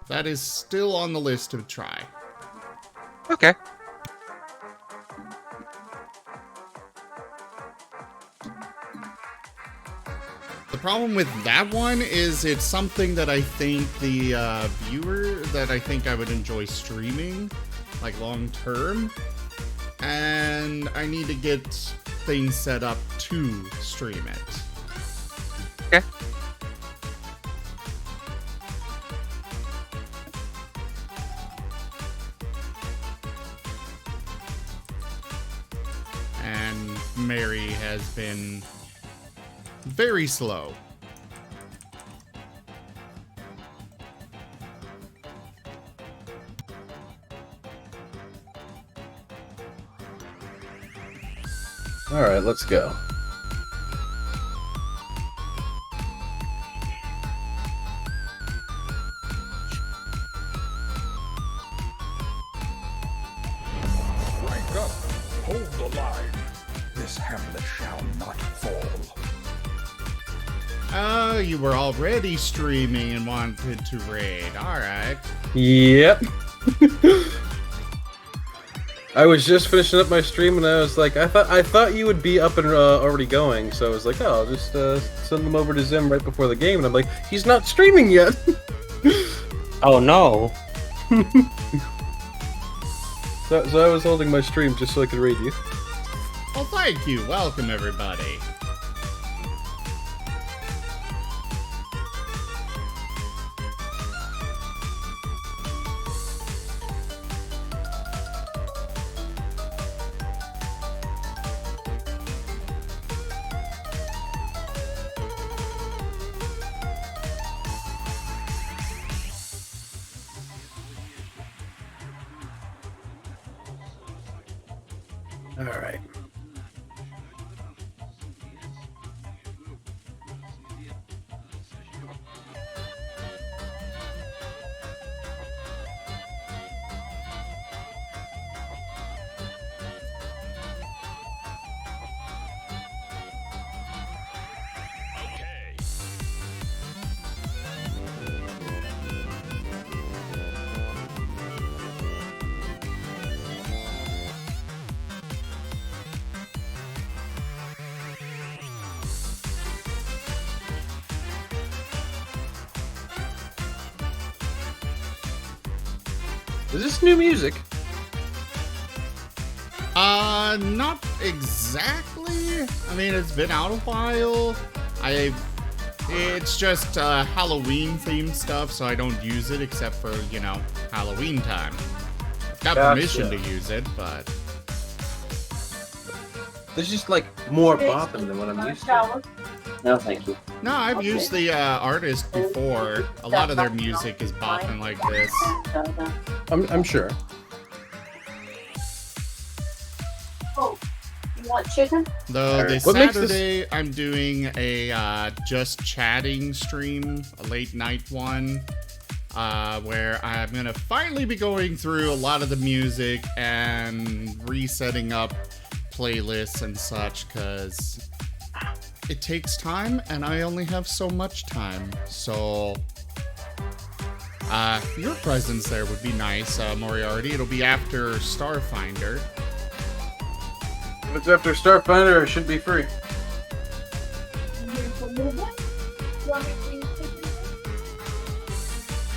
that is still on the list to try. Okay. The problem with that one is it's something that I think the viewer that I think I would enjoy streaming, like long term, and I need to get things set up to stream it. Okay. And Mary has been very slow. All right, let's go. Rank up. Hold the line. This hamlet shall not fall. Oh, you were already streaming and wanted to raid. Alright. Yep. I was just finishing up my stream and I was like, I thought you would be up and already going, so I was like, oh, I'll just send them over to Zim right before the game, and I'm like, he's not streaming yet. Oh no. So I was holding my stream just so I could raid you. Well, thank you. Welcome, everybody. All right. Is this new music? Not exactly. I mean, it's been out a while. It's just Halloween themed stuff, so I don't use it except for, you know, Halloween time. I've got permission to use it, but There's just like more bopping than what I'm used to. No, thank you. no, I've used the artist before. A lot of their music is bopping like this. I'm sure. Oh, you want chicken? Though this What makes this- Saturday, I'm doing a just chatting stream, a late night one, where I'm gonna finally be going through a lot of the music and resetting up playlists and such, because it takes time and I only have so much time. So your presence there would be nice, Moriarty. It'll be after Starfinder. If it's after Starfinder, it should be free.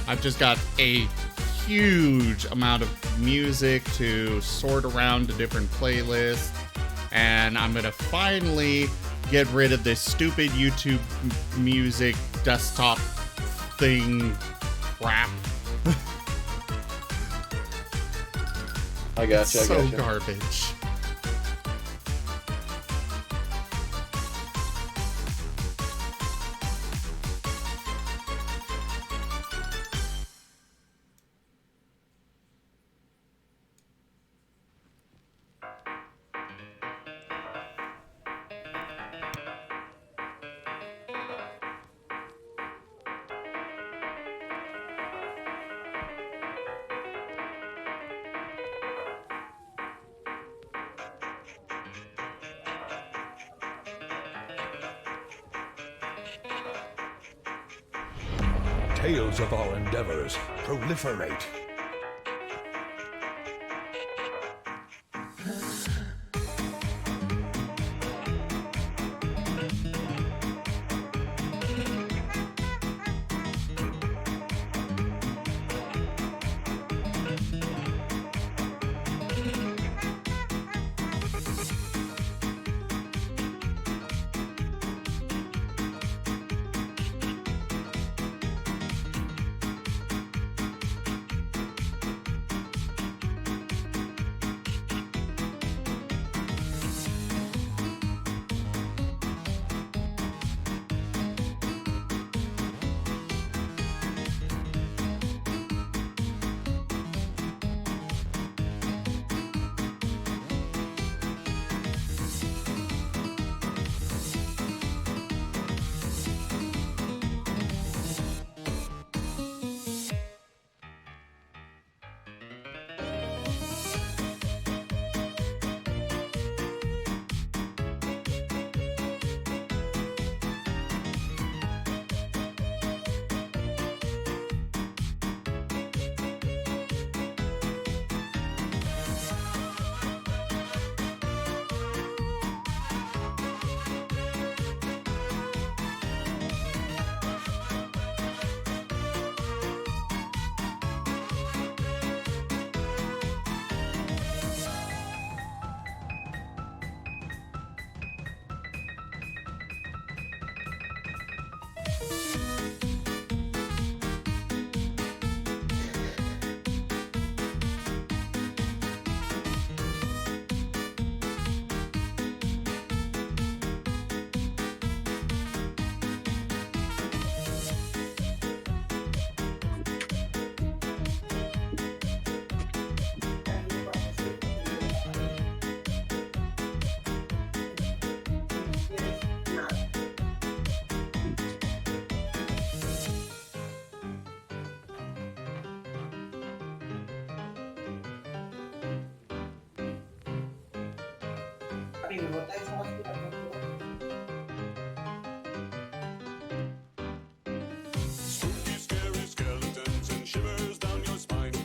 I've just got a huge amount of music to sort around to different playlists, and I'm gonna finally get rid of this stupid YouTube music desktop thing crap. I gotcha. I So gotcha. garbage. tales of our endeavors proliferate.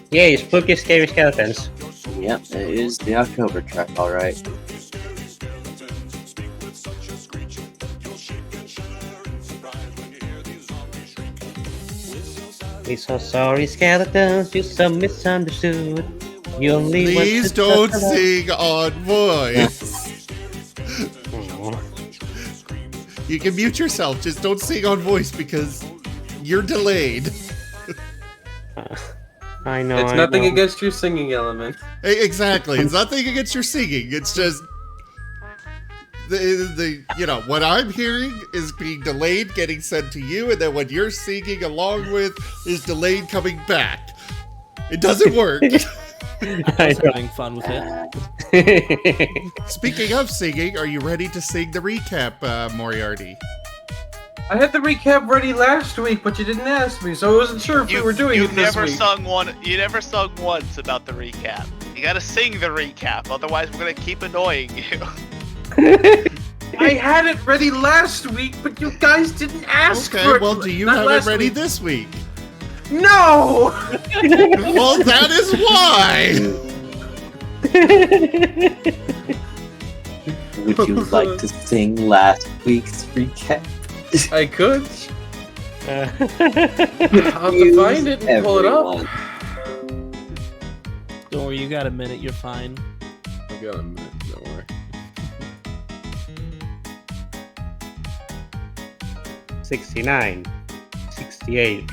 Yay, spooky, scary skeletons. Yep, it is the October track, alright. We so sorry, skeletons, you're so misunderstood. You only Please don't sing on voice. You can mute yourself, just don't sing on voice because you're delayed. I know. It's nothing against your singing element. Exactly. It's nothing against your singing. It's just the what I'm hearing is being delayed, getting sent to you, and then what you're singing along with is delayed coming back. It doesn't work. I was having fun with it. Speaking of singing, are you ready to sing the recap, Moriarty? I had the recap ready last week, but you didn't ask me, so I wasn't sure if we were doing it this week. You never sung once about the recap. You gotta sing the recap, otherwise we're gonna keep annoying you. I had it ready last week, but you guys didn't ask for it. Okay, well, do you have it ready this week? No! Well, that is why! Would you like to sing last week's recap? I could. I'll have to find it and pull it up. Don't worry, you got a minute, you're fine. I've got a minute, don't worry. 69. 68.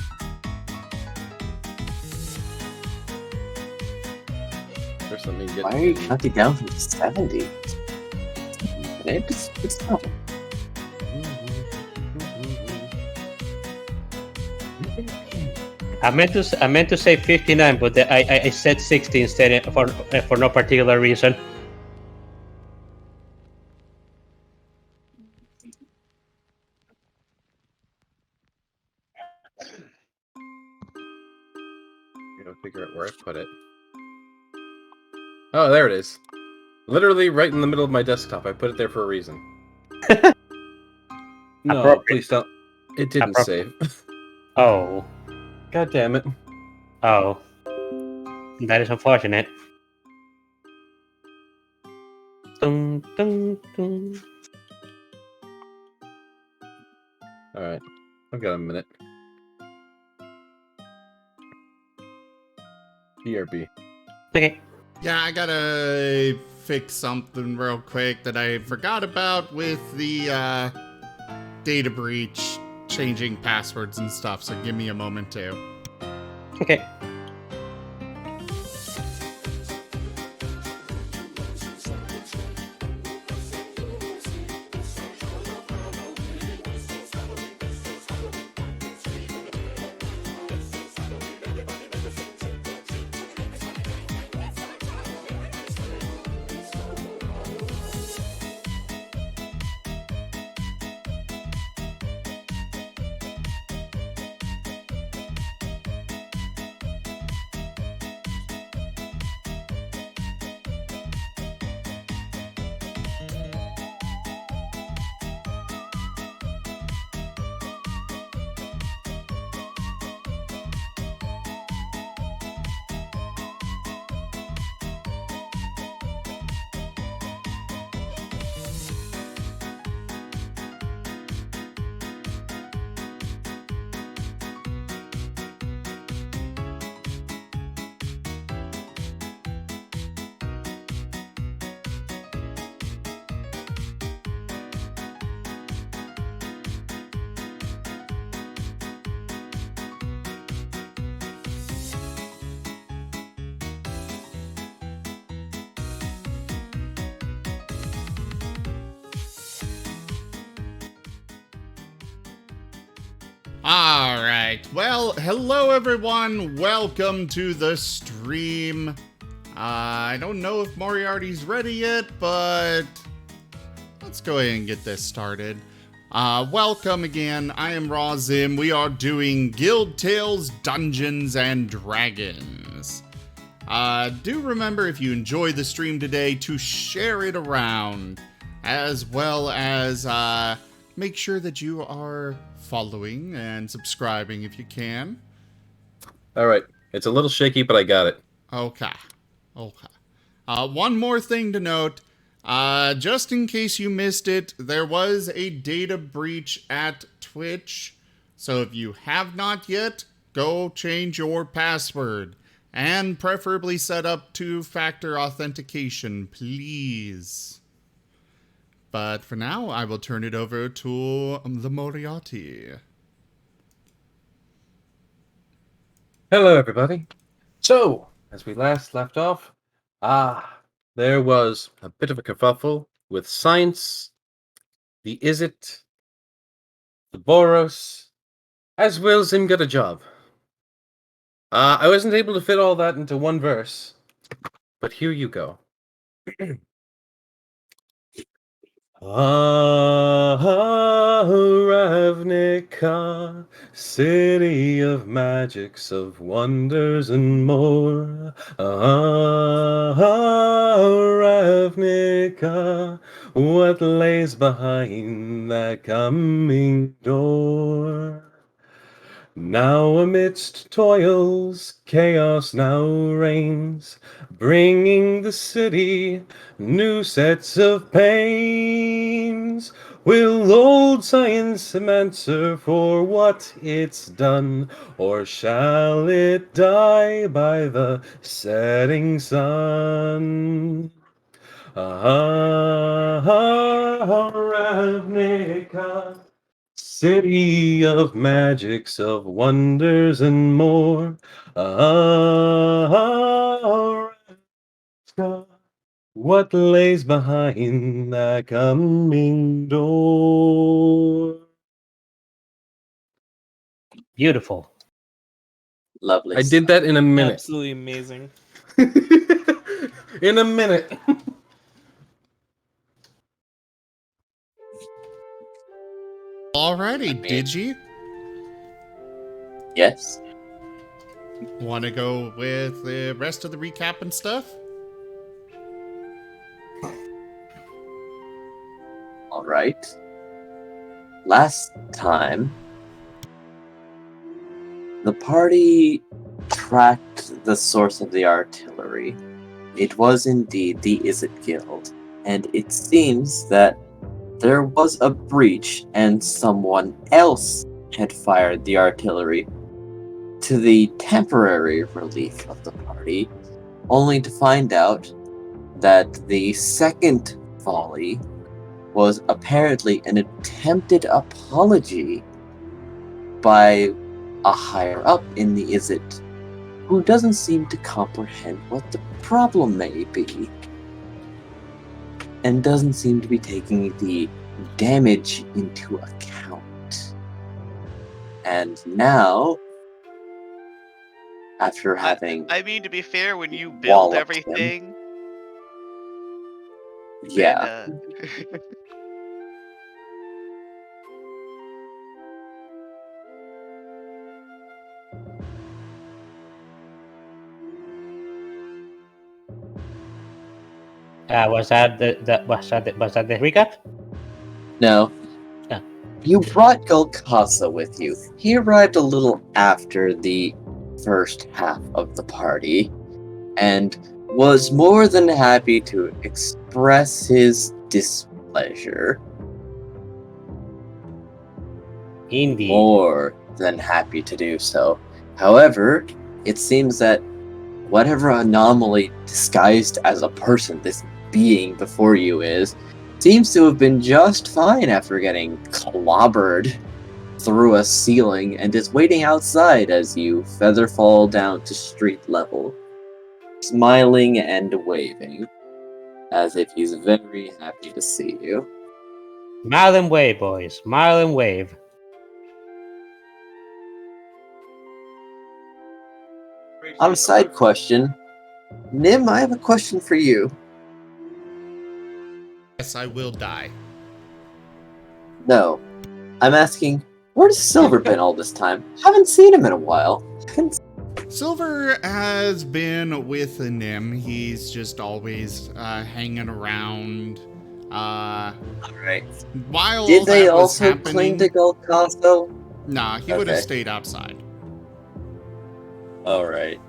There's something good. Why are you counting down from 70? It's not. I meant to say 59, but I said 60 instead for no particular reason. I gotta figure out where I put it. Oh, there it is. Literally right in the middle of my desktop. I put it there for a reason. No, please don't. It didn't save. Oh. God damn it. Oh. That is unfortunate. Dun, dun, dun. Alright. I've got a minute. BRB. Okay. Yeah, I gotta fix something real quick that I forgot about with the data breach, changing passwords and stuff, so give me a moment too. Okay. Alright, well, hello everyone, welcome to the stream. I don't know if Moriarty's ready yet, but let's go ahead and get this started. Welcome again, I am Razim. We are doing Guild Tales, Dungeons and Dragons. Do remember, if you enjoyed the stream today, to share it around, as well as make sure that you are following and subscribing if you can. Alright. It's a little shaky, but I got it. Okay. One more thing to note. Just in case you missed it, there was a data breach at Twitch. So if you have not yet, go change your password. And preferably set up two-factor authentication, please. But for now, I will turn it over to the Moriarty. Hello, everybody. So, as we last left off, there was a bit of a kerfuffle with Science, the Izzet, the Boros, as Will Zim got a job. I wasn't able to fit all that into one verse, but here you go. Ravnica, city of magics, of wonders and more. Ravnica, what lays behind that coming door? Now amidst toils, chaos now reigns, bringing the city new sets of pains. Will old science answer for what it's done, or shall it die by the setting sun? Ravnica, city of magics, of wonders and more. What lays behind that coming door? Beautiful. Lovely. I did that in a minute. Absolutely amazing. In a minute. Alrighty, did you? Yes. Want to go with the rest of the recap and stuff? All right. Last time, The party tracked the source of the artillery. It was indeed the Izzet Guild, and it seems that there was a breach and someone else had fired the artillery to the temporary relief of the party, only to find out that the second volley was apparently an attempted apology by a higher up in the Izzet, who doesn't seem to comprehend what the problem may be, and doesn't seem to be taking the damage into account. And now, after having I mean, to be fair, when you build walloped him, everything, yeah, then, Was that the recap? no. Ah. You brought Golkasa with you. He arrived a little after the first half of the party, and was more than happy to express his displeasure. Indeed. More than happy to do so. However, it seems that whatever anomaly disguised as a person this being before you is, seems to have been just fine after getting clobbered through a ceiling and is waiting outside as you feather fall down to street level, smiling and waving, as if he's very happy to see you. Smile and wave, boys. Smile and wave. On a side question, Nim, I have a question for you. Yes, I will die. No, I'm asking, where's Silver been all this time? Haven't seen him in a while. Silver has been with the Nim. He's just always hanging around. Alright. While Did all they that was also cling happening, to Golkasso? nah, he would have Okay. stayed outside. Alright.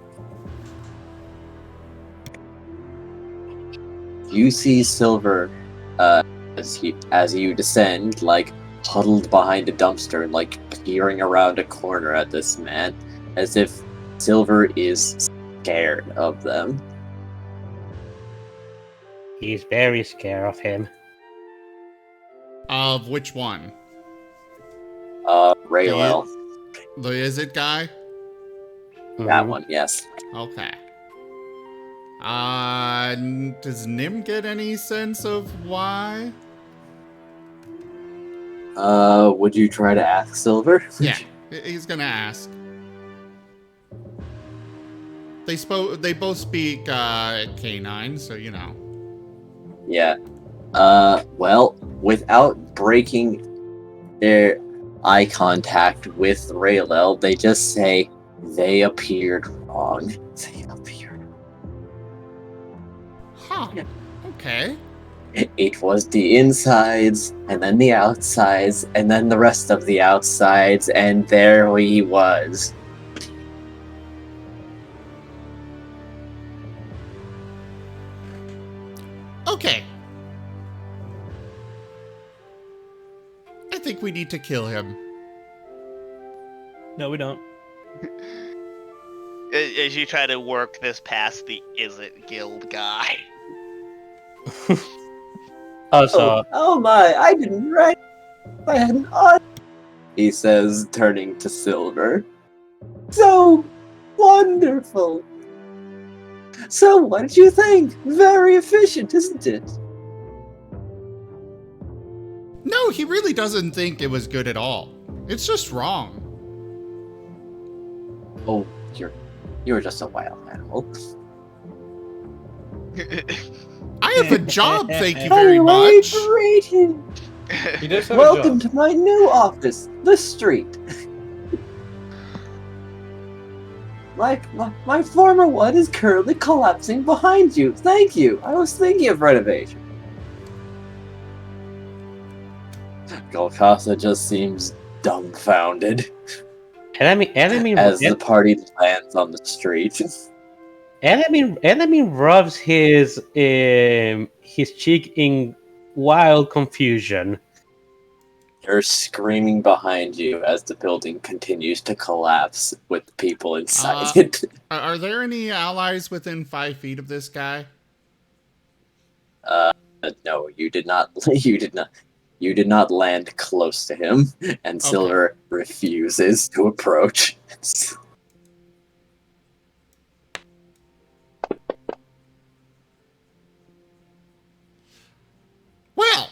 You see Silver as you descend, like huddled behind a dumpster and like peering around a corner at this man, as if Silver is scared of them. He's very scared of him. Of which one? Raylel. The Izzet guy? That Mhm. one, yes. Okay. Does Nim get any sense of why? Would you try to ask Silver? Yeah, he's gonna ask. They both speak canine, so you know. Yeah. Well, without breaking their eye contact with Raylel, they just say, they appeared wrong. They appeared. Huh. Okay. It was the insides, and then the outsides, and then the rest of the outsides, and there he was. Okay. I think we need to kill him. No, we don't. as you try to work this past the Izzet Guild guy. Also, Oh my, I didn't write. I had an odd. He says, turning to Silver. So wonderful. So what did you think? Very efficient, isn't it? No, he really doesn't think it was good at all. It's just wrong. Oh, you're just a wild animal. I have a job, thank you very Anyway, much. greeting. He does have Welcome a job. to my new office, the street. My former one is currently collapsing behind you. Thank you. I was thinking of renovation. Golkasa just seems dumbfounded. Enemy as the party lands on the street. Enemy rubs his cheek in wild confusion. They're screaming behind you as the building continues to collapse with people inside it. Are there any allies within 5 feet of this guy? No, you did not. You did not land close to him, and Silver refuses to approach. Well,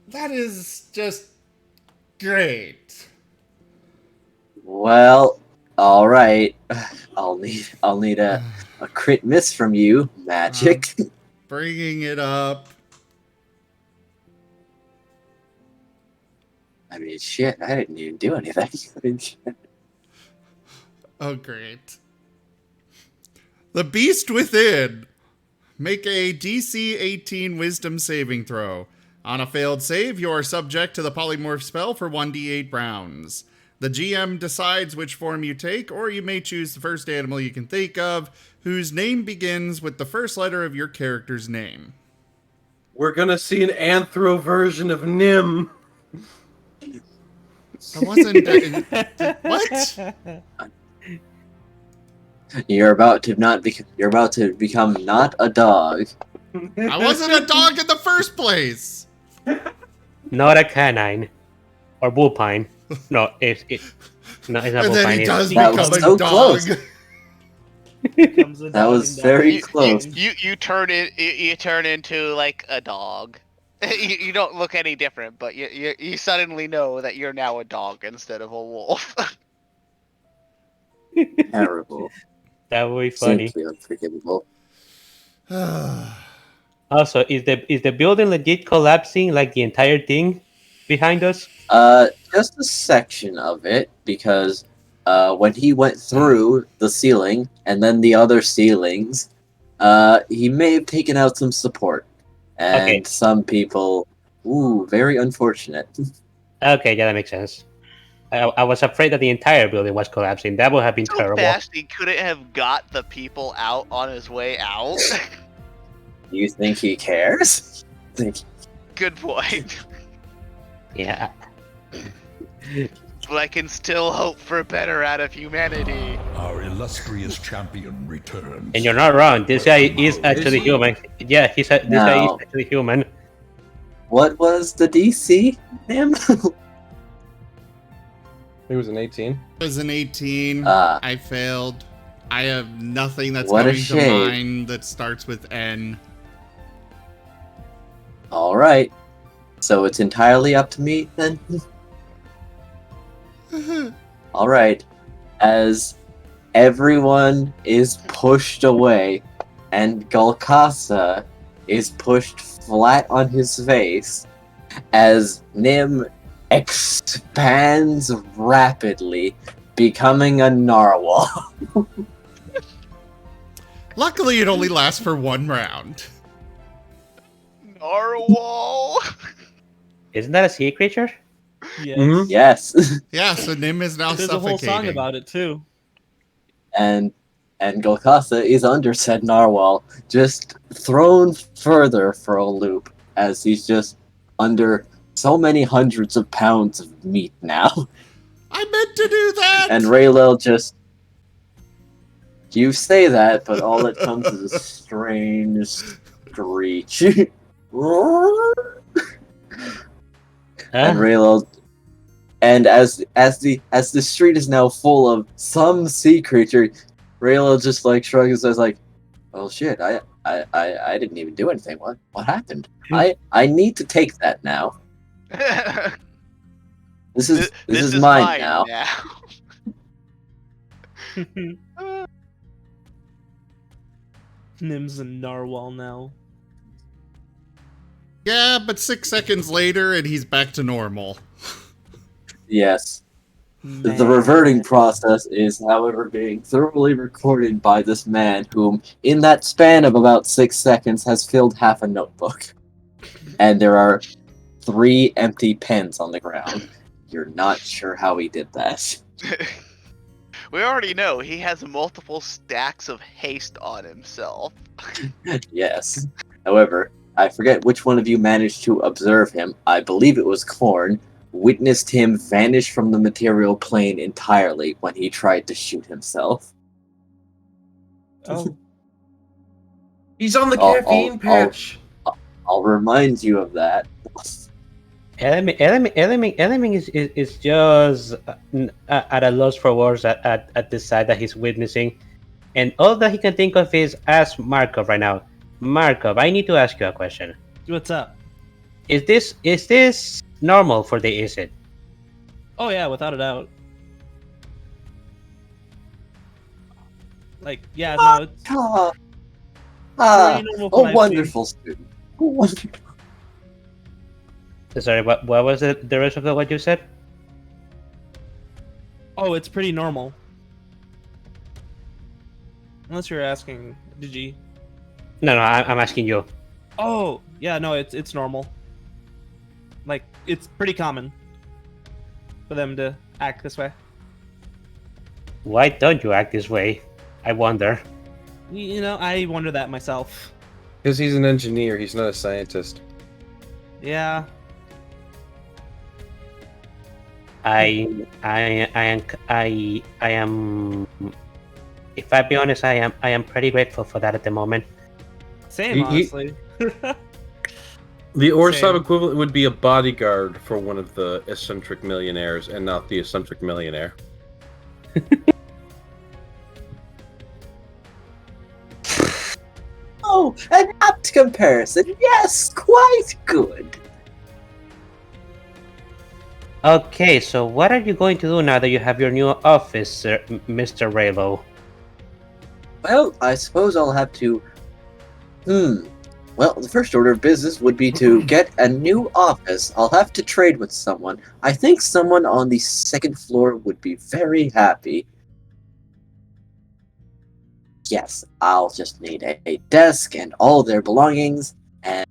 that is just great. Well, all right. I'll need a crit miss from you, magic. Bringing it up. I mean, shit. I didn't even do anything. Oh, great. The beast within. Make a DC 18 Wisdom saving throw. On a failed save, you are subject to the polymorph spell for 1d8 rounds. The GM decides which form you take, or you may choose the first animal you can think of, whose name begins with the first letter of your character's name. We're gonna see an anthro version of Nim. I wasn't. What? You're about to become not a dog. I wasn't a dog in the first place. Not a canine or bullpine. No, it's not And then bullpine. he does That become was a so dog. close. That was very close. You turn into like a dog. You don't look any different, but you suddenly know that you're now a dog instead of a wolf. Terrible. That would be funny. Simply unforgivable. Also, is the building legit collapsing, like the entire thing behind us? Just a section of it, because when he went through the ceiling and then the other ceilings, he may have taken out some support. And some people, very unfortunate. Okay, yeah, that makes sense. I was afraid that the entire building was collapsing. That would have been So terrible. fast he couldn't have got the people out on his way out. You think he cares? Good point. Yeah. But I can still hope for better out of humanity. Our illustrious champion returns. And you're not wrong. This guy is actually human. Yeah, this guy is actually human. What was the DC, Nim? It was an 18. It was an 18. Ah. I failed. I have nothing that's What a coming to shame. mind that starts with N. All right. So it's entirely up to me then. All right. As everyone is pushed away and Golkasa is pushed flat on his face as Nim expands rapidly, becoming a narwhal. Luckily, it only lasts for 1 round. Narwhal. Isn't that a sea creature? Yes. Mm-hmm. Yes. Yeah, so Nim is now There's suffocating. a whole song about it too. And Golkasa is under said narwhal, just thrown further for a loop, as he's just under so many hundreds of pounds of meat now. I meant to do that! And Raylil just... You say that, but all that comes is a strange screech. And Raylil... And as the street is now full of some sea creature, Raylil just like shrugs and says like, "Well, shit, I didn't even do anything. What happened? I need to take that now. This is mine now." Nim's a narwhal now. Yeah, but 6 seconds later, and he's back to normal. Yes. Man. The reverting process is, however, being thoroughly recorded by this man whom, in that span of about 6 seconds, has filled half a notebook. And there are 3 empty pens on the ground. You're not sure how he did that. We already know he has multiple stacks of haste on himself. Yes. However, I forget which one of you managed to observe him. I believe it was Korn. Witnessed him vanish from the material plane entirely when he tried to shoot himself. Oh, He's on the I'll- caffeine I'll- patch. I'll remind you of that. Element is just at a loss for words at the sight that he's witnessing, and all that he can think of is ask Markov right now. Markov, I need to ask you a question. what's up? Is this normal for the Izzet? Oh yeah, without a doubt. Like, yeah, no, it's Ah, pretty normal for a my wonderful student. A wonderful. Sorry, what was the rest of what you said? Oh, it's pretty normal. Unless you're asking, did you? No, I'm asking you. Oh, yeah, no, it's normal. Like, it's pretty common for them to act this way. Why don't you act this way? I wonder. You know, I wonder that myself. Because he's an engineer, he's not a scientist. Yeah. I am. If I be honest, I am pretty grateful for that at the moment. Same, He- honestly. The Orsab Same. equivalent would be a bodyguard for one of the eccentric millionaires, and not the eccentric millionaire. Oh, an apt comparison. Yes, quite good. Okay, so what are you going to do now that you have your new office, Mr. Raylo? Well, I suppose I'll have to. Well, the first order of business would be to get a new office. I'll have to trade with someone. I think someone on the second floor would be very happy. Yes, I'll just need a desk and all their belongings, and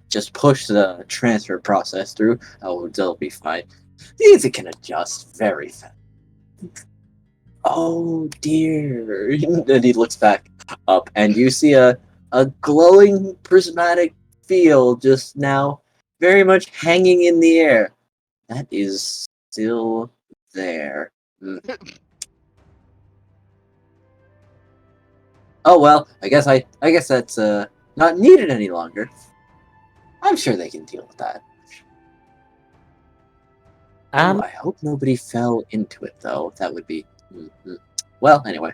just push the transfer process through. Oh, they'll be fine. These can adjust very fast. Oh dear. And he looks back up, and you see a glowing prismatic field just now very much hanging in the air. That is still there. Oh well, I guess that's not needed any longer. I'm sure they can deal with that. Ooh, I hope nobody fell into it though. That would be well, anyway.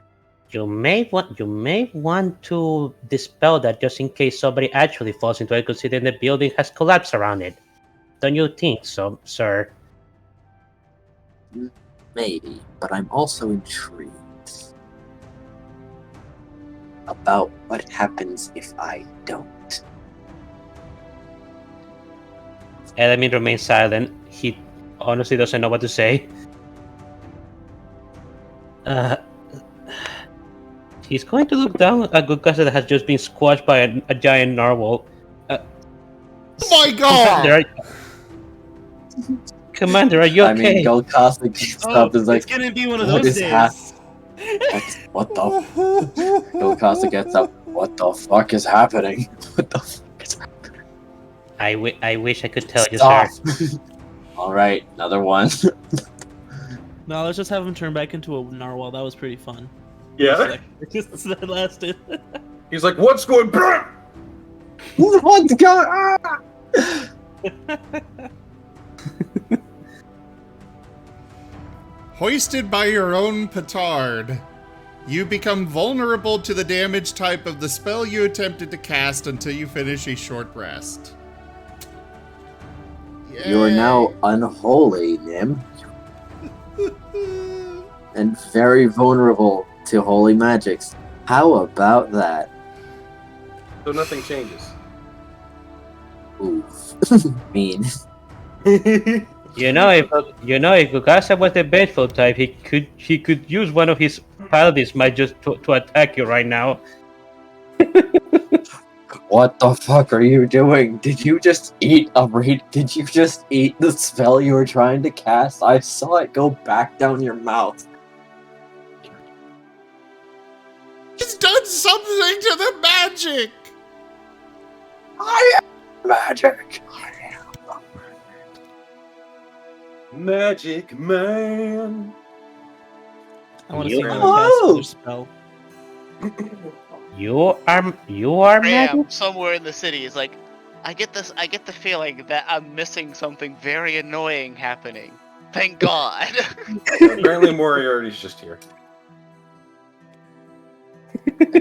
You may want to dispel that just in case somebody actually falls into it, considering the building has collapsed around it. Don't you think so, sir? Maybe, but I'm also intrigued about what happens if I don't. Element remains silent. He honestly doesn't know what to say. He's going to look down at Gukasa that has just been squashed by a giant narwhal. Oh my god! Commander, are you I okay? mean, Golkasa gets Oh, up and is like, it's gonna be one of "What those is days. what the? Golkasa gets up. What the fuck is happening? What the fuck is happening? I wish I could tell you, Stop. sir. All right, another one. No, let's just have him turn back into a narwhal. That was pretty fun. Yeah. Just that lasted. He's like, what's going on? What's going on? Hoisted by your own petard, you become vulnerable to the damage type of the spell you attempted to cast until you finish a short rest. You are now Yay. unholy, Nim, and very vulnerable to holy magics. How about that? So nothing changes. Oof. Mean. You know, if Gukasa was the vengeful type, he could use one of his paladins might just to attack you right now. What the fuck are you doing? Did you just eat Did you just eat the spell you were trying to cast? I saw it go back down your mouth. He's done something to the magic! I am magic! Magic man. I want to You- see them cast Oh! another spell. You are magic. Graham, somewhere in the city, is like, I get the feeling that I'm missing something very annoying happening. Thank God. Apparently Moriarty's just here.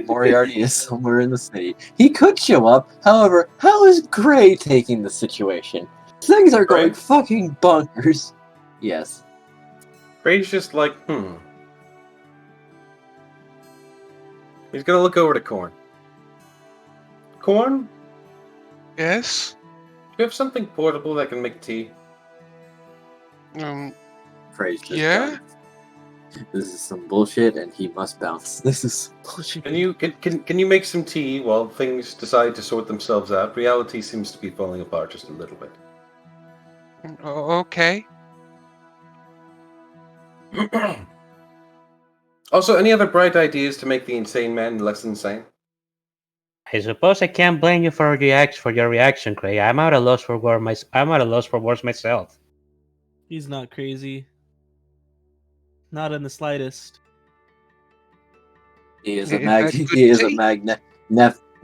Moriarty is somewhere in the city. He could show up. However, how is Gray taking the situation? Things are going Gray? fucking bonkers. Yes. Gray's just like, He's gonna look over to Corn. Corn, Yes. do you have something portable that can make tea? Gray's just Yeah? done. This is some bullshit, and he must bounce. This is bullshit. Can you make some tea while things decide to sort themselves out? Reality seems to be falling apart just a little bit. Okay. Also, any other bright ideas to make the insane man less insane? I suppose I can't blame you for your reaction, Craig. I'm at a loss for words myself. He's not crazy. Not in the slightest. He is a Is that good he is a tea?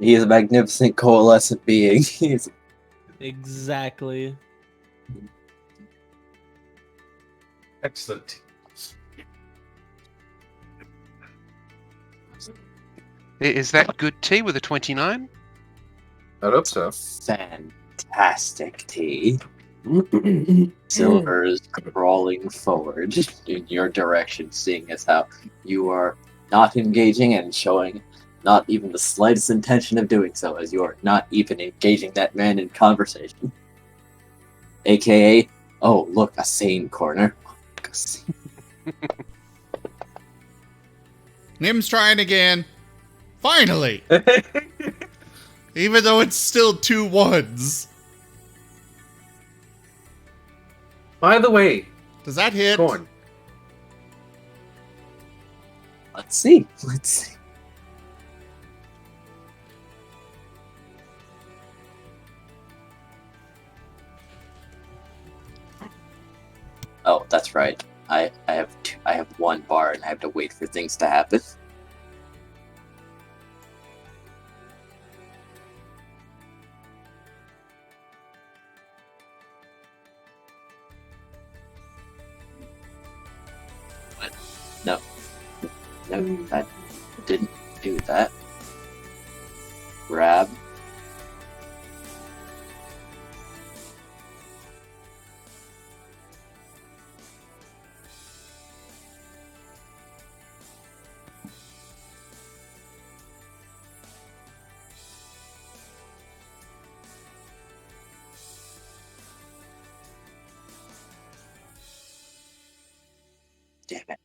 he is a magnificent coalescent being. He is Exactly. Excellent. Is that good tea with a 29? I hope so. fantastic tea. Silver is crawling forward in your direction, seeing as how you are not engaging and showing not even the slightest intention of doing so, as you are not even engaging that man in conversation. AKA, oh, look, a sane corner. A sane- Nim's trying again. Finally! Even though it's still 2 1s. By the way, Does that hit? Corn, Let's see. Let's see. Oh, that's right. I have 1 bar and I have to wait for things to happen. What? No. No, that didn't do that. Grab. Damn it.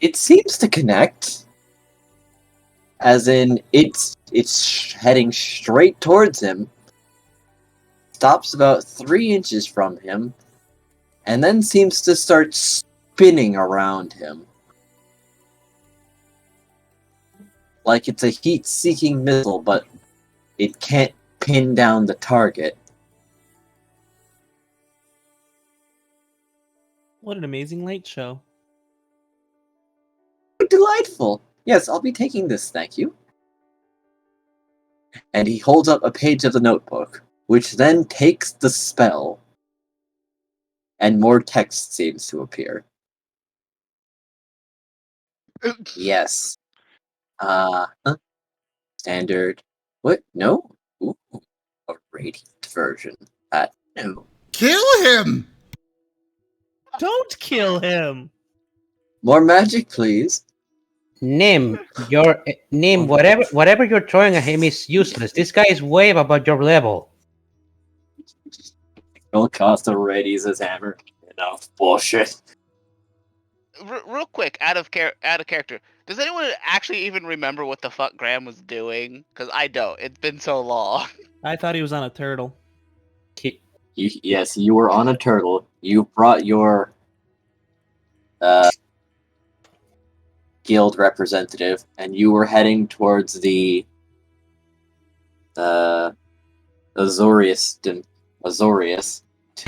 It seems to connect. As in, it's heading straight towards him, stops about 3 inches from him, and then seems to start spinning around him. Like it's a heat-seeking missile, but it can't pin down the target. What an amazing light show. Delightful! Yes, I'll be taking this, thank you. And he holds up a page of the notebook, which then takes the spell, and more text seems to appear. Yes. Standard. What? No? Ooh, a radiant version. No. Kill him! Don't kill him. More magic, please. Nim, your Nim, whatever you're throwing at him is useless. This guy is way above your level. Gold Costa readies his hammer. Enough bullshit. Real quick, out of character. Does anyone actually even remember what the fuck Graham was doing? Because I don't. It's been so long. I thought he was on a turtle. Yes, you were on a turtle. You brought your guild representative, and you were heading towards the Azorius.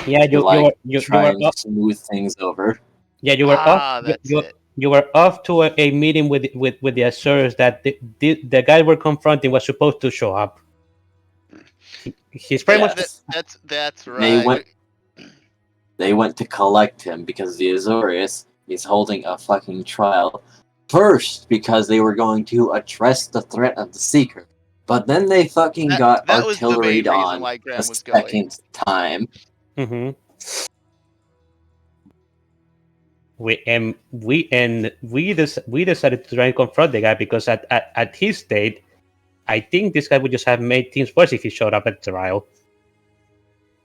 Yeah, you try were and off. smooth things over. Yeah, you were off. That's it. You were off to a meeting with the Azores that the guy we're confronting was supposed to show up. He's pretty much. That's right. They went to collect him because the Azorius is holding a fucking trial. First, because they were going to address the threat of the Seeker. But then they fucking got artilleried on a second time. Mm-hmm. We decided to try and confront the guy because at his state, I think this guy would just have made things worse if he showed up at the trial.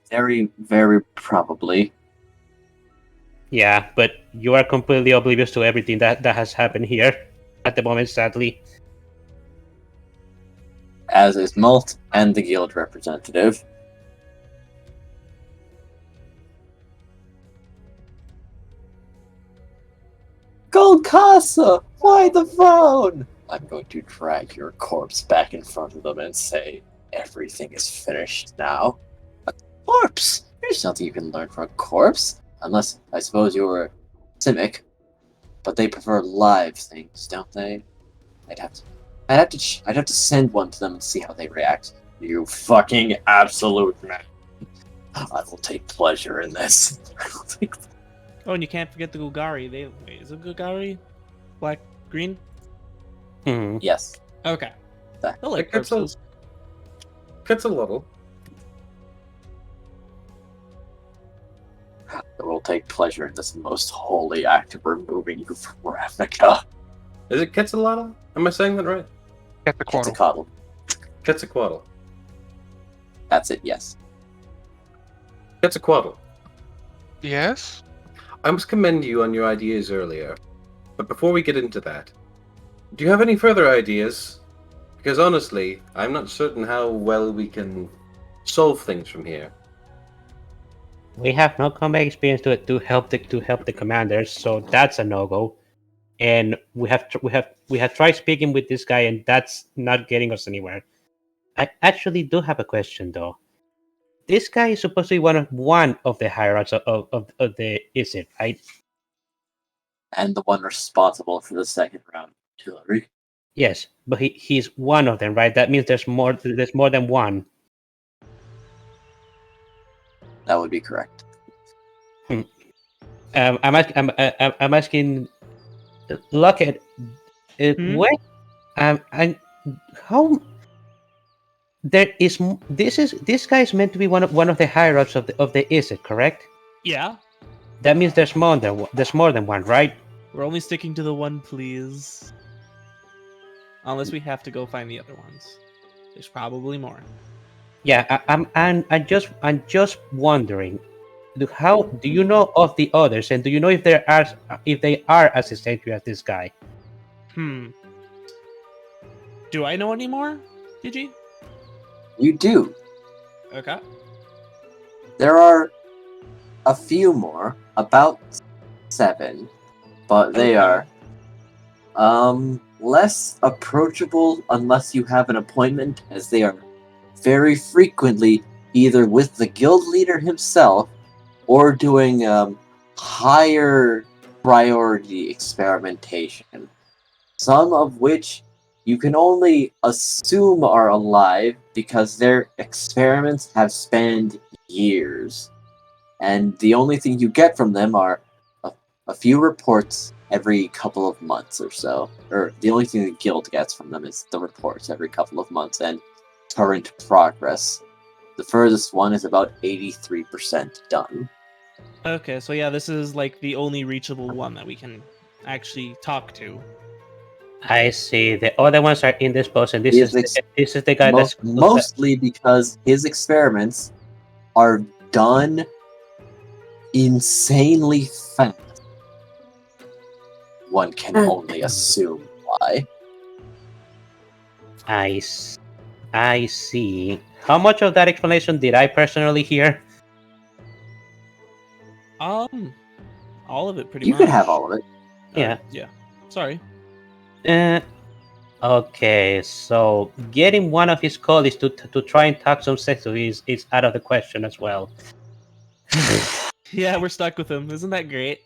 Very, very probably. Yeah, but you are completely oblivious to everything that has happened here at the moment, sadly. As is Malt and the guild representative. Gold Casa! Why the phone? I'm going to drag your corpse back in front of them and say, everything is finished now. A corpse? There's nothing you can learn from a corpse. Unless, I suppose you're a Simic. But they prefer live things, don't they? I'd have to send one to them and see how they react. You fucking absolute man. I will take pleasure in this. Oh, and you can't forget the Gugari. Wait, is it Gugari? Black, green? Mm-hmm. Yes. Okay. That- I like It's corpses. a little. I will take pleasure in this most holy act of removing you from Ravnica. Is it Quetzalcoatl? Am I saying that right? Quetzalcoatl. Quetzalcoatl. That's it, yes. Quetzalcoatl. Yes? I must commend you on your ideas earlier. But before we get into that, do you have any further ideas? Because honestly, I'm not certain how well we can solve things from here. We have no combat experience to help the commanders, so that's a no-go. And we have tried speaking with this guy, and that's not getting us anywhere. I actually do have a question though. This guy is supposed to be one of the hierarchs of the Izzet, right? And the one responsible for the second round artillery. Yes, but he's one of them, right? That means there's more than one. That would be correct. I'm asking Lockett, what and how there is this guy is meant to be one of the higher ups of the Izzet, correct? Yeah. That means there's more than one, right? We're only sticking to the one, please. Unless we have to go find the other ones. There's probably more. Yeah, I'm just wondering, do you know of the others, and do you know if they are as essential as this guy? Do I know any more, DG? You do. Okay. There are a few more, about 7, but they are less approachable unless you have an appointment, as they are very frequently either with the guild leader himself or doing higher priority experimentation, some of which you can only assume are alive because their experiments have spanned years. And the only thing you get from them are a few reports every couple of months or so. Or the only thing the guild gets from them is the reports every couple of months and current progress. The furthest one is about 83% done. Okay, so yeah, this is like the only reachable one that we can actually talk to. I see. The other ones are indisposed, and He is this is the guy that's mostly because his experiments are done insanely fast. One can only assume why. I see. How much of that explanation did I personally hear? All of it pretty You much. could have all of it. Yeah. Yeah. Sorry. Okay, so getting one of his colleagues to try and talk some sense to is out of the question as well. Yeah, we're stuck with him. Isn't that great?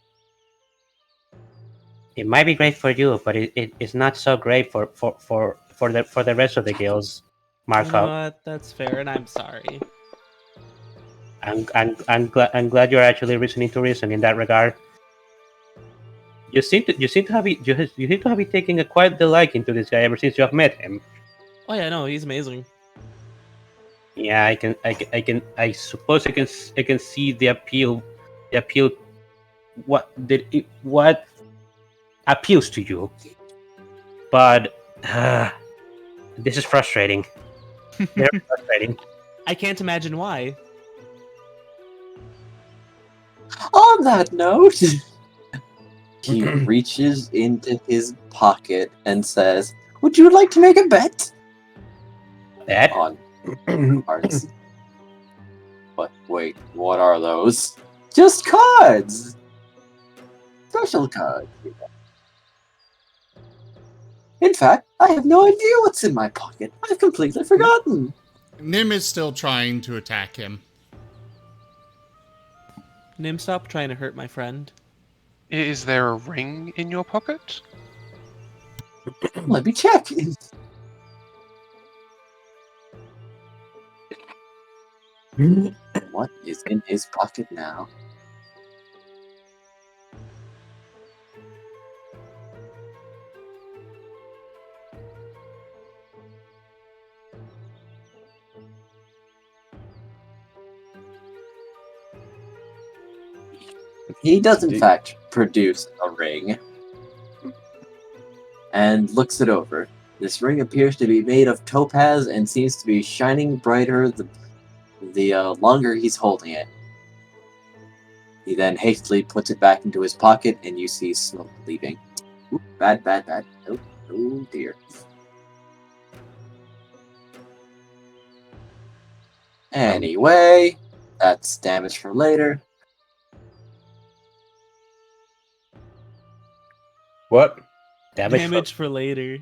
It might be great for you, but it's not so great for the rest of the guilds, You know Marco. what? That's fair, and I'm sorry. I'm glad you're actually listening to reason in that regard. You seem to have been taking a quite delight into this guy ever since you have met him. Oh yeah, no, he's amazing. Yeah, I suppose I can see the appeal. What appeals to you? But this is frustrating. Very frustrating. I can't imagine why. On that note, he reaches into his pocket and says, "Would you like to make a bet?" That On cards. But wait, what are those? Just cards! Special cards. In fact, I have no idea what's in my pocket. I've completely forgotten. Nim is still trying to attack him. Nim, stop trying to hurt my friend. Is there a ring in your pocket? Let me check. What is in his pocket now? He does, in fact, produce a ring and looks it over. This ring appears to be made of topaz and seems to be shining brighter the longer he's holding it. He then hastily puts it back into his pocket, and you see smoke leaving. Ooh, bad. Oh dear. Anyway, that's damage for later. What? Damage for later.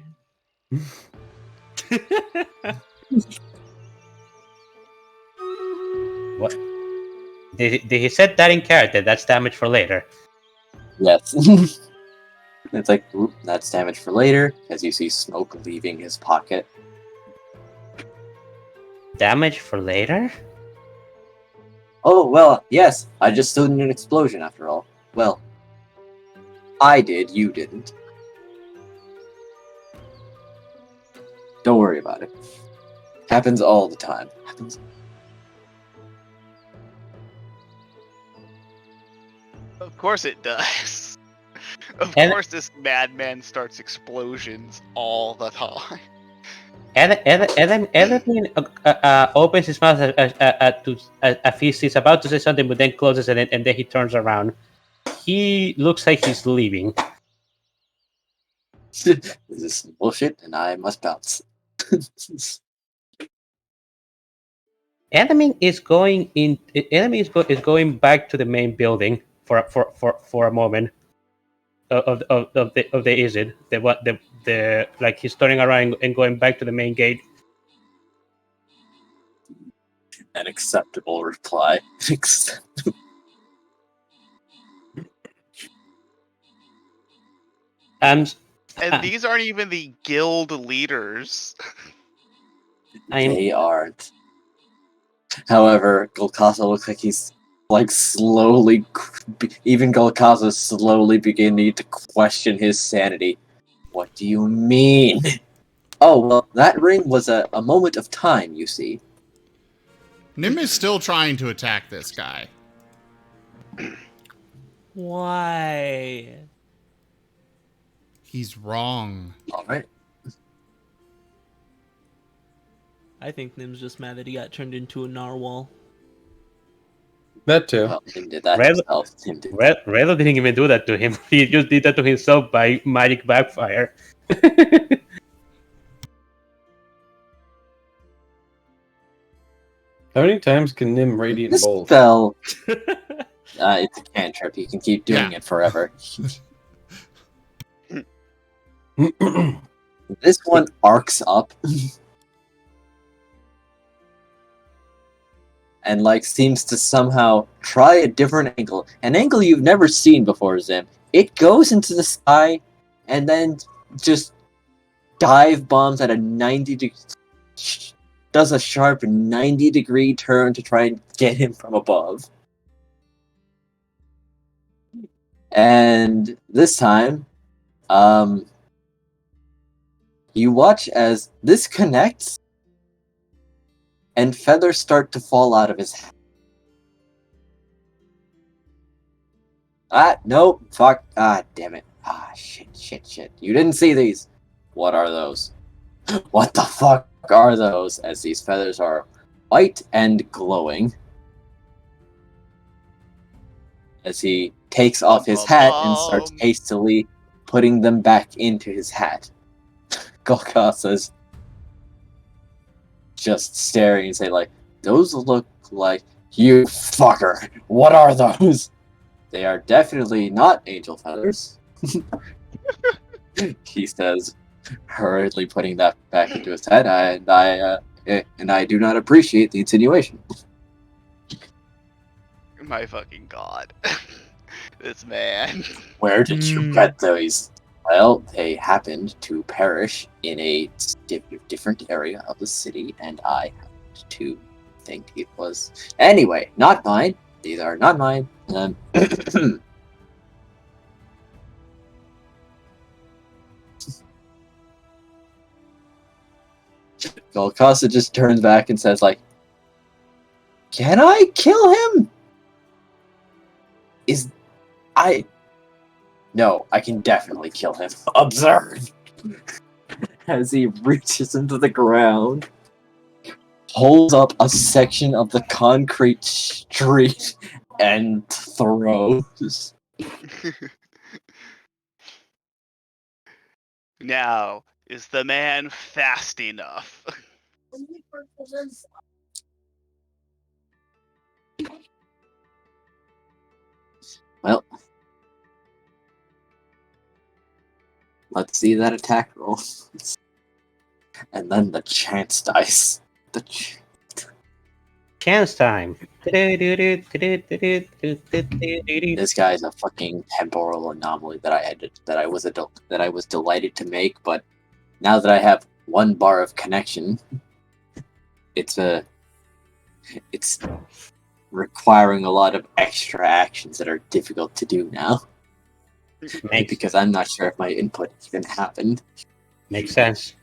What? Did he said that in character? That's damage for later. Yes. It's like, oop, that's damage for later, as you see smoke leaving his pocket. Damage for later? Oh, well, yes, I just stood in an explosion after all. Well, I did, you didn't. Don't worry about it. Happens all the time. Of course it does. Of And- course this madman starts explosions all the time. Everything opens his mouth as he's about to say something, but then closes it, and then he turns around. He looks like he's leaving. This is bullshit, and I must bounce. Enemy is going back to the main building for a moment of the Izzet. The like he's turning around and going back to the main gate. An acceptable reply. And These aren't even the guild leaders. They aren't. However, Golkasa looks like he's slowly, even Golkasa is slowly beginning to question his sanity. What do you mean? Oh, well, that ring was a moment of time, you see. Nim is still trying to attack this guy. Why? He's wrong. All right. I think Nim's just mad that he got turned into a narwhal. That too. Well, Tim did that Red- himself. Tim did. Redo didn't even do that to him. He just did that to himself by magic backfire. How many times can Nim Radiant This Bolt? spell, it's a cantrip. You can keep doing it forever. This one arcs up. And like seems to somehow try a different angle. An angle you've never seen before, Zim. It goes into the sky and then just dive bombs at a 90 does a sharp 90-degree turn to try and get him from above. And this time, you watch as this connects and feathers start to fall out of his head. No, fuck, damn it. Shit. You didn't see these. What are those? What the fuck are those? As these feathers are white and glowing. As he takes off his hat and starts hastily putting them back into his hat. Golgotha's just staring and say like, those look like, you fucker, what are those? They are definitely not angel feathers. He says, hurriedly putting that back into his head, and I do not appreciate the insinuation. My fucking god. This man. Where did you get those? Well, they happened to perish in a different area of the city, and I happened to think it was... Anyway, not mine. These are not mine. Golgotha just turns back and says, like, can I kill him? No, I can definitely kill him. Observe! As he reaches into the ground, holds up a section of the concrete street, and throws. Now, is the man fast enough? Well, let's see that attack roll. And then the chance dice. Chance time. This guy's a fucking temporal anomaly that I was delighted to make, but now that I have 1 bar of connection, it's requiring a lot of extra actions that are difficult to do now. Because I'm not sure if my input even happened. Makes sense.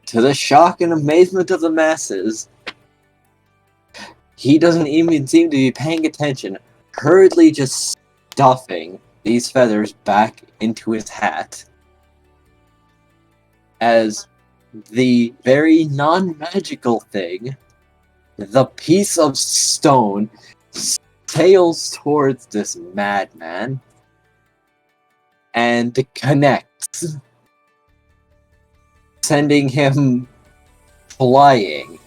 To the shock and amazement of the masses, he doesn't even seem to be paying attention, hurriedly just stuffing these feathers back into his hat. As the very non-magical thing, the piece of stone, sails towards this madman and connects, sending him flying.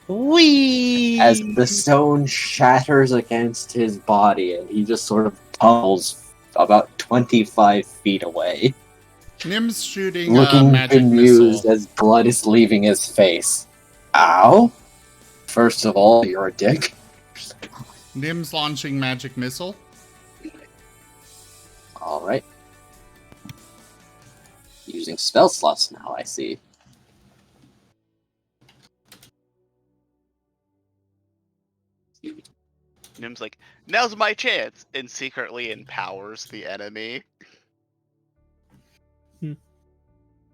Whee! As the stone shatters against his body and he just sort of tumbles about 25 feet away. Nim's shooting Looking magic bemused missile. as blood is leaving his face. Ow! First of all, you're a dick. Nim's launching magic missile. Alright. Using spell slots now, I see. Nim's like, now's my chance, and secretly empowers the enemy.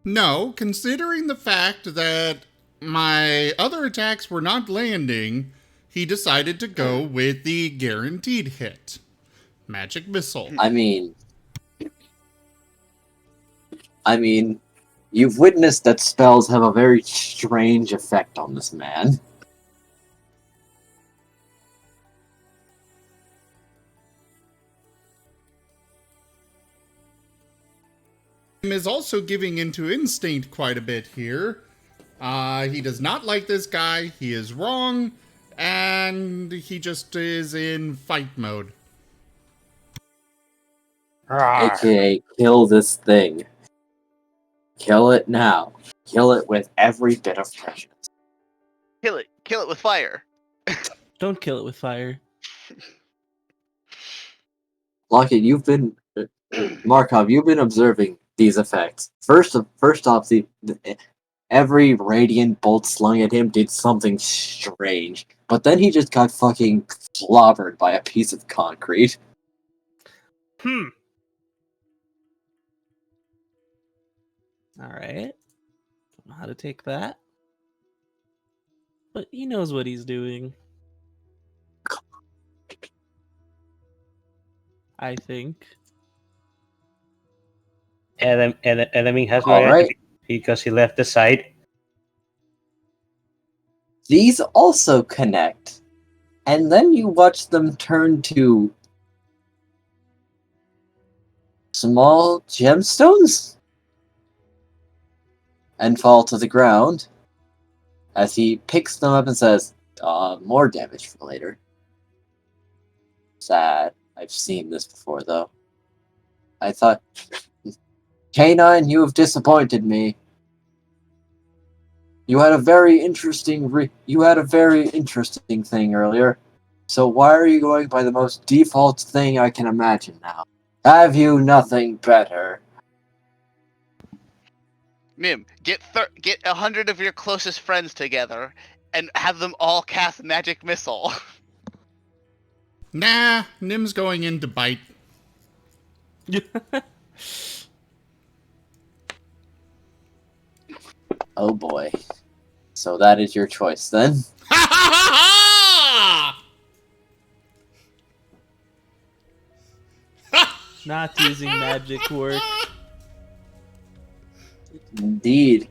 No, considering the fact that my other attacks were not landing, he decided to go with the guaranteed hit. Magic Missile. I mean, you've witnessed that spells have a very strange effect on this man. Is also giving into instinct quite a bit here. He does not like this guy. He is wrong. And he just is in fight mode. AKA, kill this thing. Kill it now. Kill it with every bit of pressure. Kill it. Kill it with fire. Don't kill it with fire. Lockett, Markov, you've been observing these effects. First off, every radiant bolt slung at him did something strange, but then he just got fucking clobbered by a piece of concrete. All right. Don't know how to take that. But he knows what he's doing. I think. Enemy has no All right. reaction because he left the side. These also connect, and then you watch them turn to small gemstones and fall to the ground as he picks them up and says, more damage for later. Sad. I've seen this before, though. I thought, K9, you have disappointed me. You had a very interesting thing earlier. So why are you going by the most default thing I can imagine now? Have you nothing better? Nim, get 100 of your closest friends together and have them all cast Magic Missile. Nah, Nim's going in to bite. Oh boy. So that is your choice then? Ha ha ha ha! Not using magic work. Indeed.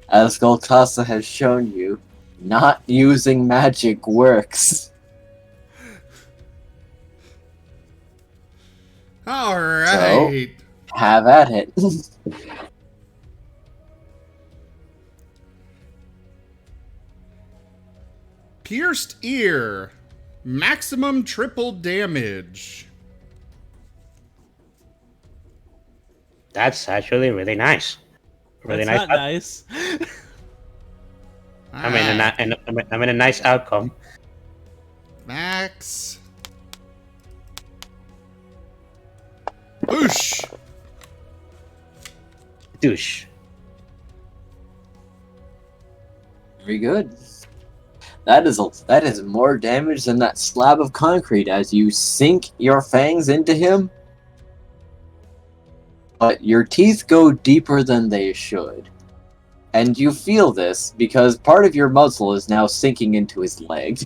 As Golkasa has shown you, not using magic works. Alright. Have at it. Pierced ear. Maximum triple damage. That's actually really nice. Really That's nice. not nice. I mean a nice outcome. Max. Boosh. Douche. Very good. That is more damage than that slab of concrete as you sink your fangs into him. But your teeth go deeper than they should. And you feel this because part of your muzzle is now sinking into his leg.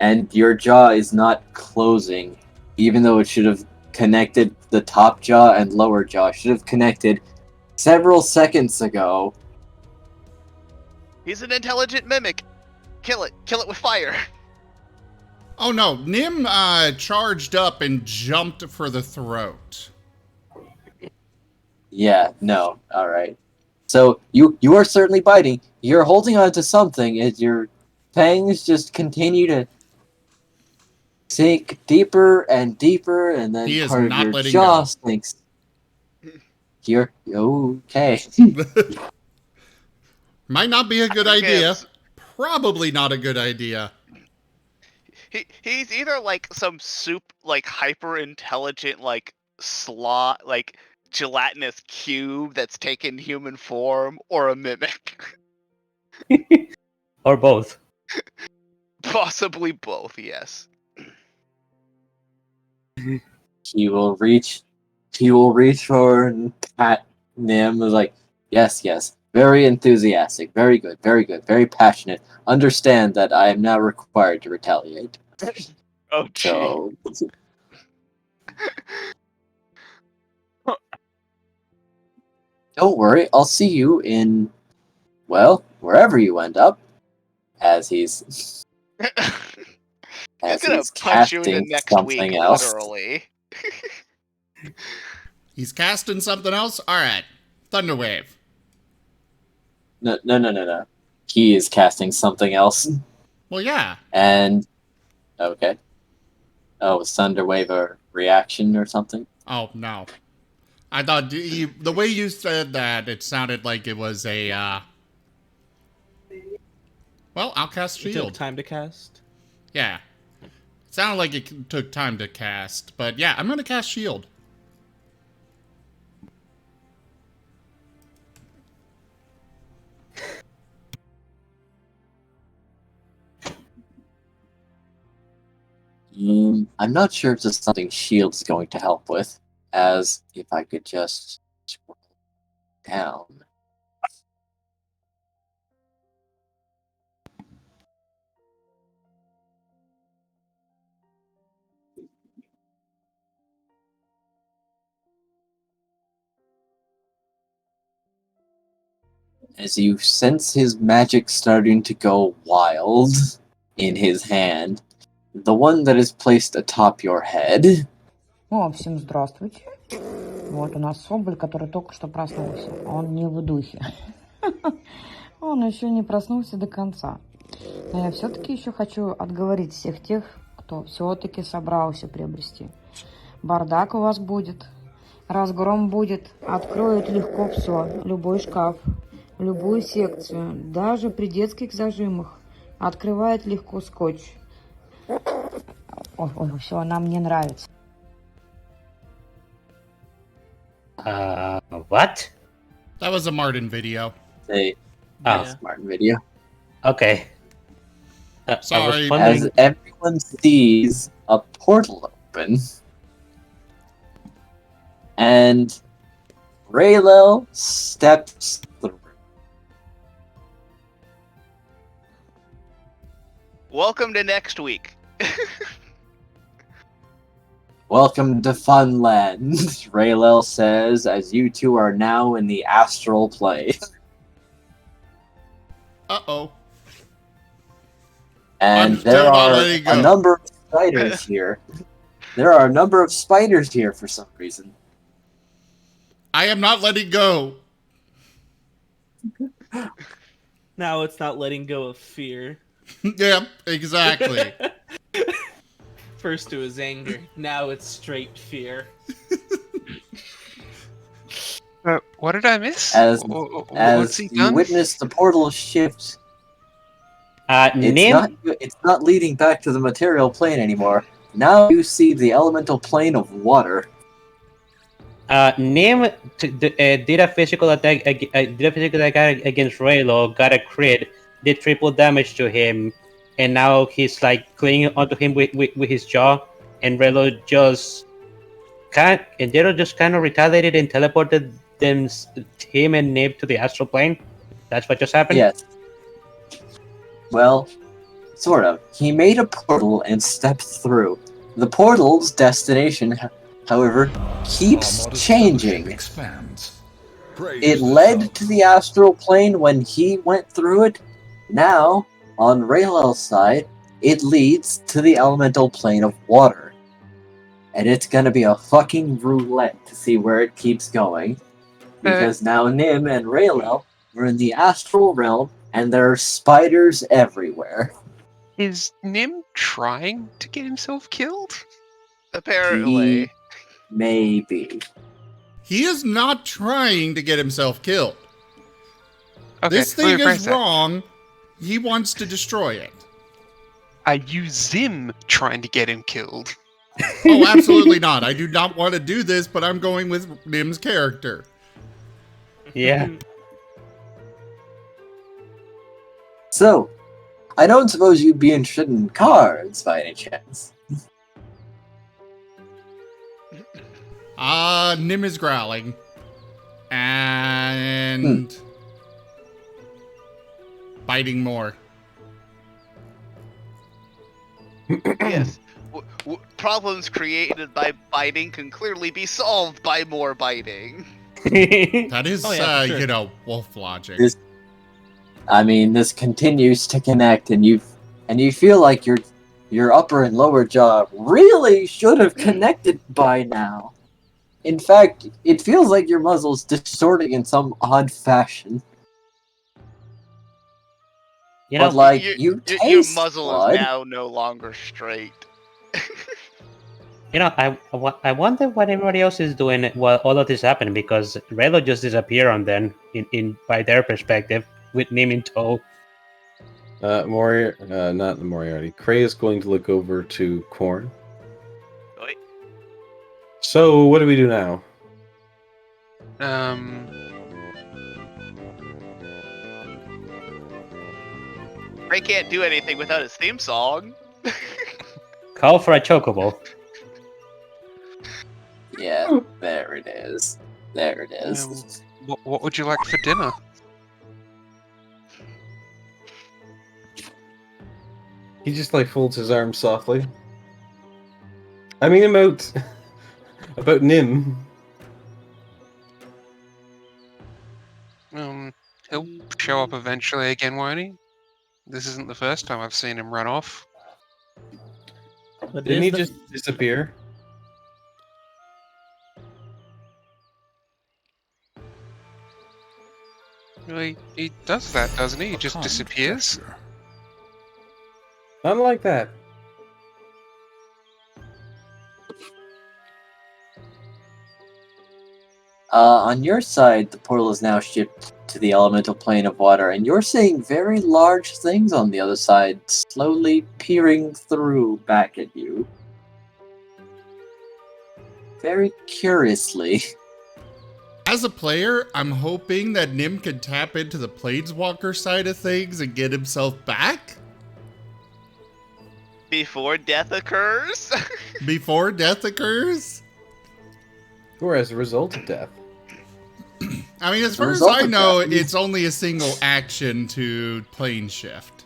And your jaw is not closing, even though it should have connected. The top jaw and lower jaw should have connected several seconds ago. He's an intelligent mimic. Kill it. Kill it with fire. Oh no, Nim charged up and jumped for the throat. Yeah, no, alright. So, you are certainly biting. You're holding on to something as your fangs just continue to sink deeper and deeper, and then He is part not of your letting jaw go. sinks. You're okay. Might not be a good I think idea. it's- Probably not a good idea. He's either like some hyper intelligent slot gelatinous cube that's taken human form, or a mimic. Or both. Possibly both, yes. He will reach for Pat Nim is like, yes, very enthusiastic, very good, very passionate. Understand that I am now required to retaliate. Oh, gee. So don't worry, I'll see you in, well, wherever you end up, as he's He's gonna punch you in the next week, something else. literally. He's casting something else? Alright. Thunderwave. No. He is casting something else. Well, yeah. And okay. Oh, was Thunderwave a reaction or something? Oh, no. I thought the way you said that, it sounded like it was a, well, I'll cast It took Shield. time to cast. Yeah. It sounded like it took time to cast, but yeah, I'm gonna cast Shield. I'm not sure if this is something Shield's going to help with, as if I could just scroll down. As you sense his magic starting to go wild in his hand, the one that is placed atop your head. О, всем здравствуйте. Вот у нас Соболь, который только что проснулся. Он не в духе. Он еще не проснулся до конца. Но я все-таки еще хочу отговорить всех тех, кто все-таки собрался приобрести. Бардак у вас будет, разгром будет, откроют легко все, любой шкаф, любую секцию, даже при детских зажимах. Открывает легко скотч. Ой, все, нам не нравится. What? That was a Marten video. Marten video. Okay. Sorry. As everyone sees a portal open, and Raylel steps through. Welcome to next week. Welcome to Funland, Raylel says, as you two are now in the astral plane. Uh-oh. And I'm there still not are letting go. a number of spiders here. There are a number of spiders here for some reason. I am not letting go. Now it's not letting go of fear. Yep, exactly. First it was anger, now it's straight fear. What did I miss? As What's he you done? witness the portal shift, Nim? it's not leading back to the material plane anymore. Now you see the elemental plane of water. Nim did a physical attack against Raylo, got a crit, did triple damage to him, and now he's like clinging onto him with his jaw, and Raylo just kind of retaliated and teleported him and Nib to the astral plane. That's what just happened? Yes. Well, sort of. He made a portal and stepped through. The portal's destination, however, keeps changing. It led to the astral plane when he went through it. Now, on Raylel's side, it leads to the elemental plane of water. And it's gonna be a fucking roulette to see where it keeps going. Because now Nim and Raylel are in the astral realm, and there are spiders everywhere. Is Nim trying to get himself killed? Apparently. Maybe. He is not trying to get himself killed. Okay, This let me thing rephrase is that. wrong. He wants to destroy it. Are you Zim trying to get him killed? Oh, absolutely not. I do not want to do this, but I'm going with Nim's character. Yeah. So, I don't suppose you'd be interested in cards by any chance. Nim is growling. And biting more. Yes. Problems created by biting can clearly be solved by more biting. That is, Oh, yeah, for sure. you know, wolf logic. This continues to connect, and you feel like your upper and lower jaw really should have connected by now. In fact, it feels like your muzzle's distorting in some odd fashion. You know, But like your muzzle blood. is now no longer straight. you know, I wonder what everybody else is doing while all of this happening, because Relo just disappeared on them in by their perspective with Nim in tow. Not the Moriarty. Cray is going to look over to Korn. Oi. So, what do we do now? Ray can't do anything without his theme song. Call for a chocobo. Yeah, there it is. There it is. What would you like for dinner? He just like folds his arms softly. I mean about Nim. He'll show up eventually again, won't he? This isn't the first time I've seen him run off. But Didn't he is the- just disappear? Well, he does that, doesn't he? He just Calm disappears. pressure. Not like that. On your side, the portal is now shipped to the elemental plane of water, and you're seeing very large things on the other side, slowly peering through back at you. Very curiously. As a player, I'm hoping that Nim can tap into the Planeswalker side of things and get himself back Before death occurs? before death occurs. Or as a result of death. I mean, as As a far as result I of know, death, it's only a single action to plane shift.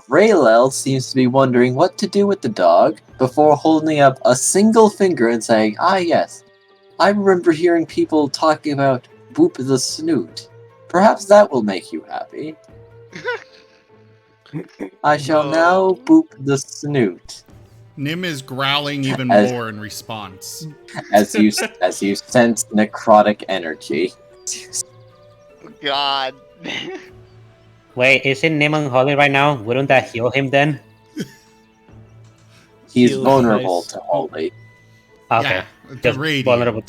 Raylel seems to be wondering what to do with the dog before holding up a single finger and saying, "Ah, yes. I remember hearing people talking about Boop the Snoot. Perhaps that will make you happy. I shall now Boop the Snoot." Nim is growling even As- more in response. As you sense necrotic energy. God. Wait, isn't Nim unholy right now? Wouldn't that heal him then? He's Feels vulnerable nice. to holy. Okay, Yeah, the just radiant. vulnerable.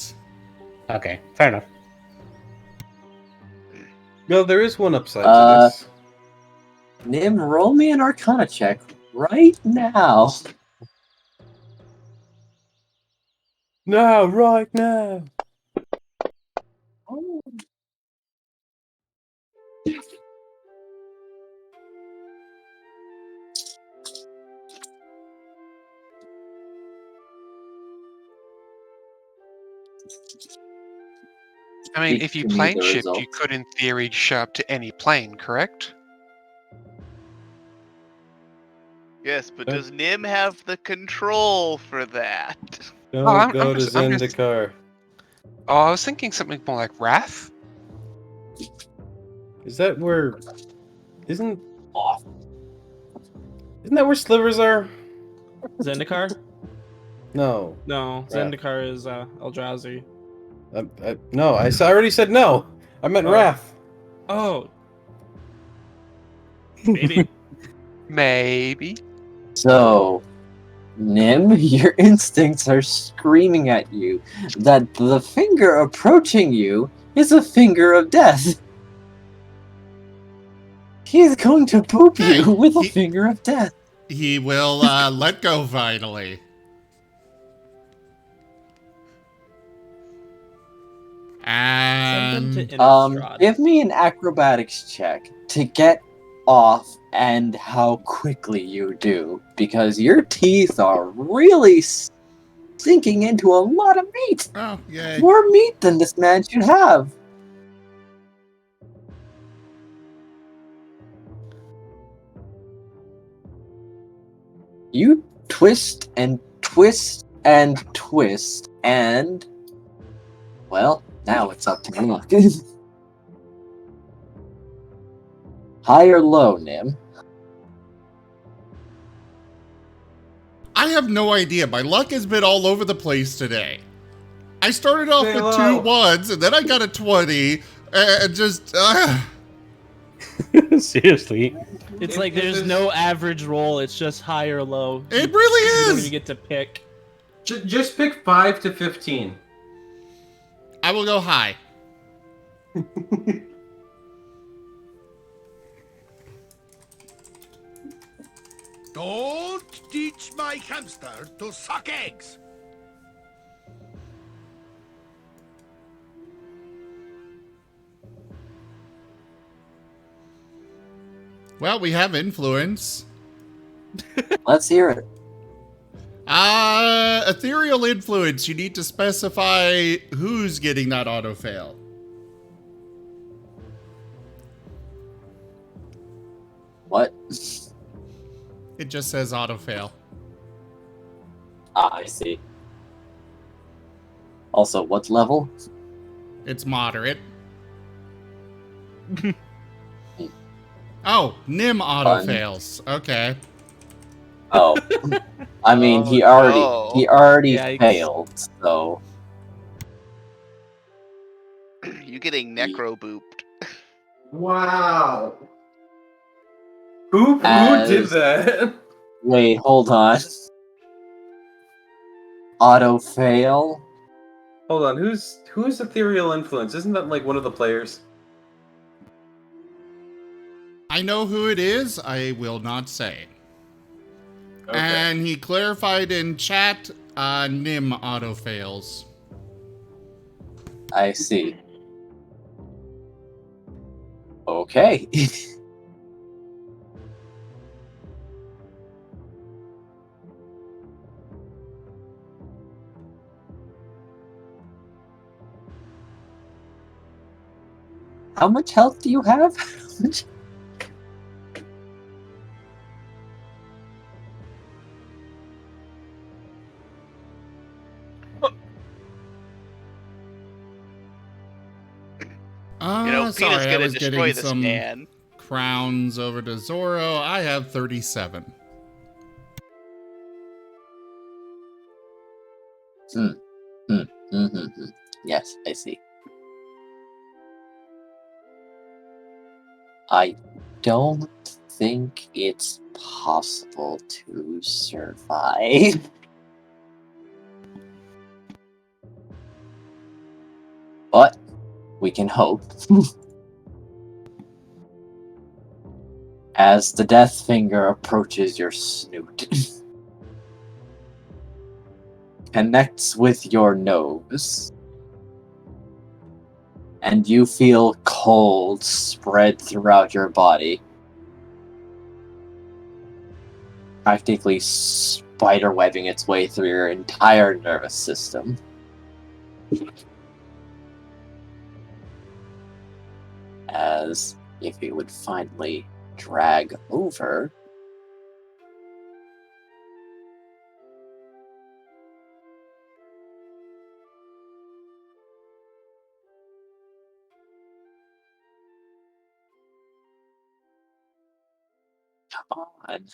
Okay, fair enough. No, there is one upside Uh, to this. Nim, roll me an Arcana check right now. No, right now. I mean, Speak if you to me plane the shift, you results. could in theory show up to any plane, correct? Yes, but does Nim have the control for that? Don't I'm go to just- I'm just- Zendikar. Oh, I was thinking something more like Wrath. Is that where... Isn't that where slivers are? Zendikar? No. No, Wrath. Zendikar is Eldrazi. No, I already said no. I meant Oh. Wrath. Oh. Maybe. Maybe. So, Nim, your instincts are screaming at you that the finger approaching you is a finger of death. He's going to poop you with a finger of death. He will let go finally. Send them And to Innistrad. Give me an acrobatics check to get off and how quickly you do, because your teeth are really sinking into a lot of meat. oh, yay. More meat than this man should have. You twist and twist and twist, and well, now it's up to me. High or low, Nim? I have no idea. My luck has been all over the place today. I started off Say with hello. 2 1s, and then I got a 20, and just... Seriously. It's like there's no average roll. It's just high or low. It really You don't is! even get to pick. Just pick 5 to 15. I will go high. Don't teach my hamster to suck eggs. Well, we have influence. Let's hear it. Ethereal influence. You need to specify who's getting that auto fail. What? It just says auto fail. Ah, I see. Also, what level? It's moderate. Oh, Nim auto Fun. fails. Okay. Oh, I mean, he Oh, already no. he already Yikes. failed. So You getting necro booped. Wow. Who As- did that? wait, hold on. Auto fail. Hold on, who's Ethereal Influence? Isn't that like one of the players? I know who it is. I will not say. Okay. And he clarified in chat, Nim auto fails. I see. Okay. How much health do you have? You know, Sorry, Peter's I gonna was destroy getting this some man. crowns over to Zoro. I have 37. Yes, I see. I don't think it's possible to survive. But we can hope. As the death finger approaches your snoot, connects with your nose, and you feel cold spread throughout your body, practically spiderwebbing its way through your entire nervous system. As if it would finally drag over, come on.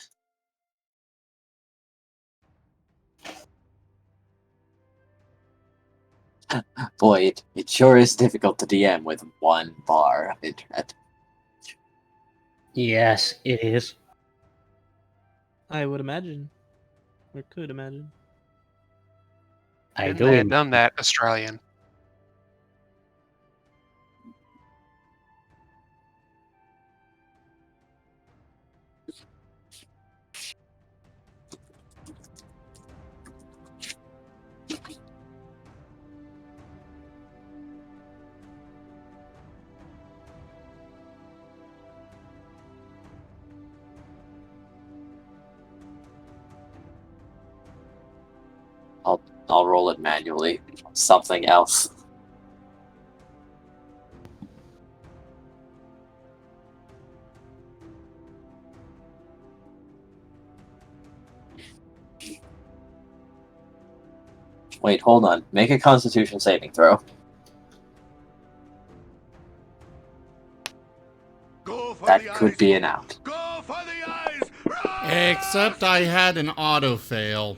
Boy, it sure is difficult to DM with one bar of internet. Yes, it is. I would imagine. Or could imagine. I Been do. there, done that, Australian. I'll roll it manually. Something else. Wait, hold on. Make a Constitution saving throw. That could be an out. Except I had an auto fail.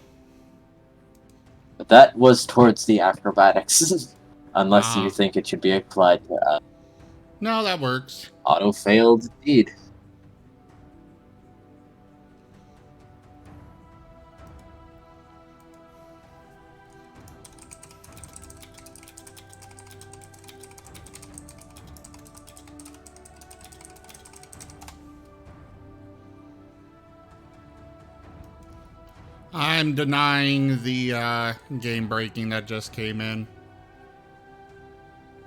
But that was towards the acrobatics. Unless you Ah. think it should be applied to No, that works. auto failed indeed. I'm denying the game breaking that just came in.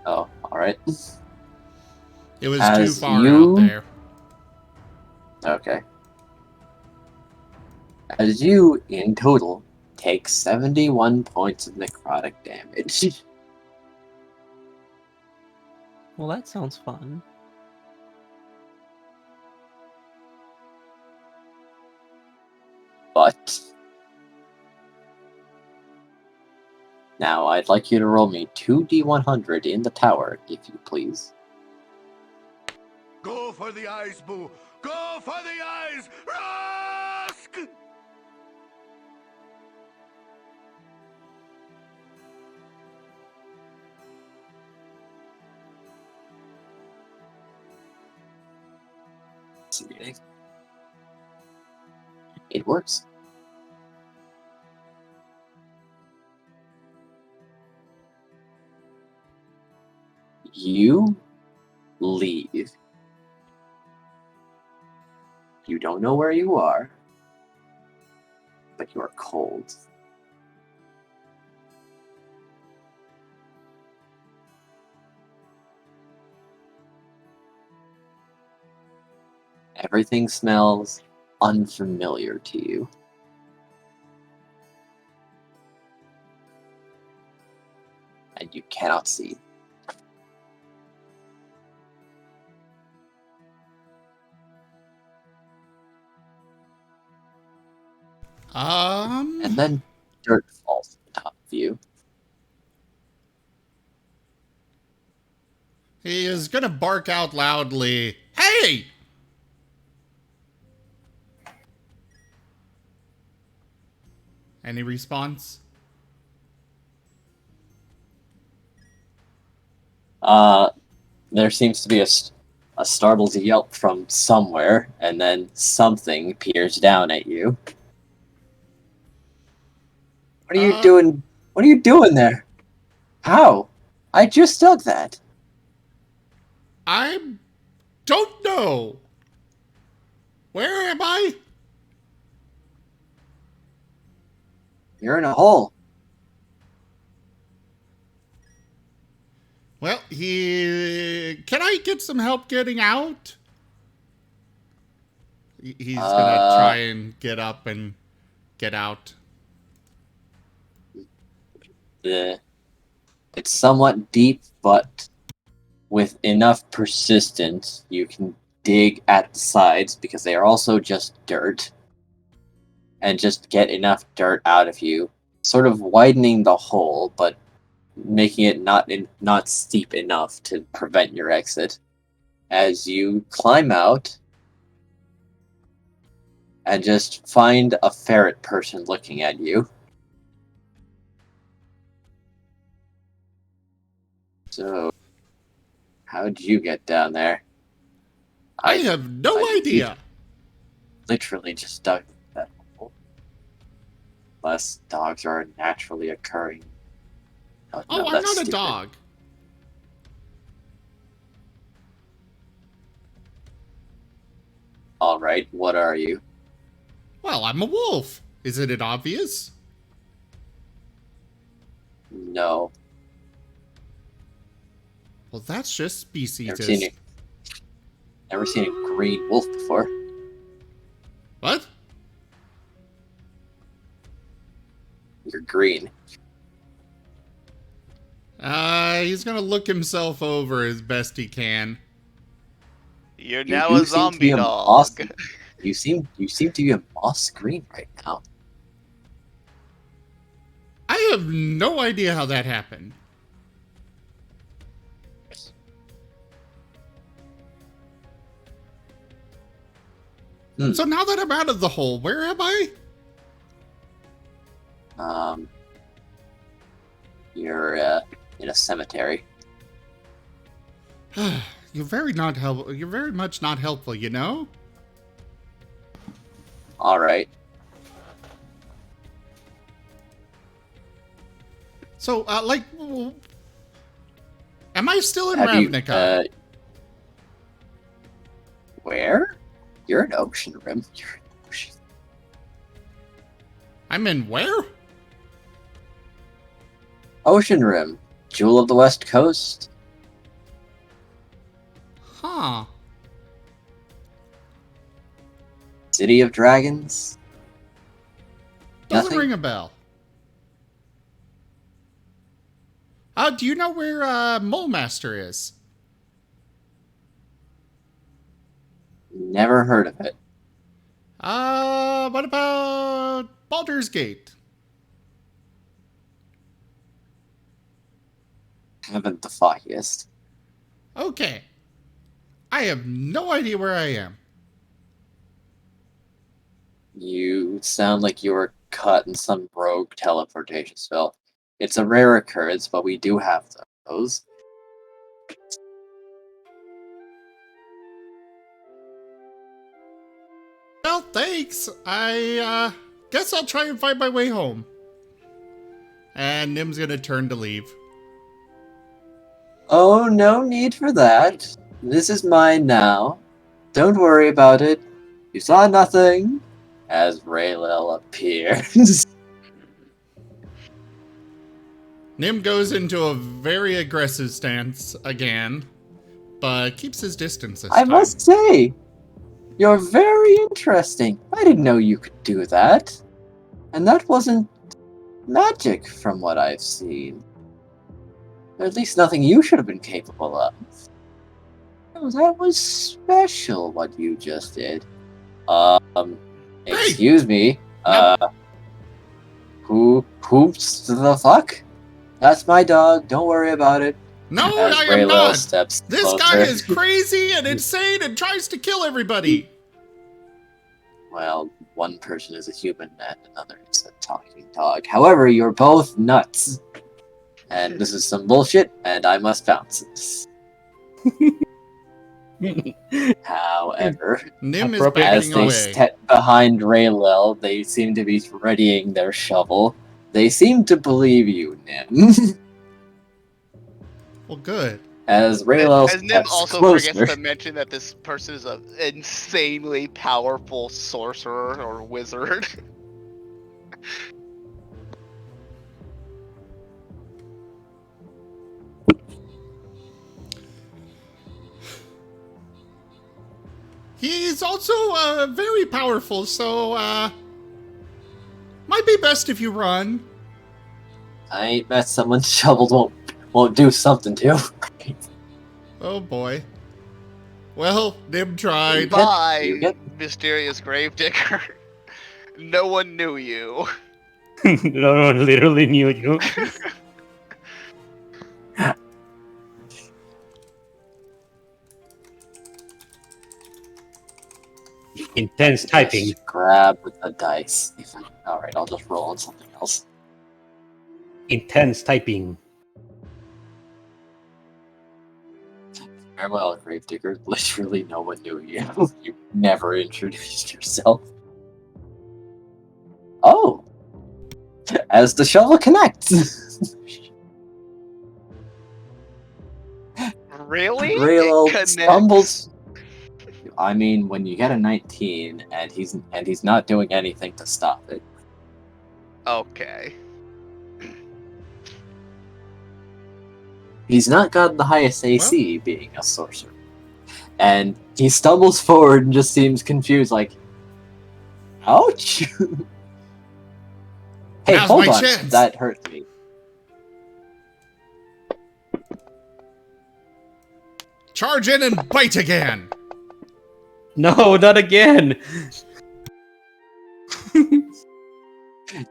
Oh, alright. It was As too far you- out there. Okay. As you, in total, take 71 points of necrotic damage. Well, that sounds fun. But now I'd like you to roll me 2d100 in the tower, if you please. Go for the eyes, Boo! Go for the eyes! Rusk! It works. You leave. You don't know where you are, but you are cold. Everything smells unfamiliar to you. And you cannot see. And then dirt falls on top of you. He is gonna bark out loudly, "Hey!" Any response? There seems to be a startled yelp from somewhere, and then something peers down at you. What are you doing? What are you doing there? How? I just dug that. I don't know. Where am I? You're in a hole. Well, can I get some help getting out? He's gonna try and get up and get out. It's somewhat deep, but with enough persistence, you can dig at the sides because they are also just dirt, and just get enough dirt out of you, sort of widening the hole, but making it not steep enough to prevent your exit. As you climb out and just find a ferret person looking at you. So, how'd you get down there? I have no idea. Literally just dug that hole. Unless dogs are naturally occurring. Oh, no, I'm that's not a stupid. dog. Alright, what are you? Well, I'm a wolf. Isn't it obvious? No. Well, that's just Never seen speciesist. Never seen a green wolf before. What? You're green. He's gonna look himself over as best he can. You're You now do a seem to zombie be a dog. moss. You seem to be a moss green right now. I have no idea how that happened. So now that I'm out of the hole, where am I? You're in a cemetery. You're very not helpful. You're very much not helpful, you know? All right. So, am I still in Have you, Ravnica? Where? You're in Ocean Rim. You're in Ocean. I'm in where? Ocean Rim, Jewel of the West Coast. Huh. City of Dragons. Doesn't Nothing? ring a bell. Do you know where Mole Master is? Never heard of it. What about Baldur's Gate? Haven't the foggiest. Okay. I have no idea where I am. You sound like you were caught in some rogue teleportation spell. It's a rare occurrence, but we do have those. Well, thanks. I guess I'll try and find my way home. And Nim's gonna turn to leave. Oh, no need for that. This is mine now. Don't worry about it. You saw nothing. As Raylel appears. Nim goes into a very aggressive stance again, but keeps his distance this I time. must say, you're very interesting. I didn't know you could do that. And that wasn't magic from what I've seen. Or at least nothing you should have been capable of. Oh, that was special what you just did. Excuse me. Who's the fuck? That's my dog. Don't worry about it. No, As I am Raylel not. steps This closer. guy is crazy and insane and tries to kill everybody. Well, one person is a human and another is a talking dog. However, you're both nuts. And this is some bullshit, and I must bounce this. However, Nim is as backing they away. step behind Raylel, they seem to be readying their shovel. They seem to believe you, Nim. Well, good. As Raylel As Nim steps also closer. forgets to mention that this person is an insanely powerful sorcerer or wizard. He's also very powerful, so might be best if you run. I ain't bet someone's shovel won't do something to. Oh boy. Well, Nim tried. Bye, mysterious gravedigger. No one knew you. No one literally knew you. Intense typing. Just grab the dice. Alright, I'll just roll on something else. Intense typing. Farewell, Gravedigger. Literally no one knew you. You never introduced yourself. Oh! As the shovel connects! Really? Raylel It connects. stumbles. I mean, when you get a 19 and he's not doing anything to stop it. Okay. He's not got the highest AC, being a sorcerer. And he stumbles forward and just seems confused, like, ouch! Hey, Now's hold my on. chance. That hurt me. Charge in and bite again. No, not again.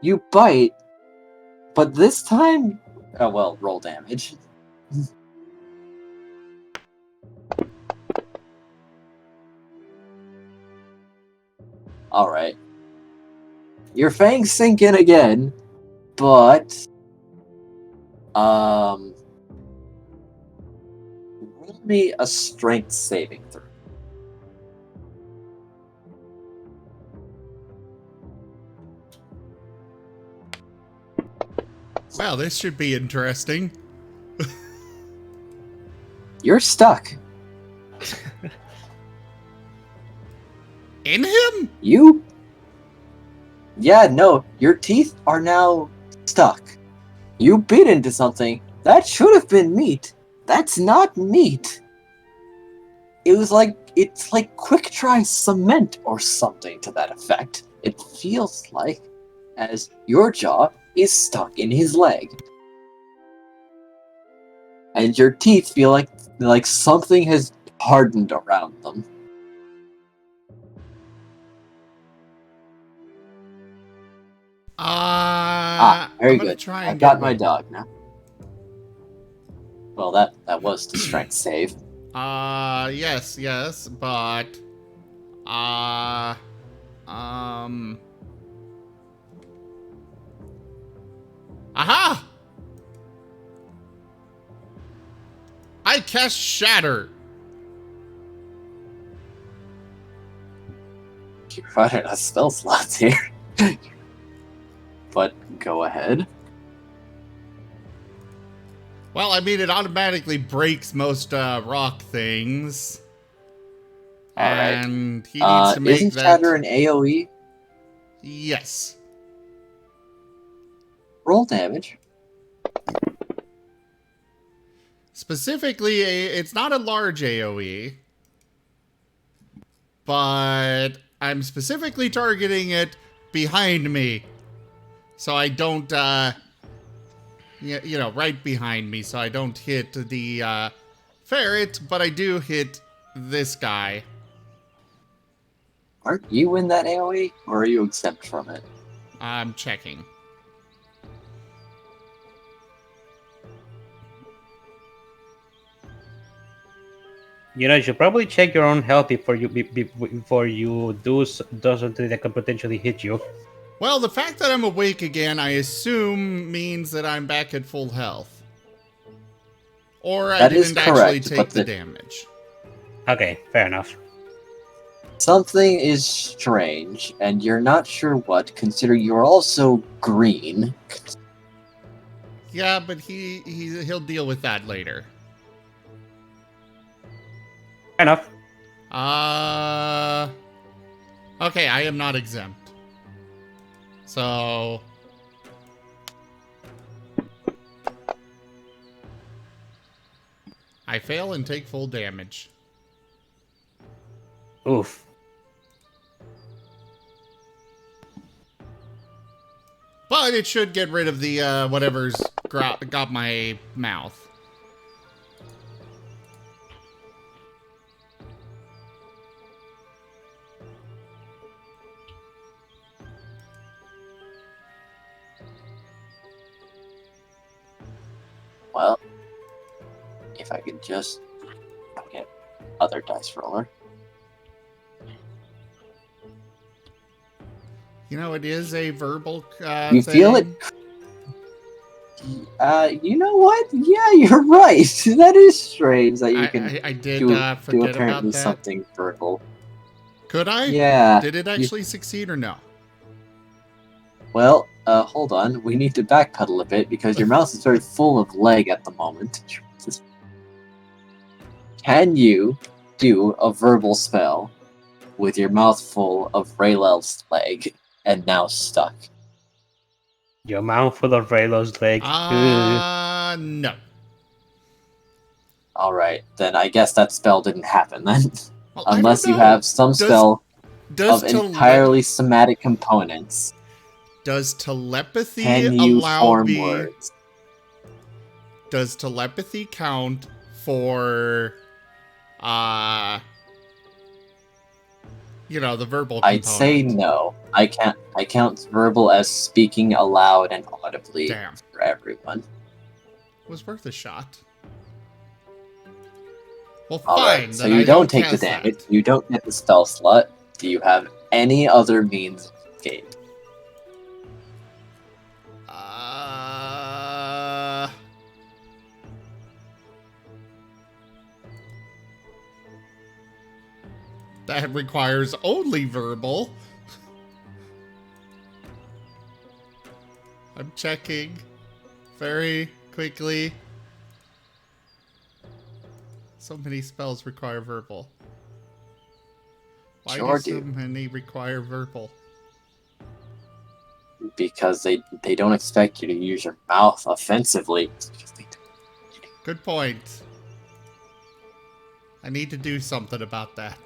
You bite, but this time... Oh, well, roll damage. Alright. Your fangs sink in again, but... Roll me a strength saving throw. Well, this should be interesting. You're stuck. In him? You? Yeah, no, your teeth are now stuck. You bit into something. That should have been meat. That's not meat. It's like quick dry cement or something to that effect. It feels like as your jaw is stuck in his leg. And your teeth feel like something has hardened around them. Very I'm gonna good. try I and got get my one. dog now. Well, that was the strength save. Yes, but aha! I cast Shatter. You're running out of spell slots here. But go ahead. Well, I mean, it automatically breaks most rock things. Alright. And he needs to make Isn't that. Shatter an AoE? Yes. Roll damage. Specifically, it's not a large AoE, but I'm specifically targeting it behind me, so I don't, right behind me, so I don't hit the ferret, but I do hit this guy. Aren't you in that AoE, or are you exempt from it? I'm checking. You should probably check your own health before you do something that can potentially hit you. Well, the fact that I'm awake again, I assume, means that I'm back at full health. Or I That is didn't actually correct, take but the the- damage. Okay, fair enough. Something is strange, and you're not sure what, considering you're also green. Yeah, but he'll deal with that later. Fair enough. Okay, I am not exempt. So I fail and take full damage. Oof. But it should get rid of the whatever's got my mouth. Well, if I could just get other dice roller. You know, it is a verbal You thing. feel it? You know what? Yeah, you're right. That is strange that you can I did do forget apparently about that. something verbal. Could I? Yeah. Did it actually succeed or no? Well, hold on. We need to backpedal a bit because your mouth is very full of leg at the moment. Can you do a verbal spell with your mouth full of Raylel's leg and now stuck? Your mouth full of Raylo's leg. No. Alright, then I guess that spell didn't happen then. Well, I don't Unless you know. have some spell of does entirely somatic components. Does telepathy Can you allow form me? words? Does telepathy count for, the verbal I'd component? say no. I count verbal as speaking aloud and audibly Damn. for everyone. Was worth a shot. Well, All fine. right, so then you I don't take the cast damage. that. You don't get the spell slot. Do you have any other means of escape? That requires only verbal. I'm checking very quickly. So many spells require verbal. Why Sure do so do. many require verbal? Because they don't expect you to use your mouth offensively. Good point. I need to do something about that.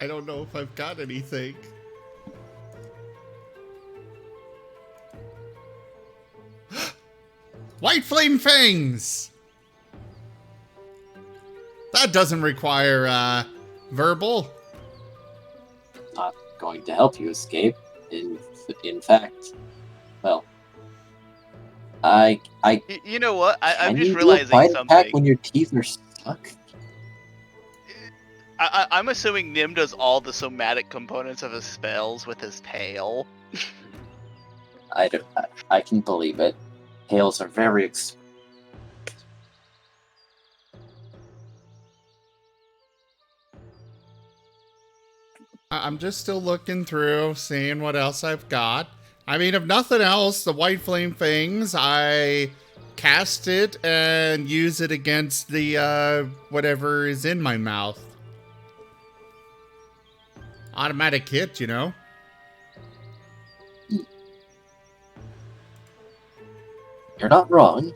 I don't know if I've got anything. White flame fangs! That doesn't require, verbal. Not going to help you escape. In fact, well, You know what? I'm can just you do a realizing bite attack something. when your teeth are stuck? I'm assuming Nim does all the somatic components of his spells with his tail. I can believe it. Tails are very I'm just still looking through, seeing what else I've got. I mean, if nothing else, the white flame fangs, I cast it and use it against the, whatever is in my mouth. Automatic hit, you know? You're not wrong.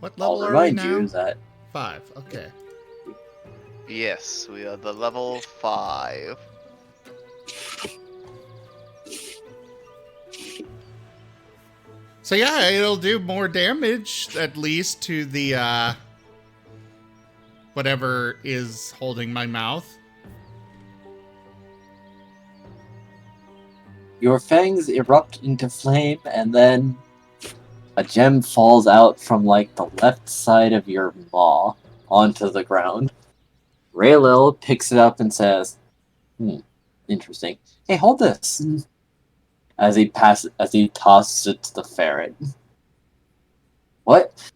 What level I'll are we remind now? you that 5, okay. Yes, we are the level 5. So yeah, it'll do more damage, at least, to the, whatever is holding my mouth. your fangs erupt into flame, and then a gem falls out from like the left side of your maw onto the ground. Raylil picks it up and says, interesting. Hey, hold this. As he tosses it to the ferret. What?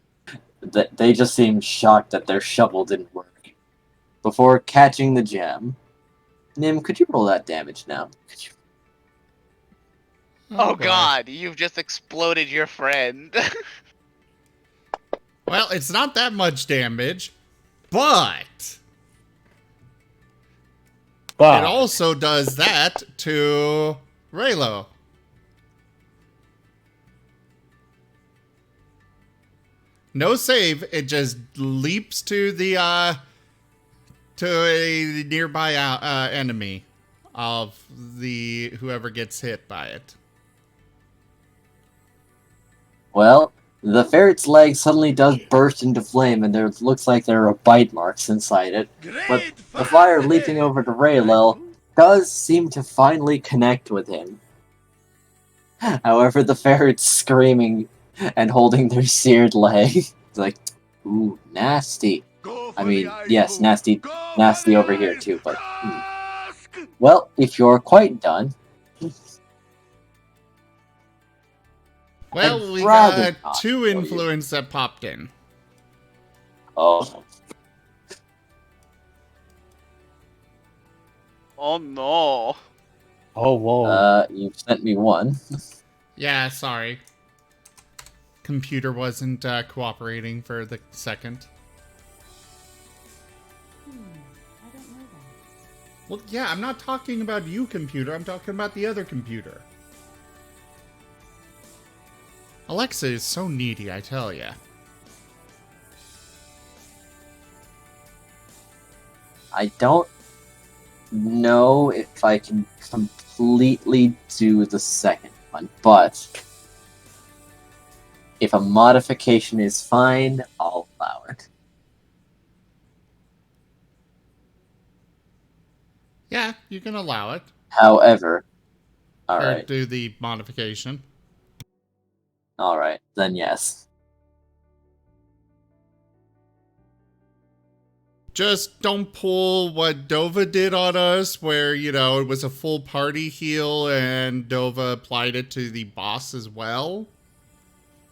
They just seem shocked that their shovel didn't work. Before catching the gem. Nim, could you roll that damage now? Could you? Oh boy. god, you've just exploded your friend. Well, it's not that much damage, but it also does that to Raylo. No save, it just leaps to the to a nearby enemy of the whoever gets hit by it. Well, the ferret's leg suddenly does burst into flame, and there looks like there are bite marks inside it. But the fire leaping over to Raylil does seem to finally connect with him. However, the ferret's screaming and holding their seared leg. It's like, ooh, nasty. I mean, yes, nasty over here too, but... Well, if you're quite done... Well, I'd we rather got not 2 for you. influence that popped in. Oh. Oh no. Oh, whoa. You've sent me one. Yeah, sorry. Computer wasn't cooperating for the second. I don't know that. Well, yeah, I'm not talking about you, computer. I'm talking about the other computer. Alexa is so needy, I tell ya. I don't know if I can completely do the second one, but if a modification is fine, I'll allow it. Yeah, you can allow it. However, Or alright, do the modification. alright, then yes. Just don't pull what Dova did on us, where, you know, it was a full party heal and Dova applied it to the boss as well.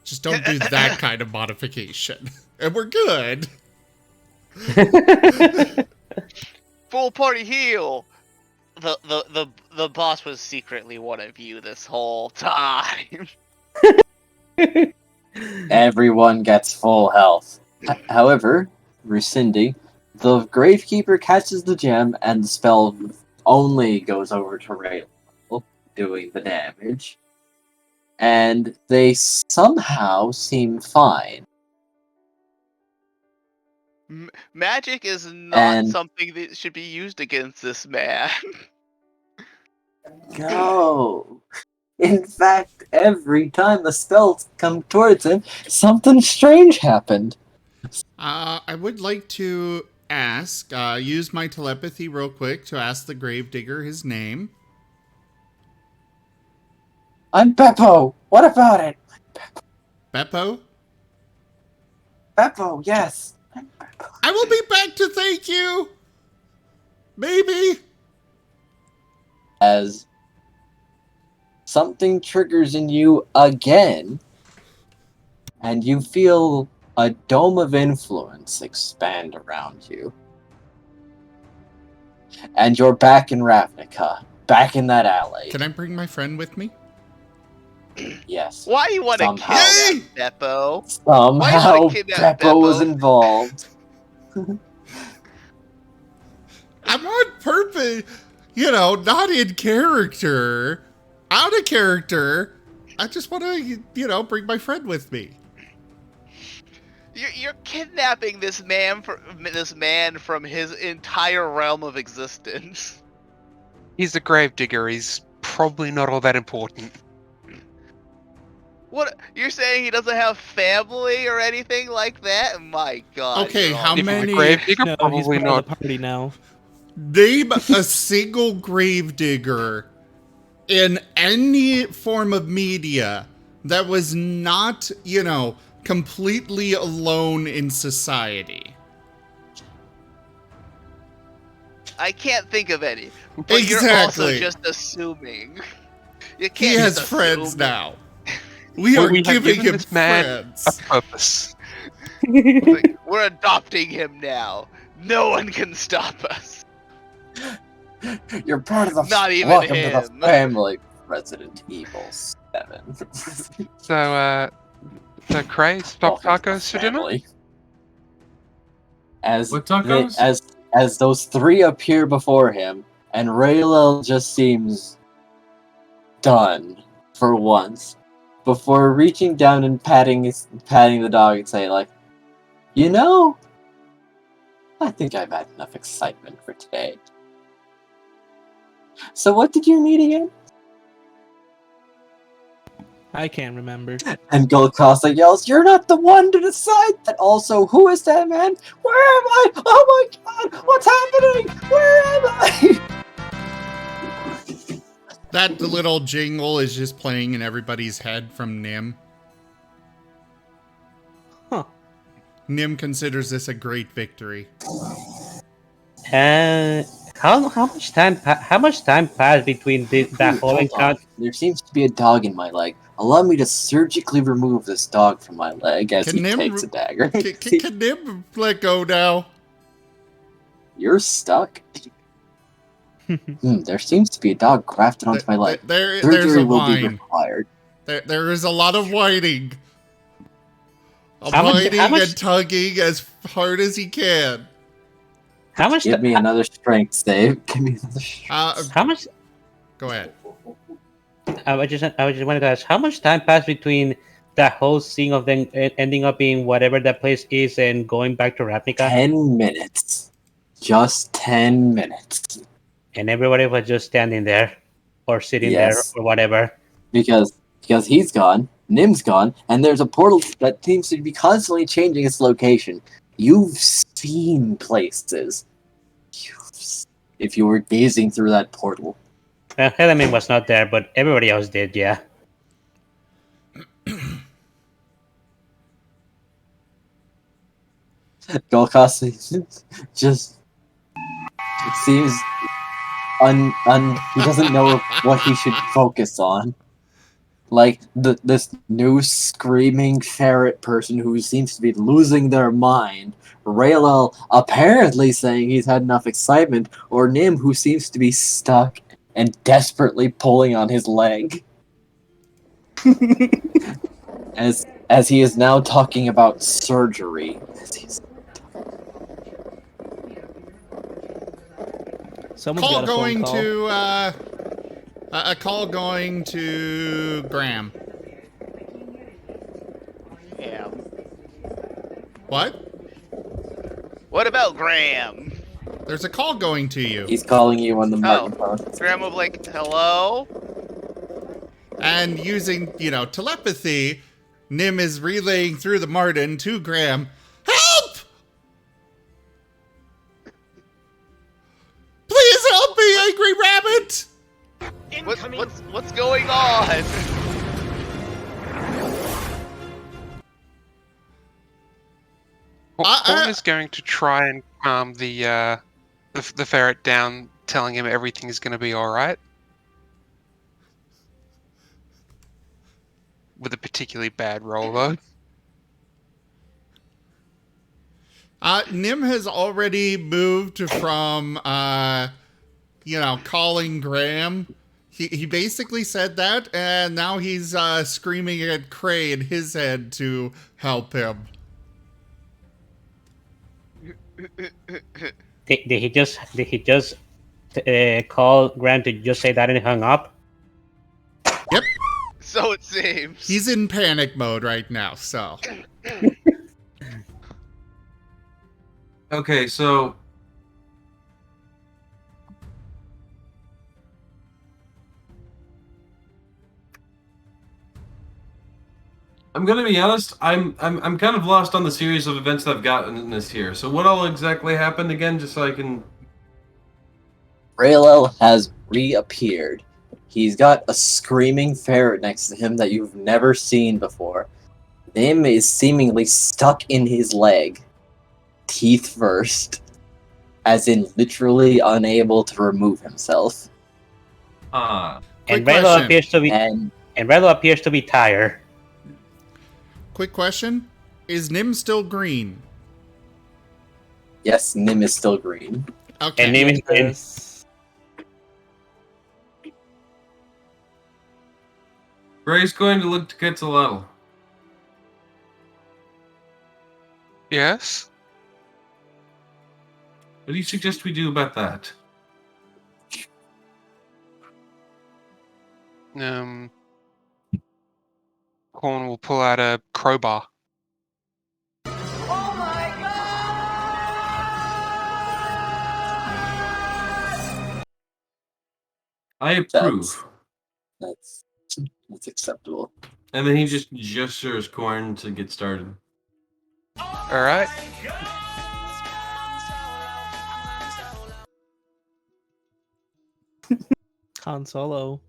Just don't do that kind of modification. And we're good. Full party heal. The boss was secretly one of you this whole time. Everyone gets full health. However, rescinding, the Gravekeeper catches the gem and the spell only goes over to Rayla, doing the damage. And they somehow seem fine. Magic is not And- something that should be used against this man. No. In fact, every time the spells come towards him, something strange happened. I would like to ask, use my telepathy real quick to ask the Gravedigger his name. I'm Beppo! What about it? Beppo? Beppo, yes! I will be back to thank you! Maybe! As something triggers in you again, and you feel a dome of influence expand around you. And you're back in Ravnica, back in that alley. Can I bring my friend with me? Yes. Why you want to Somehow. kidnap Beppo? Somehow, kidnap Beppo was Beppo? involved. I'm on purpose, you know, not in character. Out of character. I just want to, you know, bring my friend with me. You're kidnapping this man from his entire realm of existence. He's a gravedigger. He's probably not all that important. What, you're saying he doesn't have family or anything like that? My God. Okay, you're how all- If he's a many? gravedigger, No, he's probably part of not. the party now. Name a single gravedigger in any form of media that was not, you know, completely alone in society. I can't think of any. But you're also Exactly. just assuming. You can't He has just friends assume. now. We Well, are we have giving given him this man friends. a purpose. Like, we're adopting him now. No one can stop us. You're part of the Not even welcome to him. the family. Resident Evil 7. So Cray, stop Welcome to the tacos for dinner? family. As What tacos? as those three appear before him, and Raylel just seems done for once, before reaching down and patting the dog and saying, like, you know, I think I've had enough excitement for today. So what did you need again? I can't remember. And Goldcosta yells, "You're not the one to decide that! Also, who is that man? Where am I? Oh my god! What's happening? Where am I?" That little jingle is just playing in everybody's head from Nim. Huh. Nim considers this a great victory. How much time passed between that whole Hold on. encounter? There seems to be a dog in my leg. Allow me to surgically remove this dog from my leg as Can he Nim takes a dagger. Can Nim let go now? You're stuck? There seems to be a dog grafted onto my leg. There's Surgery a will be whine. required. There is a lot of whining. How much- Whining how much- and tugging as hard as he can. How much? Give me another strength save. Give me another strength. How much? Go ahead. I just wanted to ask, how much time passed between that whole scene of them ending up in whatever that place is and going back to Ravnica, 10 minutes. Just 10 minutes. and everybody was just standing there or sitting there Yes. or whatever. Because he's gone, Nim's gone, and there's a portal that seems to be constantly changing its location. You've seen places. If you were gazing through that portal. Helamin was not there, but everybody else did, yeah. Golkos just it seems he doesn't know what he should focus on. Like this new screaming ferret person who seems to be losing their mind. Raylel apparently saying he's had enough excitement, or Nim who seems to be stuck and desperately pulling on his leg. as he is now talking about surgery. Someone's Call got a phone going call. to a call going to Graham. Yeah. What? What about Graham? There's a call going to you. He's calling you on the microphone. Graham will be like, hello? And using, telepathy, Nim is relaying through the Marten to Graham. Help! Please help me, Angry Rabbit! What's going on? Brawn is going to try and calm the ferret down, telling him everything is going to be all right. With a particularly bad roll, though. Nim has already moved from, calling Graham. He basically said that, and now he's screaming at Cray in his head to help him. Did he just call Graham to just say that and hung up? Yep. So it seems. He's in panic mode right now, so. Okay, so I'm gonna be honest. I'm kind of lost on the series of events that I've gotten in this here. So what all exactly happened again, just so I can. Raylel has reappeared. He's got a screaming ferret next to him that you've never seen before. Nim is seemingly stuck in his leg, teeth first, as in literally unable to remove himself. And Quick Raylo question. appears to be and Raylo appears to be tired. Quick question. Is Nim still green? Yes, Nim is still green. Okay. And Nim is green. Yes. Ray's going to look to Quetzalcoatl. Yes? What do you suggest we do about that? Corn will pull out a crowbar. I approve. That's acceptable. And then he just gestures Corn to get started. All right. Han Solo.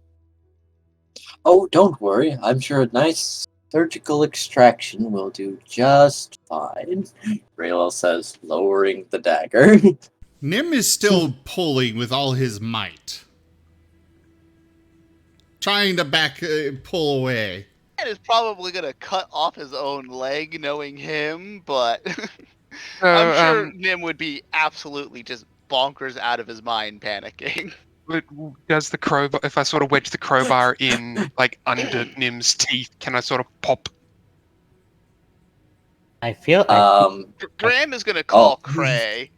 Oh, don't worry. I'm sure a nice surgical extraction will do just fine. Raylel says, lowering the dagger. Nim is still pulling with all his might. Trying to pull away. And is probably gonna cut off his own leg, knowing him, but I'm sure Nim would be absolutely just bonkers out of his mind panicking. Does the crowbar, if I sort of wedge the crowbar in, like, under Nim's teeth, can I sort of pop? I feel Graham is gonna call Cray.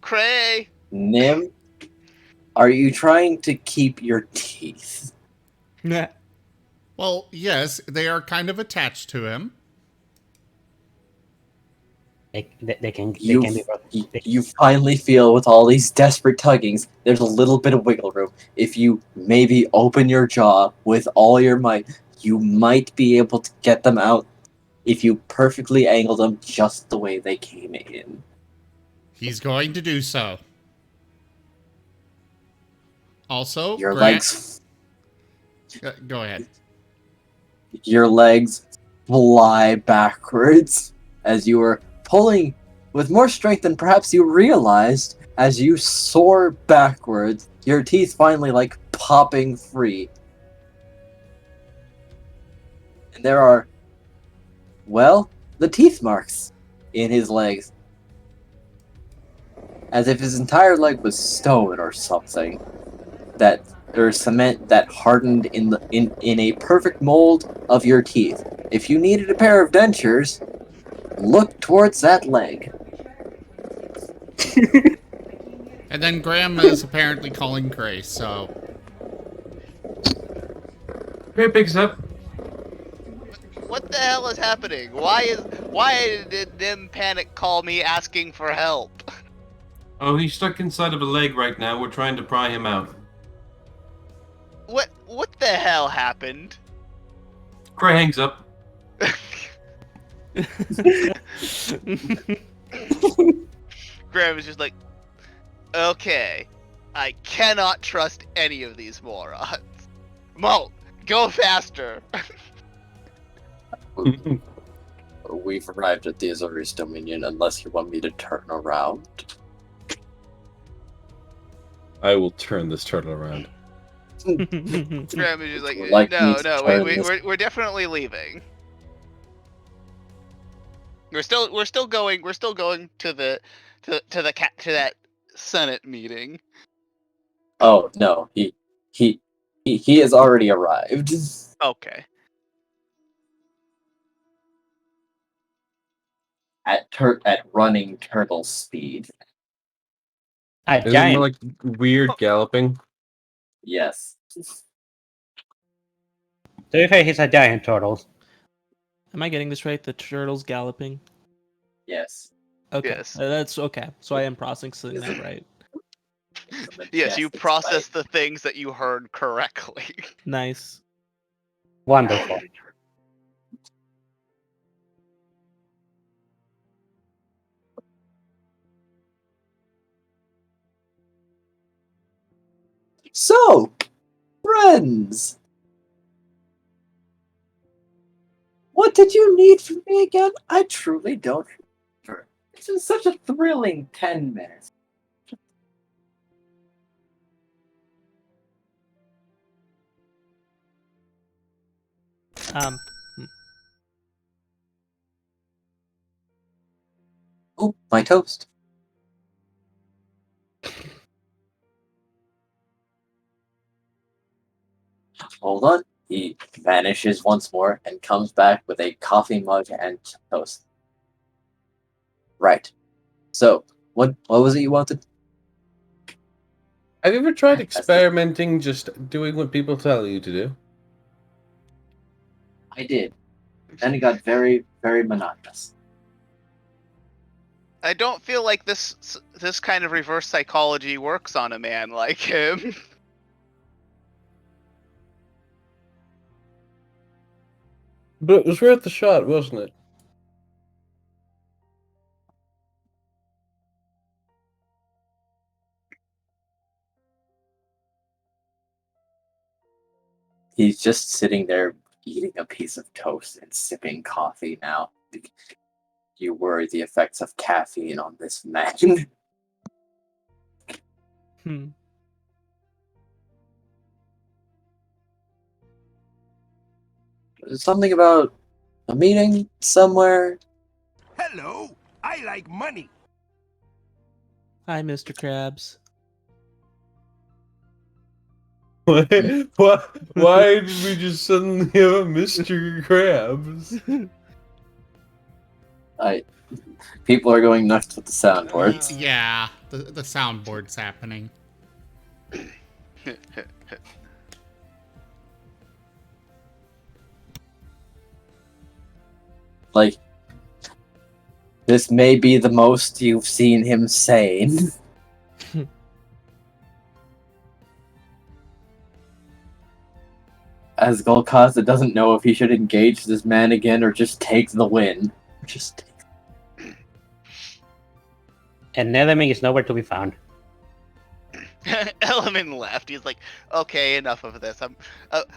Cray! Nim, are you trying to keep your teeth? Nah. Well, yes, they are kind of attached to him. They can You, be you finally feel with all these desperate tuggings, there's a little bit of wiggle room. If you maybe open your jaw with all your might, you might be able to get them out if you perfectly angle them just the way they came in. He's going to do so. Also, Your Grant... legs, Go ahead. your legs fly backwards as you are pulling with more strength than perhaps you realized as you soar backwards, your teeth finally like popping free. And there are, well, the teeth marks in his legs. As if his entire leg was stone or something. That there's cement that hardened in a perfect mold of your teeth. If you needed a pair of dentures, look towards that leg. And then Graham is apparently calling Grace, so... Great picks up. What the hell is happening? Why did Nim panic call me asking for help? Oh, he's stuck inside of a leg right now. We're trying to pry him out. What the hell happened? Cray hangs up. Graham is just like, okay, I cannot trust any of these morons. Mo, go faster. We've arrived at the Azorius Dominion unless you want me to turn around. I will turn this turtle around. Graham is just like, Like me to no, turn we're definitely leaving. We're still going to that Senate meeting. Oh no, he has already arrived. Okay. At running turtle speed. A Is it giant. more like weird galloping? Yes. To be fair, he's a giant turtle. Am I getting this right? The turtle's galloping. Yes. Okay, Yes. that's okay. So I am processing that right. Yes, you Majestic processed sight. the things that you heard correctly. Nice. Wonderful. So, friends, what did you need from me again? I truly don't remember. It's been such a thrilling 10 minutes. Oh, my toast. Hold on. He vanishes once more and comes back with a coffee mug and toast. Right. So, what was it you wanted? Have you ever tried experimenting, just doing what people tell you to do? I did. Then it got very, very monotonous. I don't feel like this kind of reverse psychology works on a man like him. But it was worth the shot, wasn't it? He's just sitting there eating a piece of toast and sipping coffee now. You worry the effects of caffeine on this man. Hmm. Something about a meeting somewhere. Hello, I like money. Hi, Mr. Krabs. Why did we just suddenly have a Mr. Krabs? People are going nuts with the soundboards. Yeah, the soundboard's happening. Like, this may be the most you've seen him sane. As Golkaza doesn't know if he should engage this man again or just take the win. And Netherming is nowhere to be found. Element left. He's like, okay, enough of this. I'm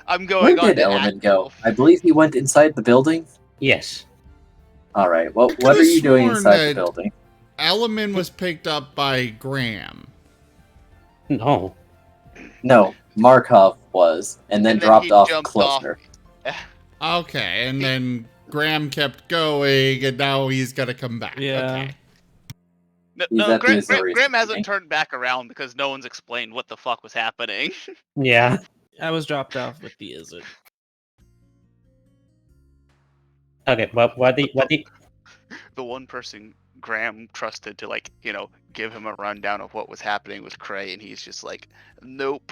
Where going on did to Element go? actual- I believe he went inside the building? Yes. Alright, well, could've what are you doing sworn inside the that- building? Element was picked up by Graham. No. No, Markov was, and then dropped he off jumped closer. Okay, and then Graham kept going, and now he's gonna come back. Yeah. Okay. No, at the Graham Azorius hasn't meeting. turned back around because no one's explained what the fuck was happening. Yeah. I was dropped off with the Izzet. Okay, what the The one person Graham trusted to, like, give him a rundown of what was happening was Cray, and he's just like, nope.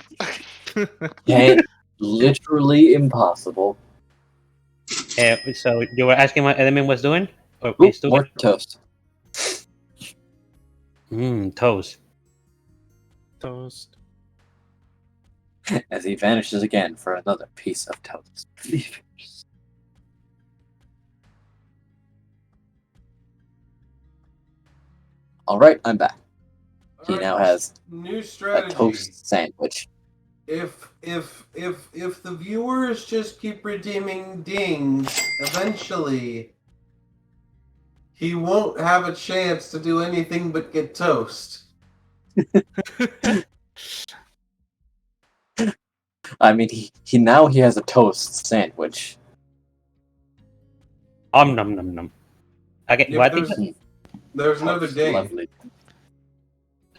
Okay, literally impossible. So you were asking what Element was doing? Or Ooh, he's doing? more toast. Toast. Toast. As he vanishes again for another piece of toast. Alright, I'm back. He now has new a strategy. toast sandwich. If the viewers just keep redeeming dings, eventually he won't have a chance to do anything but get toast. I mean, he now has a toast sandwich. Nom nom nom. Okay, Yeah, what? there's another Toast, ding. lovely.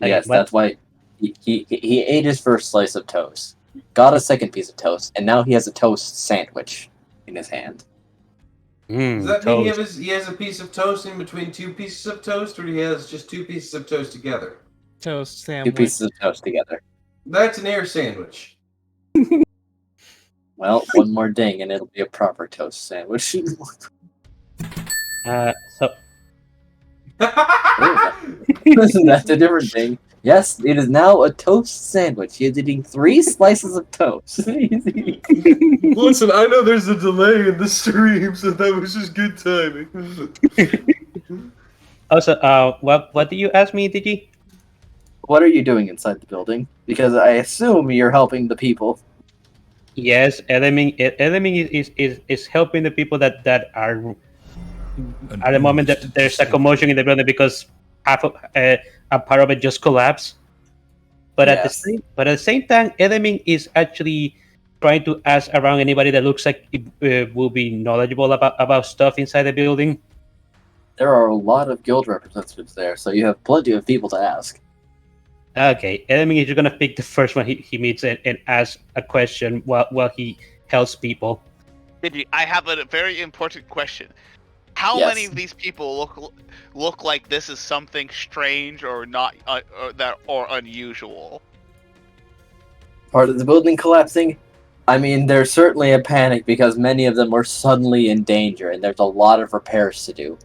Okay, Yes, what? that's why he ate his first slice of toast, got a second piece of toast, and now he has a toast sandwich in his hand. Does that mean Toast. he has a piece of toast in between two pieces of toast, or he has just two pieces of toast together? Toast Two sandwich. pieces of toast together. That's an air sandwich. Well, one more ding and it'll be a proper toast sandwich. So That's a different thing. Yes, it is now a toast sandwich. He is eating 3 slices of toast. Listen, I know there's a delay in the stream, so that was just good timing. also, what do you ask me, Digi? What are you doing inside the building? Because I assume you're helping the people. Yes, Element is helping the people that are at the moment that there's a commotion in the building because half of a part of it just collapsed. But at the same time, Element is actually trying to ask around anybody that looks like it will be knowledgeable about stuff inside the building. There are a lot of guild representatives there, so you have plenty of people to ask. Okay, Element is going to pick the first one he meets and ask a question while he helps people. Digi, I have a very important question. How Yes. many of these people look like this is something strange or not or unusual? Part of the building collapsing? I mean, there's certainly a panic because many of them were suddenly in danger and there's a lot of repairs to do.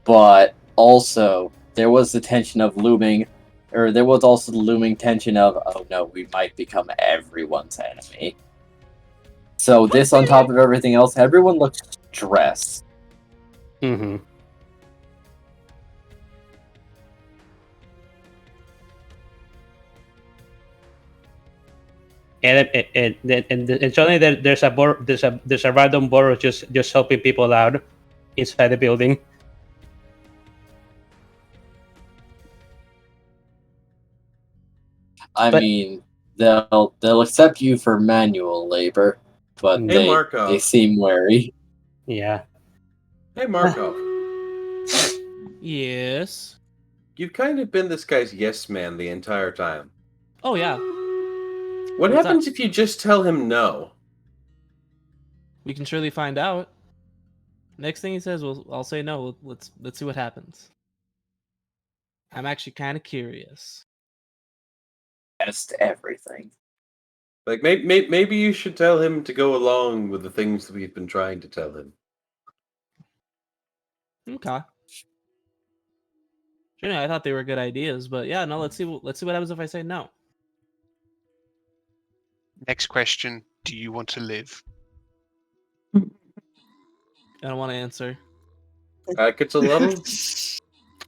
But also, there was the tension of looming, or there was also the looming tension of, oh no, we might become everyone's enemy. So this on top of everything else, everyone looks stressed. Mm-hmm. And suddenly there's a random borrow just helping people out inside the building. I mean, they'll accept you for manual labor, but Hey, Markov. they seem wary. Yeah. Hey, Markov. Yes. You've kind of been this guy's yes man the entire time. Oh yeah. What What's happens if you just tell him no? We can surely find out. Next thing he says, I'll say no. Let's see what happens. I'm actually kind of curious. Test everything. Like, maybe you should tell him to go along with the things that we've been trying to tell him. Okay. You know, I thought they were good ideas, but yeah, no. Let's see. Let's see what happens if I say no. Next question: do you want to live? I don't want to answer. Quetzalotl,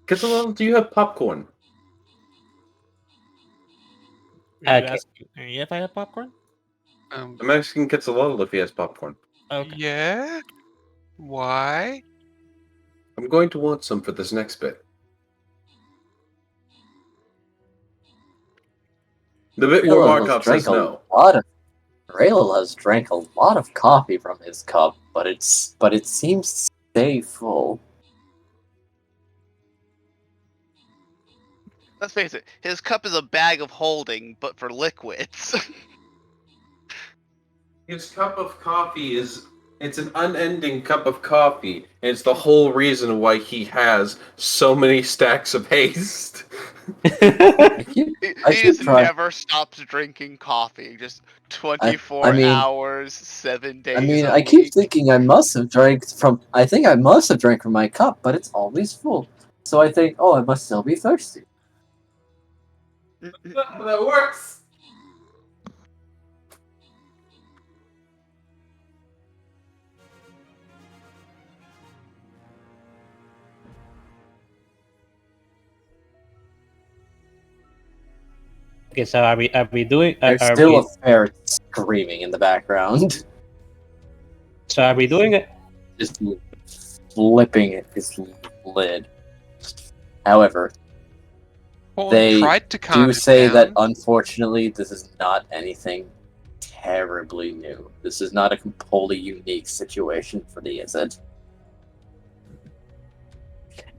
Quetzalotl, do you have popcorn? Are you Okay. asking me if I have popcorn? I'm asking Quetzalotl if he has popcorn. Okay. Yeah. Why? I'm going to want some for this next bit. The bit where Markov says no. Rail has drank a lot of coffee from his cup, but it seems to stay full. Let's face it, his cup is a bag of holding, but for liquids. His cup of coffee it's an unending cup of coffee, and it's the whole reason why he has so many stacks of haste. He just never stops drinking coffee. Just 24 hours, 7 days. I mean, a I keep week. thinking I must have drank from. I think I must have drank from my cup, but it's always full. So I think, oh, I must still be thirsty. That works. Okay, so are we doing? There's are still we, a ferret screaming in the background. So are we doing it? Just flipping his lid. However, Paul they tried to calm do it say down. that unfortunately this is not anything terribly new. This is not a completely unique situation for the Izzet.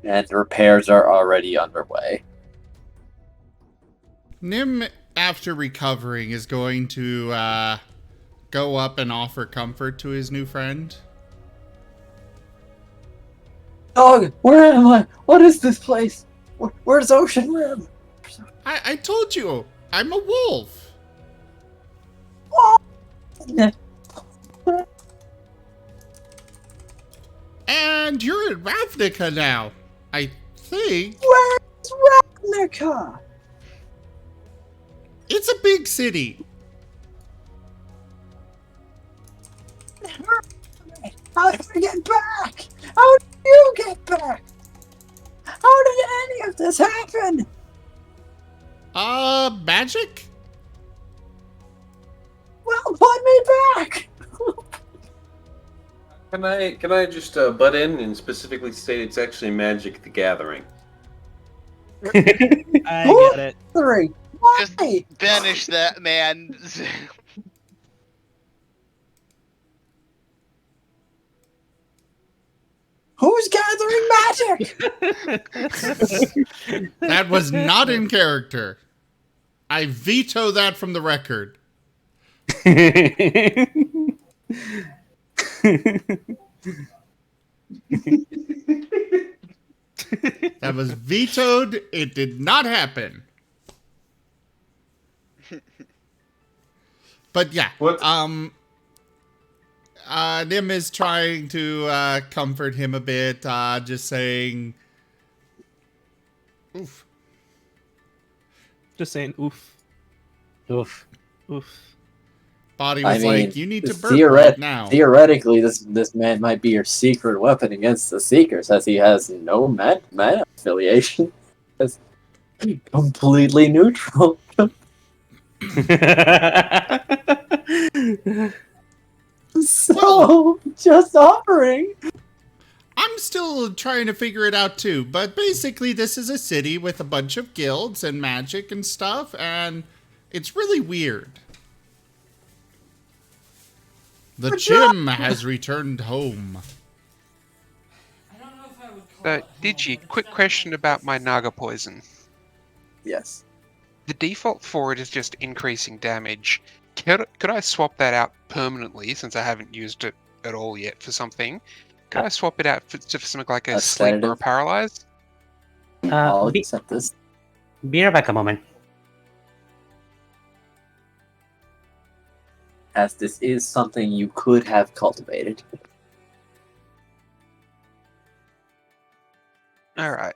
And repairs are already underway. Nim, after recovering, is going to go up and offer comfort to his new friend. Dog, where am I? What is this place? Where's Ocean Rim? I told you, I'm a wolf. And you're in Ravnica now, I think. Where's Ravnica? It's a big city. How did we get back? How did you get back? How did any of this happen? Magic? Well, put me back! Can I just butt in and specifically state it's actually Magic the Gathering? I get it. Three. Why? Just banish that man. Who's gathering magic? That was not in character. I veto that from the record. That was vetoed. It did not happen. But yeah, Nim is trying to comfort him a bit, just saying, oof. Just saying oof. Oof. Oof. Body was like, you need to burp right now. Theoretically, this man might be your secret weapon against the Seekers, as he has no mana affiliation. It's completely neutral. So, just offering. I'm still trying to figure it out too, but basically this is a city with a bunch of guilds and magic and stuff, and it's really weird. The gym has returned home. Digi, quick question about my Naga poison. Yes. The default for it is just increasing damage. Could I swap that out permanently, since I haven't used it at all yet for something? Could I swap it out for something like a sleep or a paralyze? I'll accept this. Be right back a moment. As this is something you could have cultivated. Alright.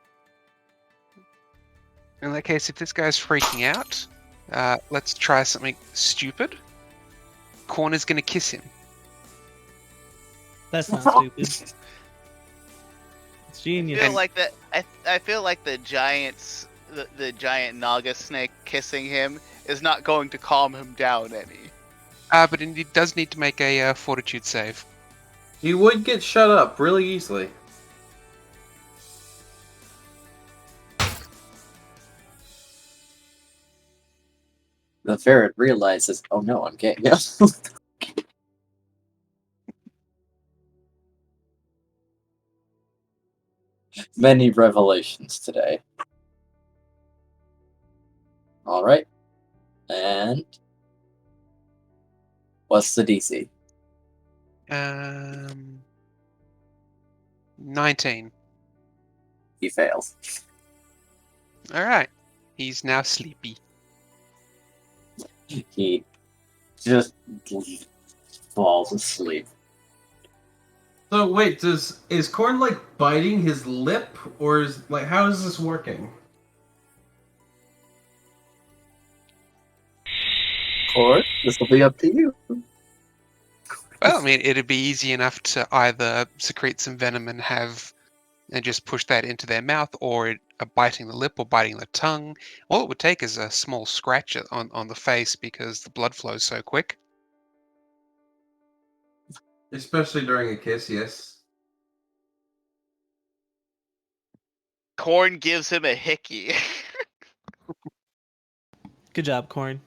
In that case, if this guy's freaking out, let's try something stupid. Corn is going to kiss him. That's not stupid. It's genius. I feel like the giant Naga snake kissing him is not going to calm him down any. But he does need to make a fortitude save. He would get shut up really easily. The ferret realizes, oh no, I'm gay. Many revelations today. Alright. And what's the DC? 19. He fails. Alright. He's now sleepy. He just falls asleep. So wait, is Corn like biting his lip, or is like how is this working? Corn, this will be up to you. Well, I mean, it'd be easy enough to either secrete some venom and just push that into their mouth, or biting the lip or biting the tongue. All it would take is a small scratch on the face because the blood flows so quick. Especially during a kiss, yes. Corn gives him a hickey. Good job, Corn.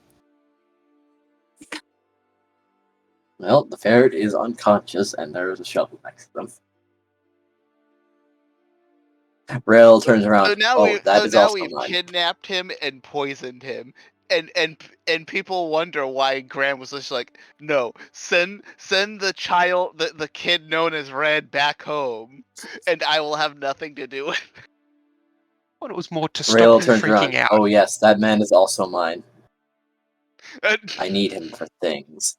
Well, the ferret is unconscious, and there's a shovel next to them. Rail turns around. So now we've mine. kidnapped him and poisoned him, and people wonder why Graham was just like, no, send the child, the kid known as Red, back home, and I will have nothing to do with it. Well, it was more to stop Rail him turns freaking around. out. Oh yes, that man is also mine. I need him for things.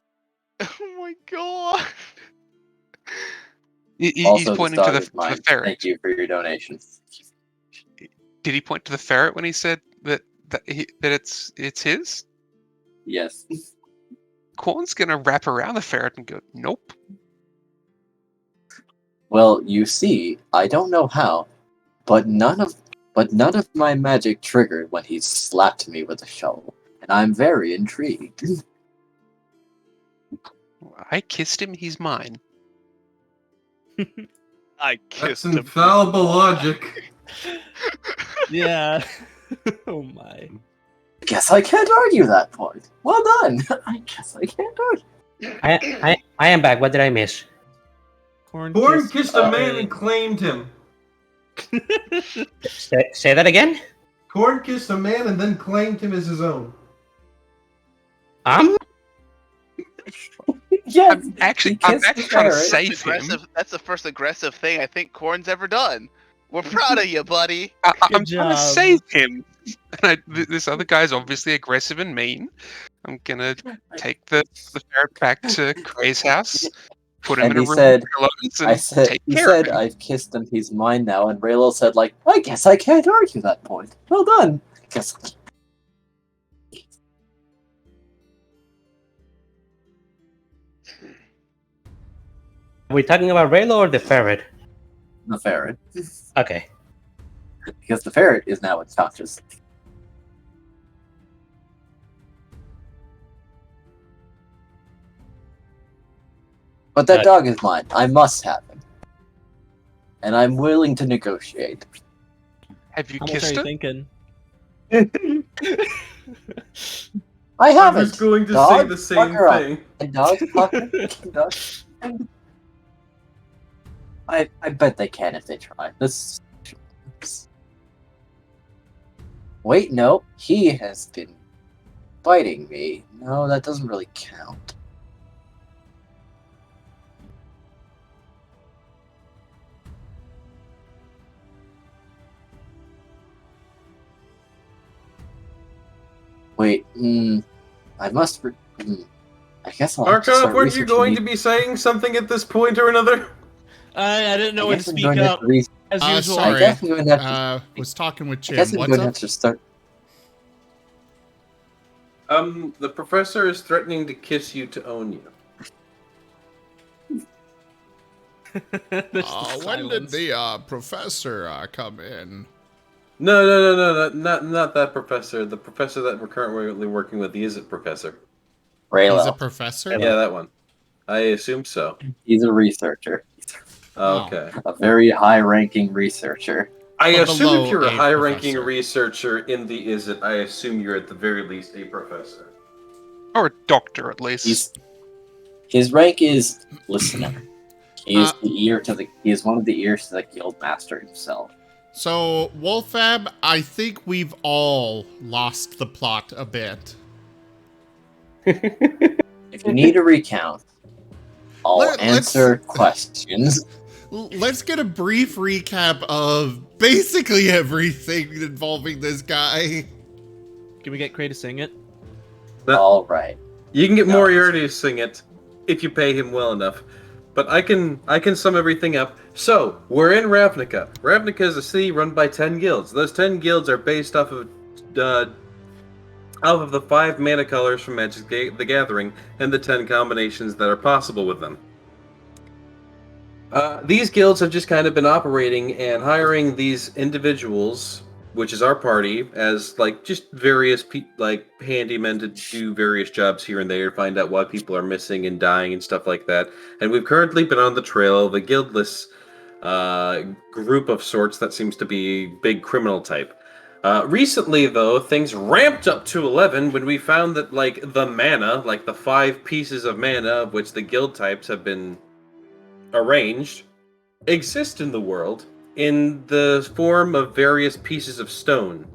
Oh my god! He's Also, pointing to the ferret. Thank you for your donation. Did he point to the ferret when he said that it's his? Yes. Corn's gonna wrap around the ferret and go, nope. Well, you see, I don't know how, but none of my magic triggered when he slapped me with a shovel, and I'm very intrigued. I kissed him, he's mine. I kissed That's him. infallible logic. Yeah. Oh my. I guess I can't argue that point. Well done. I guess I can't argue. I am back. What did I miss? Corn kissed a man and claimed him. Say that again? Corn kissed a man and then claimed him as his own. Yeah, I'm actually trying to save him. That's the first aggressive thing I think Corn's ever done. We're proud of you, buddy. I'm trying to save him. And this other guy's obviously aggressive and mean. I'm gonna take the ferret back to Gray's house, put him in a room with pillows, and take care of him. I've kissed him, he's mine now, and Raylo said, like, I guess I can't argue that point. Well done. Are we talking about Raylo or the ferret? The ferret. Okay. Because the ferret is now unconscious. But that dog is mine. I must have him. And I'm willing to negotiate. Have you How much kissed are you him? thinking? I haven't. I was going to Dog, say the same fuck her up. thing. A dog, dog. I bet they can if they try. This. Wait, no. He has been biting me. No, that doesn't really count. Wait, I must. I guess I'll have to Markov, start weren't you researching going these- to be saying something at this point or another? I didn't know I when to guess I'm speak going to have up. to As usual. Sorry. I guess we would have to, was talking with I guess Jim. we What's would up? have to start. The professor is threatening to kiss you to own you. When did the professor come in? No, not that professor. The professor that we're currently working with, the Izzet professor. He's a Raylo. professor? Yeah, that one. I assume so. He's a researcher. Okay. A very high-ranking researcher. I But assume below if you're a a high-ranking professor. researcher in the Izzet, I assume you're at the very least a professor. Or a doctor, at least. His rank is listener. He is Uh, the ear to the. He is one of the ears to the guild master himself. So, Wolfab, I think we've all lost the plot a bit. If you need a recount, I'll answer questions. Let's get a brief recap of basically everything involving this guy. Can we get Cray to sing it? All right. You can get Moriarty to sing it if you pay him well enough. But I can sum everything up. So, we're in Ravnica. Ravnica is a city run by 10 guilds. Those 10 guilds are based off of the 5 mana colors from Magic the Gathering and the 10 combinations that are possible with them. These guilds have just kind of been operating and hiring these individuals, which is our party, as just various handymen to do various jobs here and there, find out why people are missing and dying and stuff like that. And we've currently been on the trail of a guildless group of sorts that seems to be big criminal type. Recently, though, things ramped up to 11 when we found that the mana, the 5 pieces of mana of which the guild types have been arranged, exist in the world in the form of various pieces of stone.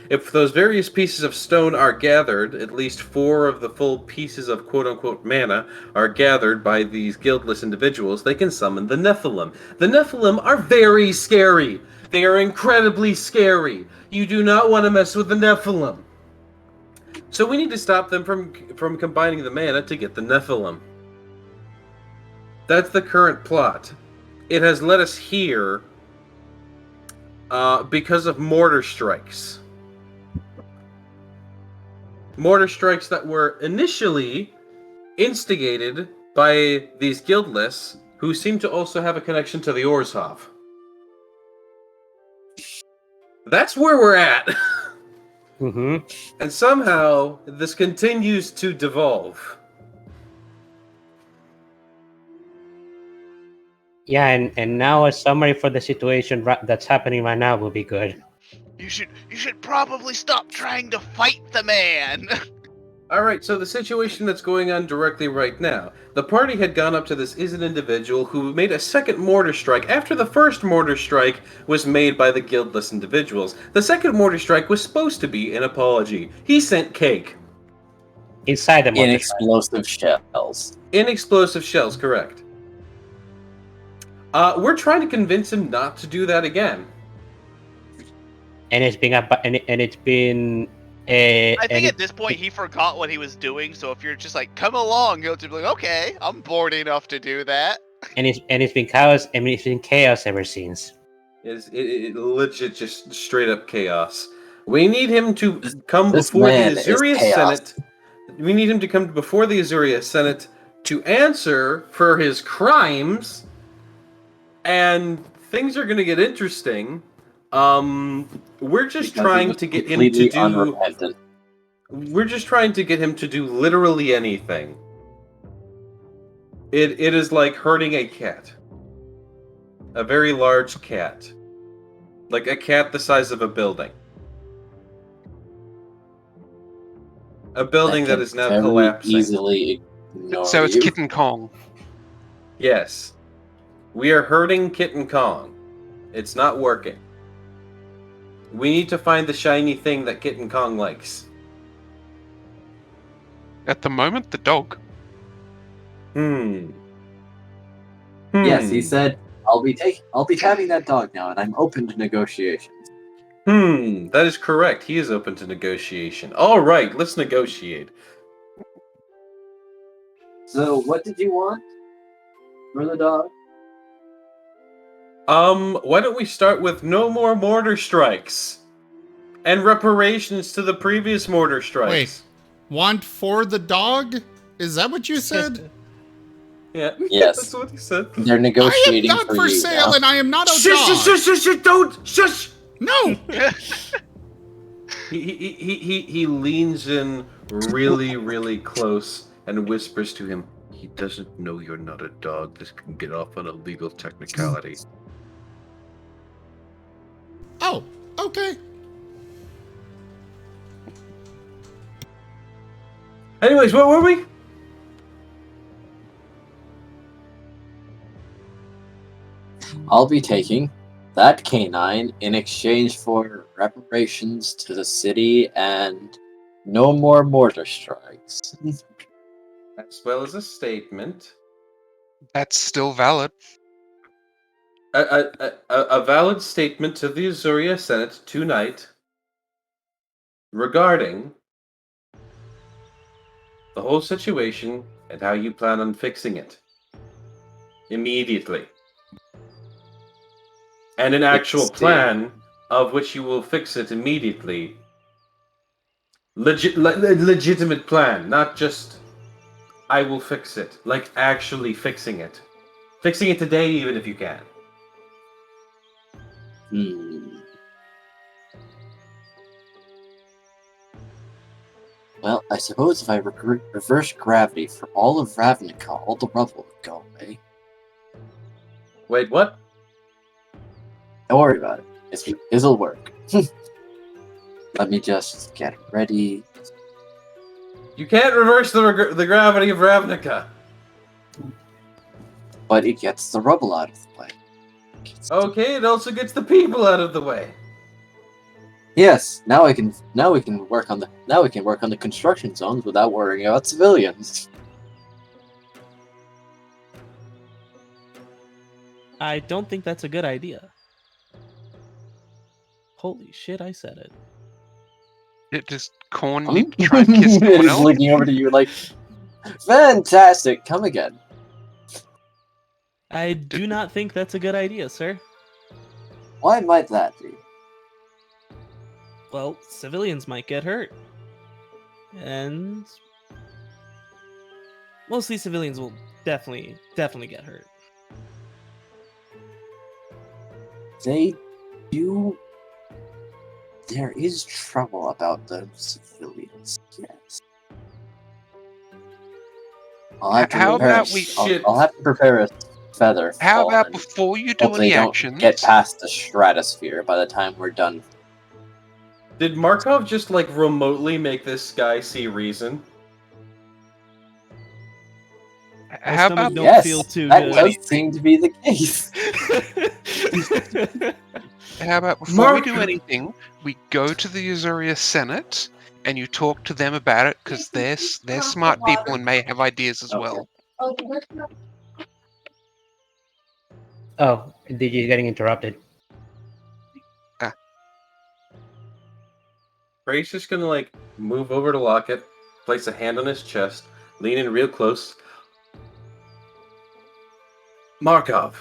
If those various pieces of stone are gathered, at least 4 of the full pieces of quote-unquote mana are gathered by these guildless individuals, they can summon the Nephilim. The Nephilim are very scary. They are incredibly scary. You do not want to mess with the Nephilim. So we need to stop them from combining the mana to get the Nephilim. That's the current plot. It has led us here because of mortar strikes. Mortar strikes that were initially instigated by these guildless, who seem to also have a connection to the Orzhov. That's where we're at. Mm-hmm. And somehow, this continues to devolve. Yeah, and now a summary for the situation that's happening right now will be good. You should probably stop trying to fight the man. Alright, so the situation that's going on directly right now. The party had gone up to this Izzet individual who made a second mortar strike after the first mortar strike was made by the guildless individuals. The second mortar strike was supposed to be an apology. He sent cake. Inside the mortar Inexplosive shells. Inexplosive shells, correct. We're trying to convince him not to do that again. And it's been I think at this point he forgot what he was doing. So if you're just like, "Come along," he'll just be like, "Okay, I'm bored enough to do that." And it's been chaos. I mean, it's been chaos ever since. It legit just straight up chaos. We need him to come This before the man is Azuria chaos. Senate. We need him to come before the Azuria Senate to answer for his crimes, and things are going to get interesting. We're just trying to get him to do. Unrepentant. We're just trying to get him to do literally anything. It is like hurting a cat. A very large cat. Like a cat the size of a building. A building that is now very collapsing. Easily ignore So it's you. Kitten Kong. Yes. We are hurting Kitten Kong. It's not working. We need to find the shiny thing that Kitten Kong likes. At the moment, the dog. Yes, he said, I'll be having that dog now, and I'm open to negotiations. That is correct. He is open to negotiation. All right, let's negotiate. So, what did you want for the dog? Why don't we start with no more mortar strikes and reparations to the previous mortar strikes? Wait, want for the dog? Is that what you said? Yeah. Yes. That's what he said. They're I am negotiating not for you sale, now. and I am not a Shush, dog. shush, shush, shush, don't! Shush! No! He leans in really, really close and whispers to him, "He doesn't know you're not a dog. This can get off on a legal technicality." Oh, okay. Anyways, what were we? I'll be taking that canine in exchange for reparations to the city and no more mortar strikes. As well as a statement. That's still valid. A valid statement to the Azuria Senate tonight regarding the whole situation and how you plan on fixing it. Immediately. And an actual plan of which you will fix it immediately. Legitimate plan, not just I will fix it. Like actually fixing it. Fixing it today even if you can. Well, I suppose if I reverse gravity for all of Ravnica, all the rubble would go away. Wait, what? Don't worry about it. This'll work. Let me just get ready. You can't reverse the gravity of Ravnica. But it gets the rubble out of the way. Okay, it also gets the people out of the way. Yes, now we can work on the construction zones without worrying about civilians. I don't think that's a good idea. Holy shit, I said it. It just Corn need to try and kiss someone He's else. looking over to you like, fantastic, come again. I do not think that's a good idea, sir. Why might that be? Well, civilians might get hurt. And mostly civilians will definitely get hurt. They do. There is trouble about the civilians, yes. I'll have to How prepare about we I'll have to prepare a feather. How about fallen. before you do Hope they any don't actions? get past the stratosphere by the time we're done. Did Markov just like remotely make this guy see reason? How about don't Yes, feel too that good. does seem to be the case. How about before we do anything, we go to the Azuria Senate and you talk to them about it because they're smart people and may have ideas as well. Oh, DJ's getting interrupted. Ray's just gonna like move over to Lockett, place a hand on his chest, lean in real close. Markov,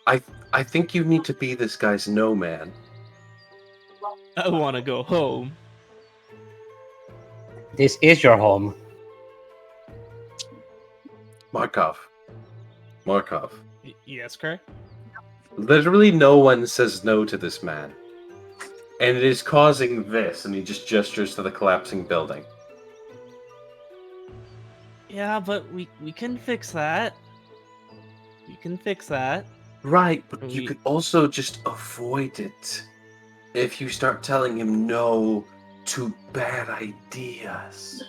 I think you need to be this guy's no man. I want to go home. This is your home. Markov. Yes, correct? Literally no one says no to this man. And it is causing this, and he just gestures to the collapsing building. Yeah, but we can fix that. We can fix that. Right, but you could also just avoid it. If you start telling him no to bad ideas.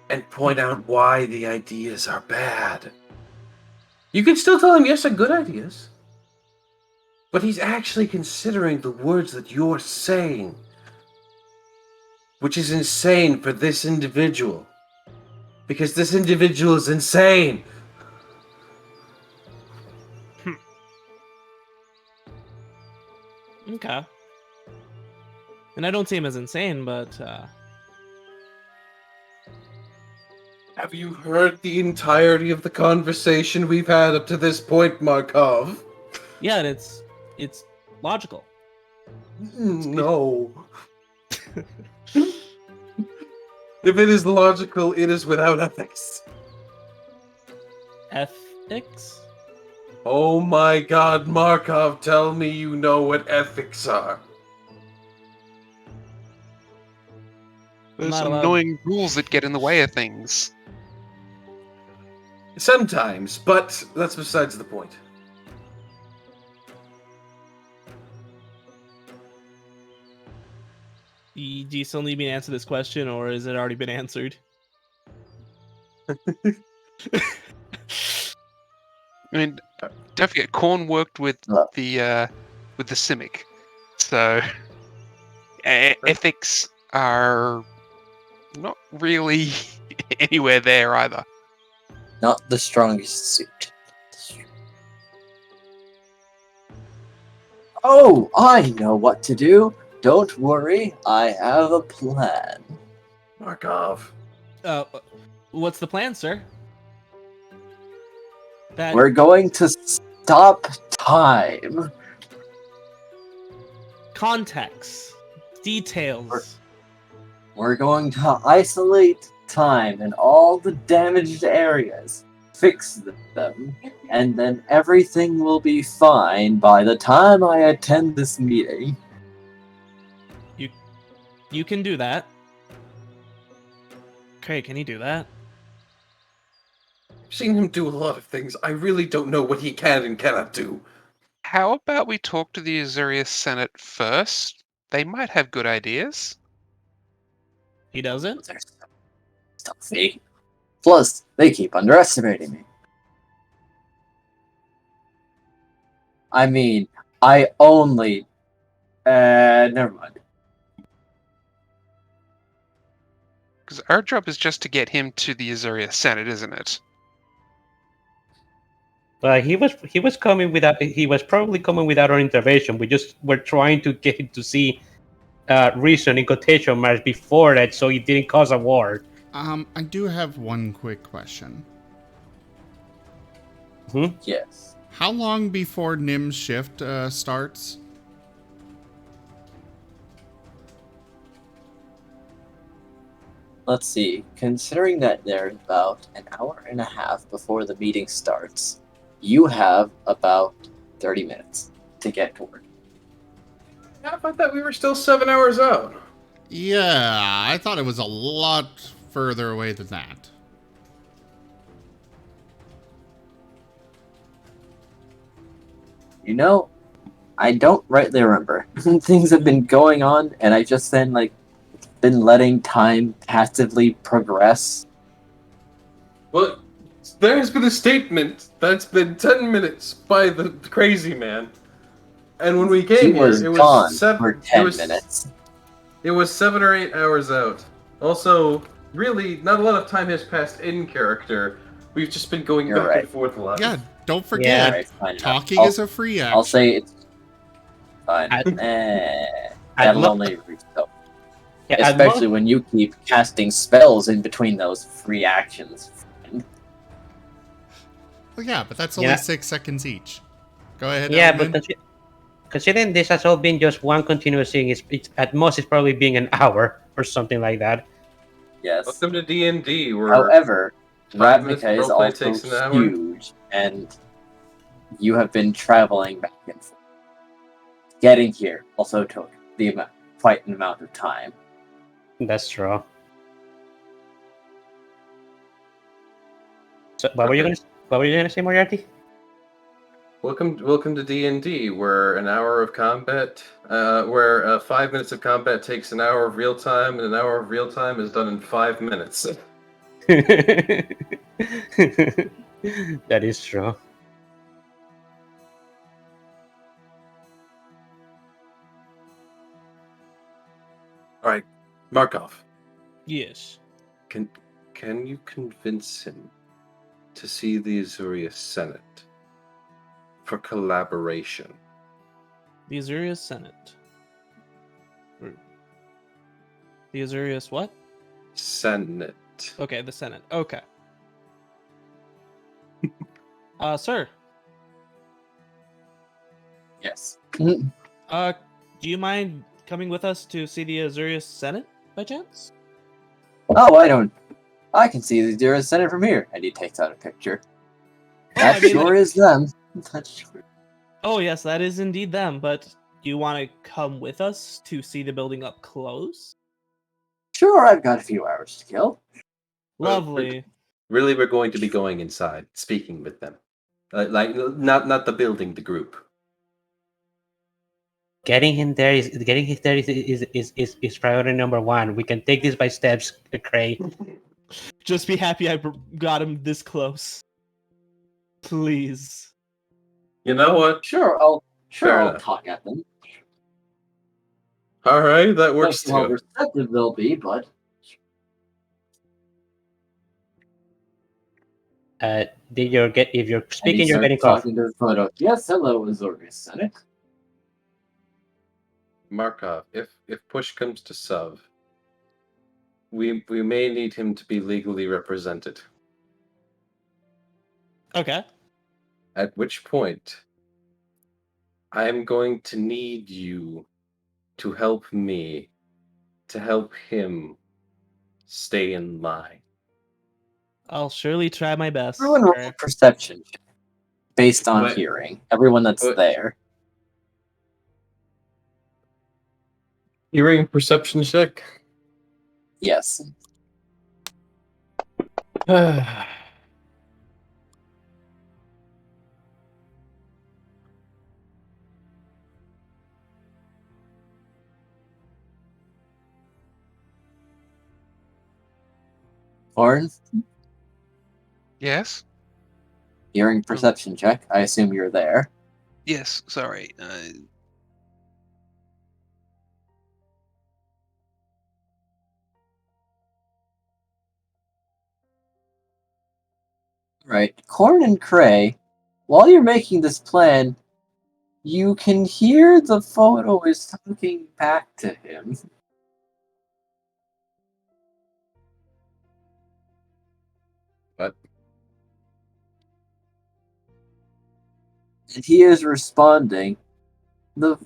And point out why the ideas are bad. You can still tell him yes to good ideas. But he's actually considering the words that you're saying. Which is insane for this individual. Because this individual is insane. Okay. And I don't see him as insane, but Have you heard the entirety of the conversation we've had up to this point, Markov? Yeah, and it's logical. No. If it is logical, it is without ethics. Ethics? Oh my god, Markov, tell me you know what ethics are. There's not allowed- annoying rules that get in the way of things. Sometimes, but that's besides the point. Do you still need me to answer this question, or has it already been answered? I mean, don't forget, Korn worked with the Simic, so ethics are not really anywhere there either. Not the strongest suit. Oh, I know what to do. Don't worry, I have a plan. Markov. What's the plan, sir? That We're going to stop time. context, details. We're going to isolate time in all the damaged areas, fix them, and then everything will be fine by the time I attend this meeting. You can do that. Okay, can you do that? I've seen him do a lot of things. I really don't know what he can and cannot do. How about we talk to the Azurius Senate first? They might have good ideas. He doesn't? They're stealthy. Plus, they keep underestimating me. I mean, I only... never mind. Because our job is just to get him to the Azurius Senate, isn't it? He was coming without. He was probably coming without our intervention. We just were trying to get him to see reason in quotation marks before that, so it didn't cause a war. I do have one quick question. Yes. How long before Nim's shift starts? Let's see. Considering that there's about an hour and a half before the meeting starts, you have about 30 minutes to get to work. I thought that we were still 7 hours out. Yeah, I thought it was a lot further away than that. You know, I don't rightly remember. Things have been going on, and I just then, been letting time passively progress. Well, there's been a statement that's been 10 minutes by the crazy man. And when we came He here, was it was gone 7 for 10 minutes. It was 7 or 8 hours out. Also, really, not a lot of time has passed in character. We've just been going You're back right. and forth a lot. Yeah, don't forget, Alright, fine enough. talking is a free action. I'll say it's fine. That'll mo- only reach though. Yeah, at Especially most- when you keep casting spells in between those free actions. Well, yeah, but that's only Yeah. 6 seconds each. Go ahead, Yeah, Elvin. but considering this has all been just one continuous thing, it's at most it's probably being an hour or something like that. Yes. Welcome to D&D, where However, 5 minutes Ravnica is roleplay takes an also hour. huge, and you have been traveling back and forth. Getting here also took quite an amount of time. That's true. So, what were you gonna say, Moriarty? welcome to D&D, where an hour of combat, 5 minutes of combat takes an hour of real time, and an hour of real time is done in 5 minutes. That is true. All right, Markov, Yes. can you convince him to see the Azurius Senate for collaboration? The Azurius Senate. The Azurius what? Senate. Senate. Okay, the Senate. Okay. Sir, Yes. do you mind coming with us to see the Azurius Senate by chance? Oh, I can see the Azurius Senate from here. And he takes out a picture. That sure is them. That's sure. Oh yes, that is indeed them. But do you want to come with us to see the building up close? Sure, I've got a few hours to kill. Lovely. Really, we're going to be going inside, speaking with them. Like, not the building, the group. Getting him there is priority number one. We can take this by steps, Cray. Just be happy I got him this close. Please. You know what? Sure, I'll Fair enough. talk at them. All right, that works Don't know how too. receptive they'll be, but If you're speaking, you're getting talking to the photo. Yes, hello, Azorius Senate. Markov, if push comes to shove, we may need him to be legally represented. Okay. At which point, I am going to need you to help me, to help him stay in line. I'll surely try my best. Everyone roll a perception check based on hearing. Everyone that's there. Hearing perception check? Yes. Lauren? Yes? Hearing perception check. I assume you're there. Yes, sorry. Right. Corn and Cray, while you're making this plan, you can hear the photo is talking back to him. What? And he is responding. The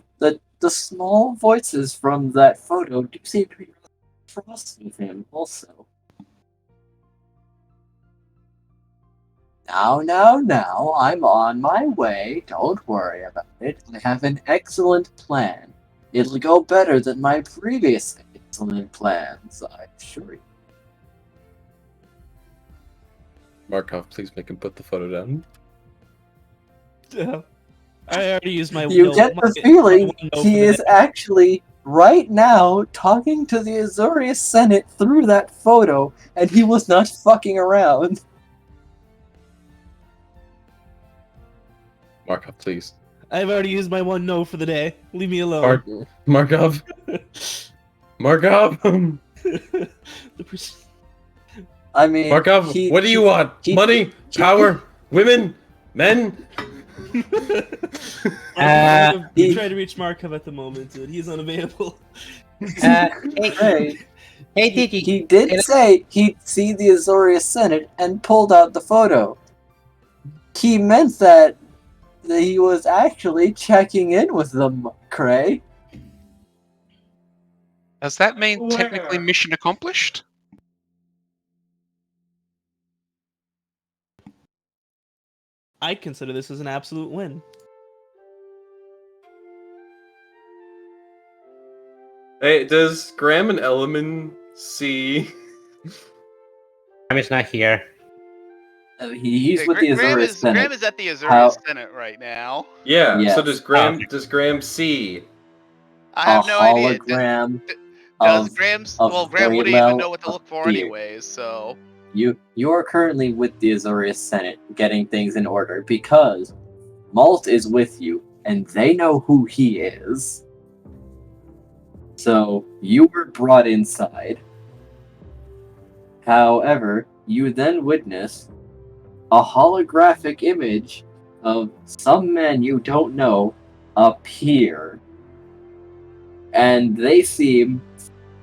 small voices from that photo do seem to be cross with him also. Now, I'm on my way. Don't worry about it. I have an excellent plan. It'll go better than my previous excellent plans, I assure you. Markov, please make him put the photo down. I already used my. You get the feeling he is actually right now talking to the Azorius Senate through that photo, and he was not fucking around. Markov, please. I've already used my one no for the day. Leave me alone. Markov. Markov. I mean, Markov, what do you want? Money, power, women, men. I'm trying to reach Markov at the moment, dude. He's unavailable. Hey, he did say he'd see the Azorius Senate and pulled out the photo. He meant that he was actually checking in with them, Cray. Does that mean technically mission accomplished? I consider this as an absolute win. Hey, does Graham and Elliman see? Graham is not here. He's with the Azorius Senate. Graham is at the Azorius Senate right now. Yeah. Yes. So does Graham see? I have no idea. Hologram Does of, Graham's? of Well, Graham wouldn't even know what to of look for fear. anyways. So You are currently with the Azorius Senate, getting things in order because Malt is with you, and they know who he is. So you were brought inside. However, you then witness a holographic image of some men you don't know appear, and they seem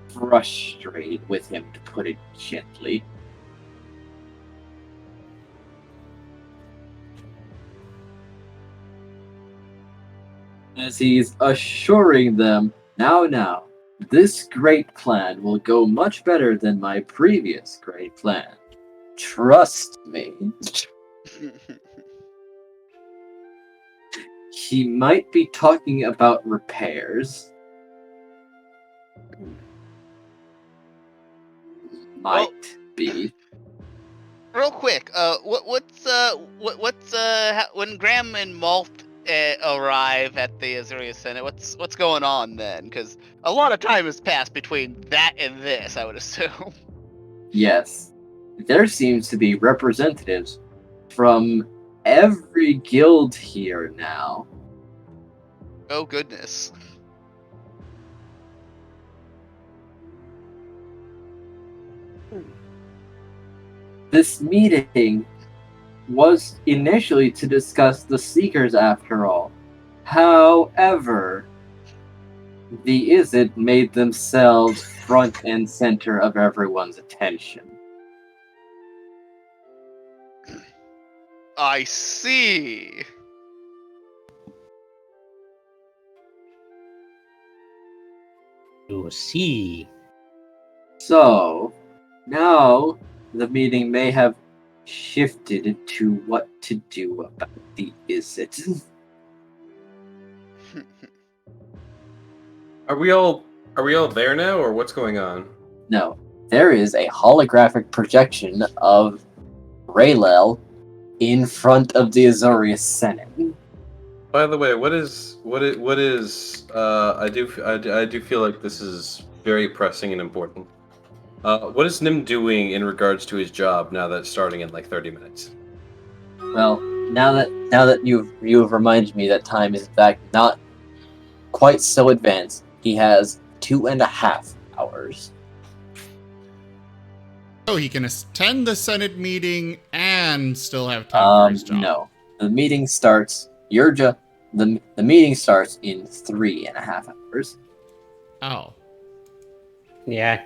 frustrated with him, to put it gently. as he's assuring them, now, this great plan will go much better than my previous great plan. Trust me. He might be talking about repairs. Might be. Real quick, when Graham and Malt arrive at the Azuria Senate, what's going on then? Because a lot of time has passed between that and this, I would assume. Yes. There seems to be representatives from every guild here now. Oh goodness. This meeting was initially to discuss the Seekers after all. However, the Izzet made themselves front and center of everyone's attention. I see. You see. So, now the meeting may have shifted to what to do about the Izzet. Are we all there now, or what's going on? No, there is a holographic projection of Raylel in front of the Azorius Senate. By the way, what is I do feel like this is very pressing and important. What is Nim doing in regards to his job now that it's starting in like 30 minutes? Well, now that you've reminded me that time is in fact not quite so advanced, he has 2.5 hours. So he can attend the Senate meeting and still have time for his job. No. The meeting starts the meeting starts in 3.5 hours. Oh. Yeah.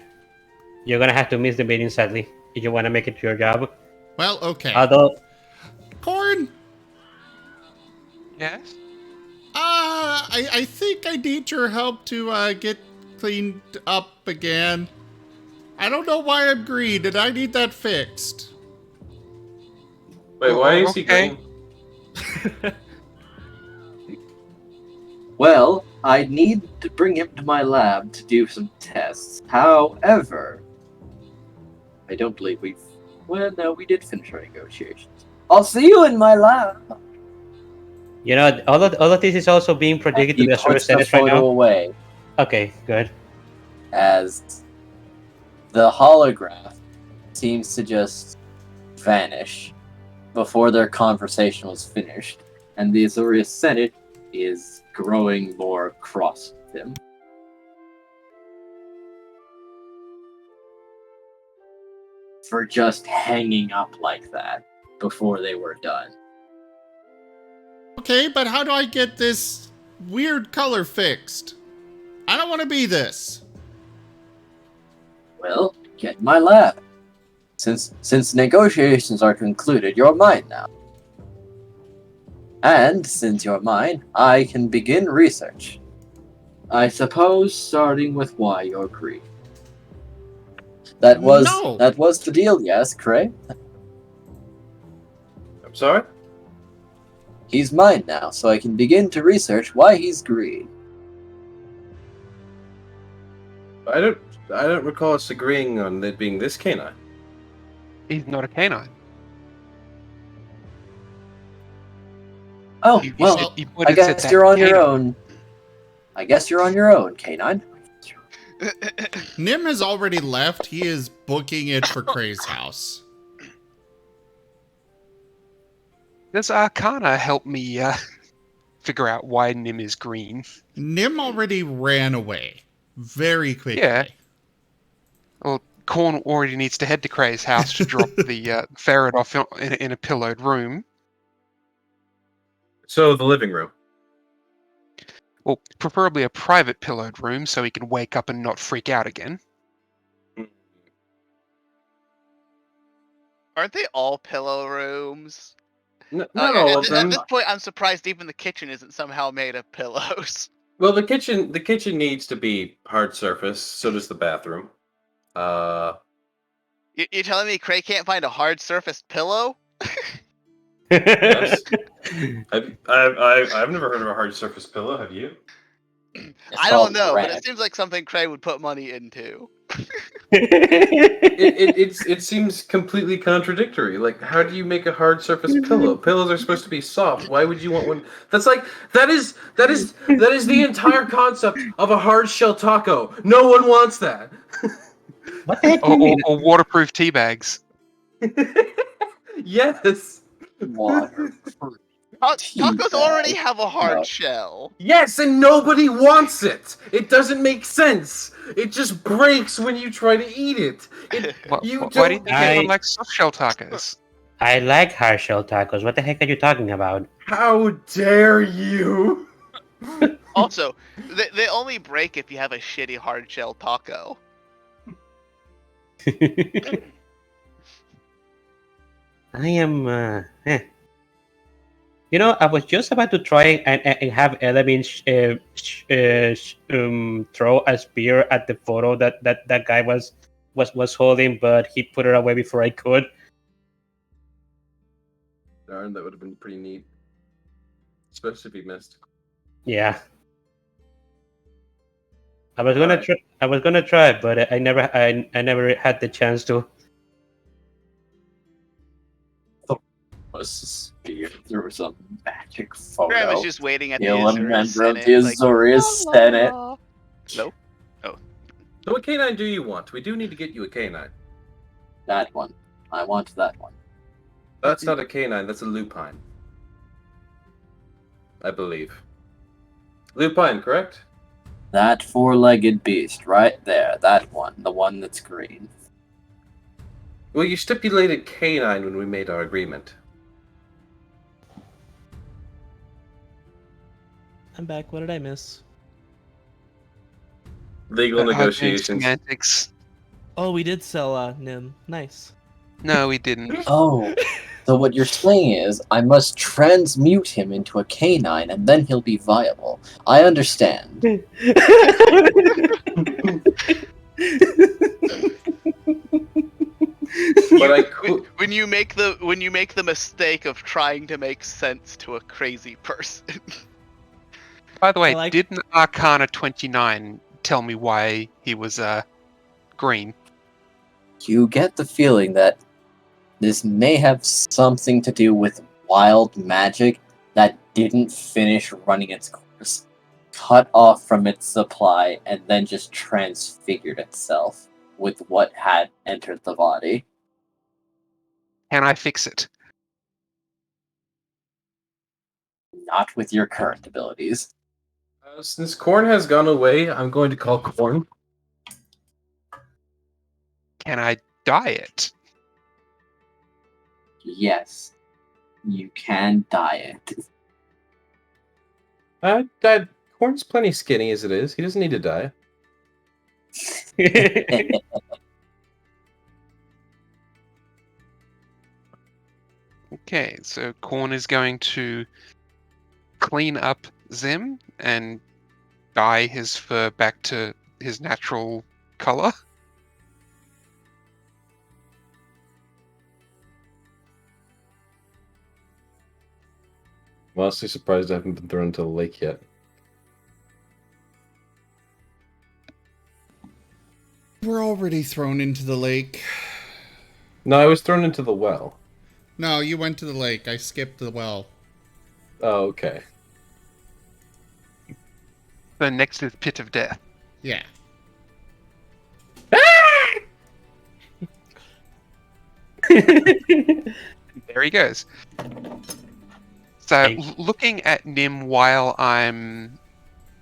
You're gonna have to miss the meeting, sadly, if you want to make it to your job. Well, okay. Although, Corn? Yes? I think I need your help to get cleaned up again. I don't know why I'm green, and I need that fixed. Wait, why is he green? Well, I need to bring him to my lab to do some tests. However, I don't believe we did finish our negotiations. I'll see you in my lab. you know, all of this is also being projected to He the server puts the status right photo now. away Okay, good. as the holograph seems to just vanish before their conversation was finished, and the Azorius Senate is growing more cross with him. For just hanging up like that before they were done. Okay, but how do I get this weird color fixed? I don't want to be this. Well, get in my lab. Since negotiations are concluded, you're mine now. And since you're mine, I can begin research. I suppose starting with why you're green. That was the deal, yes, Cray? I'm sorry? He's mine now, so I can begin to research why he's green. I don't recall us agreeing on it being this canine. He's not a canine. Oh, well, I guess you're on your own. I guess you're on your own, Canine. Nim has already left. He is booking it for Cray's house. Does Arcana help me figure out why Nim is green? Nim already ran away very quickly. Yeah. Well, Corn already needs to head to Cray's house to drop the ferret off in a pillowed room. So the living room. Well, preferably a private pillowed room so he can wake up and not freak out again. Aren't they all pillow rooms? Not all of At them. this point, I'm surprised even the kitchen isn't somehow made of pillows. Well, the kitchen needs to be hard surface. So does the bathroom. You're telling me Cray can't find a hard surfaced pillow? Yes. I've never heard of a hard surface pillow. Have you? I don't know, but it seems like something Cray would put money into. It seems completely contradictory. Like, how do you make a hard surface pillow? Pillows are supposed to be soft. Why would you want one? That is the entire concept of a hard shell taco. No one wants that. What the heck do you mean? Or waterproof tea bags. Yes. Waterproof. Tacos already have a hard shell. Yes, and nobody wants it. It doesn't make sense. It just breaks when you try to eat it. Why do you think everyone likes soft shell tacos? I like hard shell tacos. What the heck are you talking about? How dare you? Also, they only break if you have a shitty hard shell taco. I am. You know, I was just about to try and have Element throw a spear at the photo that guy was holding, but he put it away before I could. Darn, that would have been pretty neat. Especially if he missed. Yeah. I was gonna try, but I never had the chance to. Was a spear through some magic photo. Graham was just waiting at the Kill a Azorius member of Senate, the like, Azorius la, Senate. la. Nope. Oh. So what canine do you want? We do need to get you a canine. That one. I want that one. That's not a canine, that's a lupine. I believe. Lupine, correct? That four-legged beast, right there. That one. The one that's green. Well, you stipulated canine when we made our agreement. I'm back. What did I miss? Legal negotiations. Semantics. Oh, we did sell Nim. Nice. No, we didn't. Oh, so what you're saying is I must transmute him into a canine and then he'll be viable. I understand. When you make the mistake of trying to make sense to a crazy person. By the way, didn't Arcana 29 tell me why he was green? You get the feeling that this may have something to do with wild magic that didn't finish running its course, cut off from its supply, and then just transfigured itself with what had entered the body. Can I fix it? Not with your current abilities. Since Corn has gone away, I'm going to call Corn. Can I dye it? Yes, you can dye it. Corn's plenty skinny as it is. He doesn't need to dye. Okay, so Corn is going to clean up Zim and dye his fur back to his natural color. I'm honestly surprised I haven't been thrown into the lake yet. We're already thrown into the lake. No, I was thrown into the well. No, you went to the lake. I skipped the well. Oh, okay. The next is Pit of Death. Yeah. There he goes. So, looking at Nim while I'm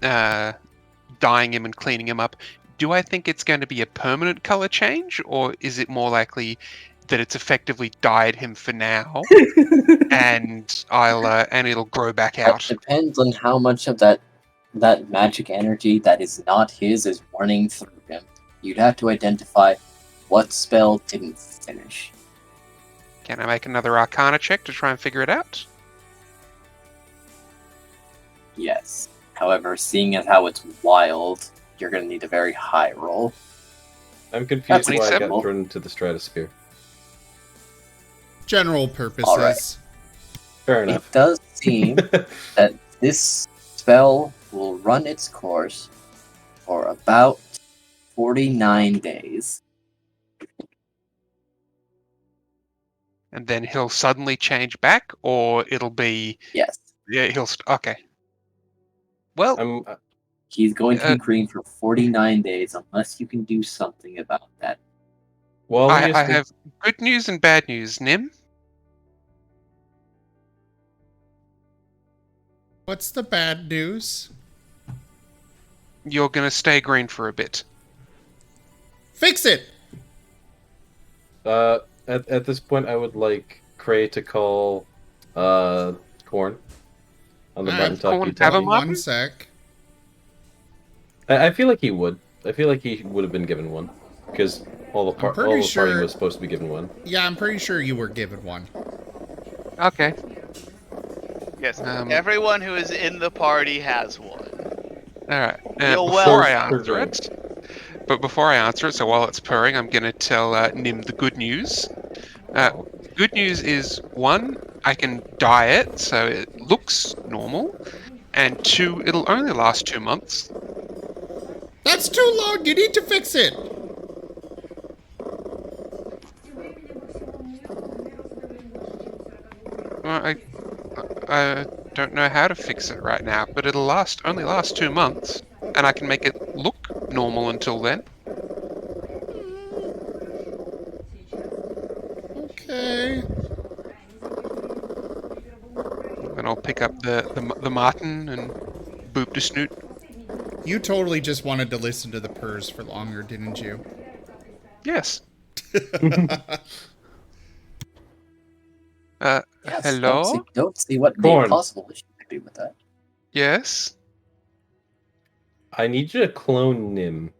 dyeing him and cleaning him up, do I think it's going to be a permanent color change, or is it more likely that it's effectively dyed him for now, and it'll grow back out? It depends on how much of that magic energy that is not his is running through him. You'd have to identify what spell didn't finish. Can I make another Arcana check to try and figure it out? Yes. However, seeing as how it's wild, you're going to need a very high roll. I'm confused why I 27? got thrown into the stratosphere. General purposes. All right. Fair enough. It does seem that this spell will run its course for about 49 days. And then he'll suddenly change back, or it'll be... Yes. Yeah, he'll... Okay. Well... He's going to be green for 49 days unless you can do something about that. Well, I have good news and bad news, Nim. What's the bad news? You're going to stay green for a bit. Fix it! At this point, I would like Cray to call Corn on the Marten talk you tell me. One sec. I feel like he would. I feel like he would have been given one because all the party was supposed to be given one. Yeah, I'm pretty sure you were given one. Okay. Yes, everyone who is in the party has one. Alright. Before I answer it, so while it's purring, I'm going to tell Nim the good news. Good news is, 1, I can dye it so it looks normal, and 2, it'll only last 2 months. That's too long! You need to fix it! Well, I don't know how to fix it right now, but it'll only last 2 months, and I can make it look normal until then. Okay. Then I'll pick up the Marten and boop the snoot. You totally just wanted to listen to the purrs for longer, didn't you? Yes. Yes, hello? Don't see what Corn. possible issue could be with that. Yes? I need you to clone Nim.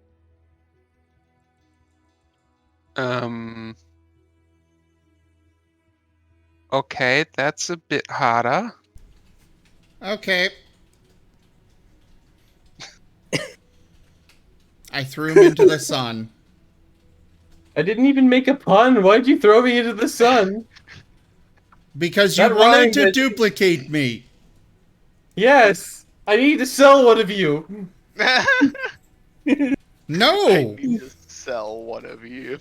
Okay, that's a bit harder. Okay. I threw him into the sun. I didn't even make a pun. Why'd you throw me into the sun? Because you wanted to duplicate me. Yes. I need to sell one of you. No. I need to sell one of you.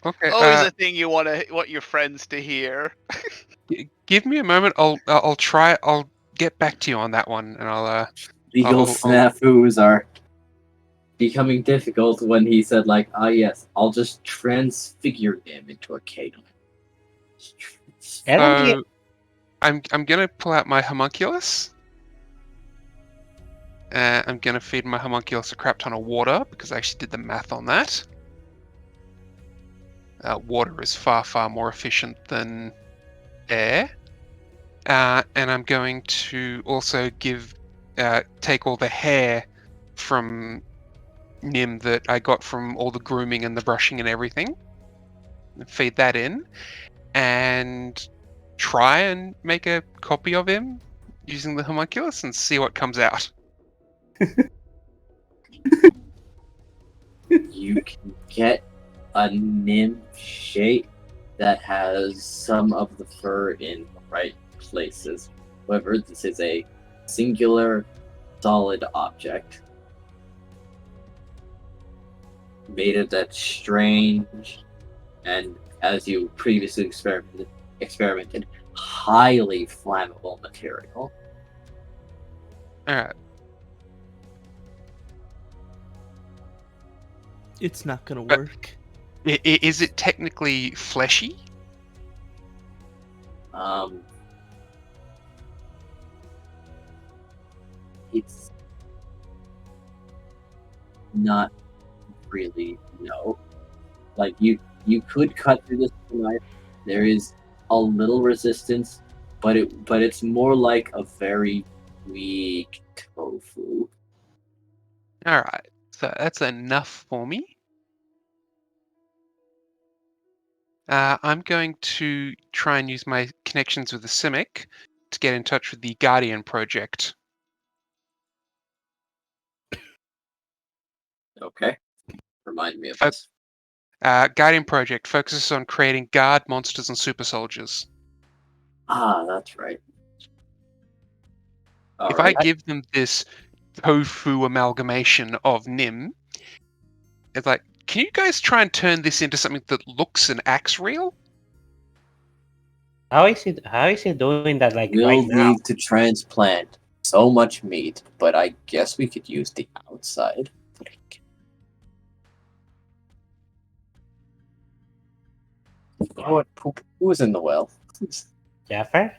Okay. Always a thing you want your friends to hear. Give me a moment. I'll try. I'll get back to you on that one, and I'll. Legal snafus are becoming difficult when he said, like, yes, I'll just transfigure him into a canine. I'm gonna pull out my homunculus. I'm gonna feed my homunculus a crap ton of water because I actually did the math on that. Water is far, far more efficient than air. And I'm going to also take all the hair from Nim that I got from all the grooming and the brushing and everything, and feed that in, and try and make a copy of him using the homunculus and see what comes out. You can get a Nim shape that has some of the fur in the right places. However, this is a singular, solid object made of that strange and, as you previously experimented, highly flammable material. Alright. It's not gonna work. Is it technically fleshy? It's not really, no. Like, you could cut through this with a knife. There is a little resistance, but it's more like a very weak tofu. Alright, so that's enough for me. I'm going to try and use my connections with the Simic to get in touch with the Guardian Project. Okay. Remind me of Uh, this. Guardian Project focuses on creating guard monsters and super soldiers. Ah, that's right. If I give them this tofu amalgamation of Nim, it's like, can you guys try and turn this into something that looks and acts real? How is he doing that like We'll right now? need to transplant so much meat, but I guess we could use the outside. Who was in the well? Jaffer?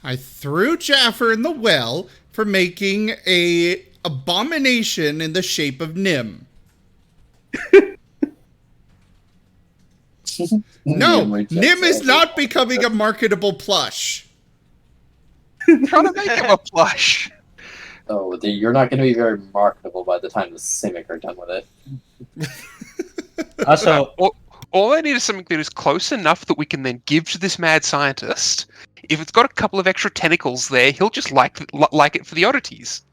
I threw Jaffer in the well for making a abomination in the shape of Nim. No, Nim is not becoming a marketable plush. Trying to make him a plush. Oh, you're not going to be very marketable by the time the Simic are done with it. Also, all I need is something that is close enough that we can then give to this mad scientist. If it's got a couple of extra tentacles there, he'll just like it for the oddities.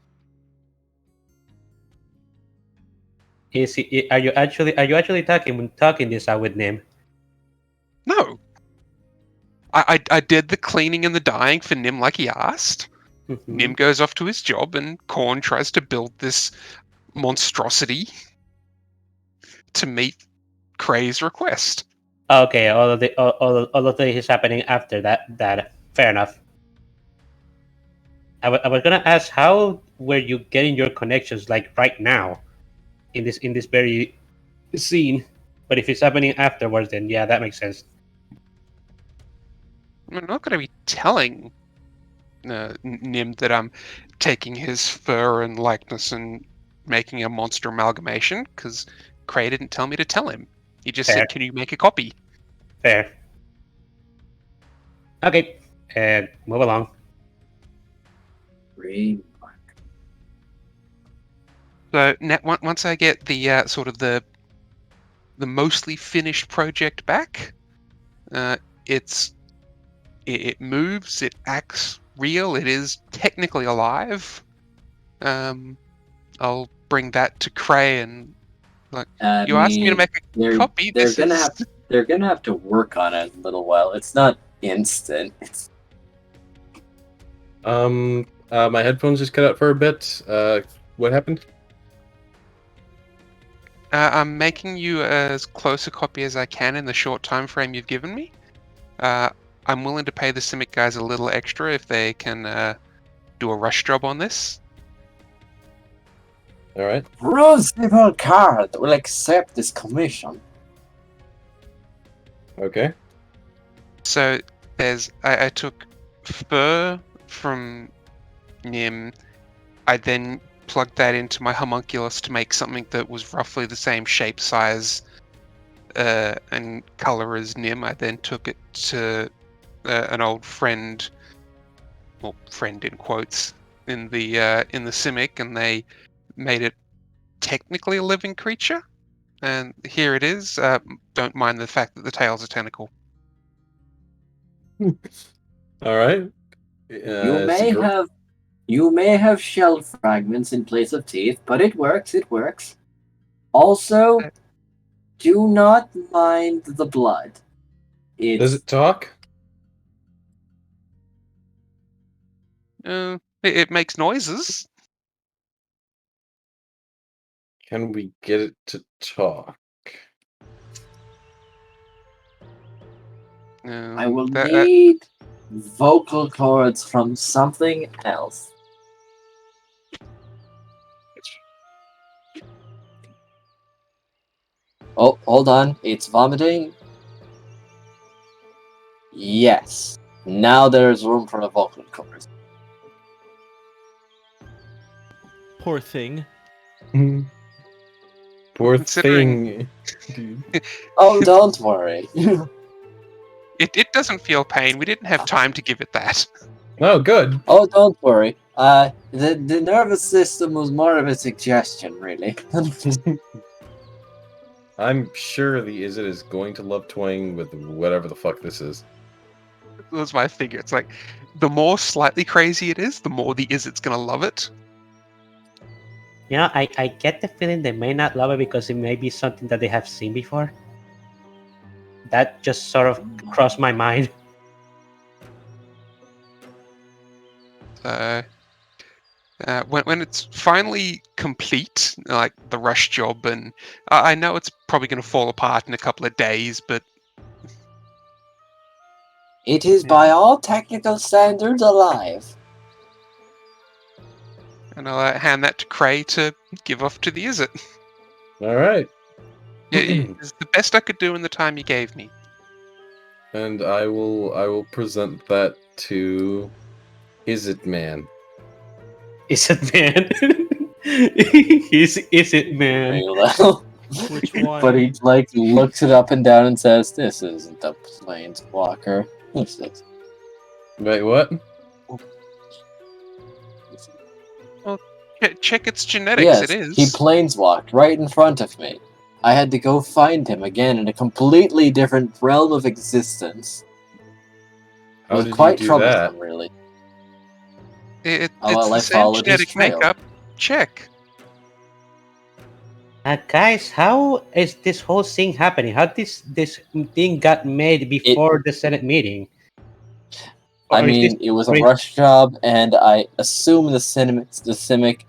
are you actually talking this out with Nim? No. I did the cleaning and the dyeing for Nim like he asked. Nim goes off to his job, and Korn tries to build this monstrosity to meet Kray's request. Okay, all of this is happening after that. Fair enough. I was gonna ask, how were you getting your connections like right now, in this very scene? But if it's happening afterwards, then yeah, that makes sense. I'm not going to be telling Nim that I'm taking his fur and likeness and making a monster amalgamation, because Kray didn't tell me to tell him. He just said, "Can you make a copy?" Fair. Okay, move along. So once I get the sort of the mostly finished project back, it moves, it acts real, it is technically alive. I'll bring that to Kray and you asked me to make a copy. They're gonna have to work on it a little while. It's not instant. My headphones just cut out for a bit. What happened? I'm making you as close a copy as I can in the short time frame you've given me. I'm willing to pay the Simic guys a little extra if they can do a rush job on this. All right. Roosevelt Card will accept this commission. Okay. So I took fur from Nim. I then plugged that into my homunculus to make something that was roughly the same shape, size, and color as Nim. I then took it to an old friend, well, friend in quotes, in the Simic, and they made it technically a living creature. And here it is. Don't mind the fact that the tail's a tentacle. All right. You may have shell fragments in place of teeth, but it works. It works. Also, do not mind the blood. Does it talk? It makes noises. Can we get it to talk? I will need vocal cords from something else. Oh, hold on. It's vomiting. Yes. Now there's room for a vocal cord. Poor thing. Poor thing. Dude. Oh, don't worry. It doesn't feel pain. We didn't have time to give it that. Oh, good. Oh, don't worry. The nervous system was more of a suggestion, really. I'm sure the Izzet is going to love toying with whatever the fuck this is. That's my figure. It's like, the more slightly crazy it is, the more the Izzet's gonna love it. You know, I get the feeling they may not love it because it may be something that they have seen before. That just sort of crossed my mind. When it's finally complete, like the rush job, and I know it's probably going to fall apart in a couple of days, but It is by all technical standards alive. and I'll hand that to Cray to give off to the Izzet. All right. It's the best I could do in the time you gave me. And I will present that to Izzet Man. Izzet Man. Is it man? Which one? But he like looks it up and down and says, "This isn't a planeswalker. What's this?" Wait, what? Well, check its genetics. Yes, It is. he planeswalked right in front of me. I had to go find him again in a completely different realm of existence. It How was did quite you do troublesome, that? really. It's Well, the I same followed his genetic trail. makeup. Check. Guys, how is this whole thing happening? How this thing got made before the Senate meeting? I mean, it was a rush job, and I assume the Simic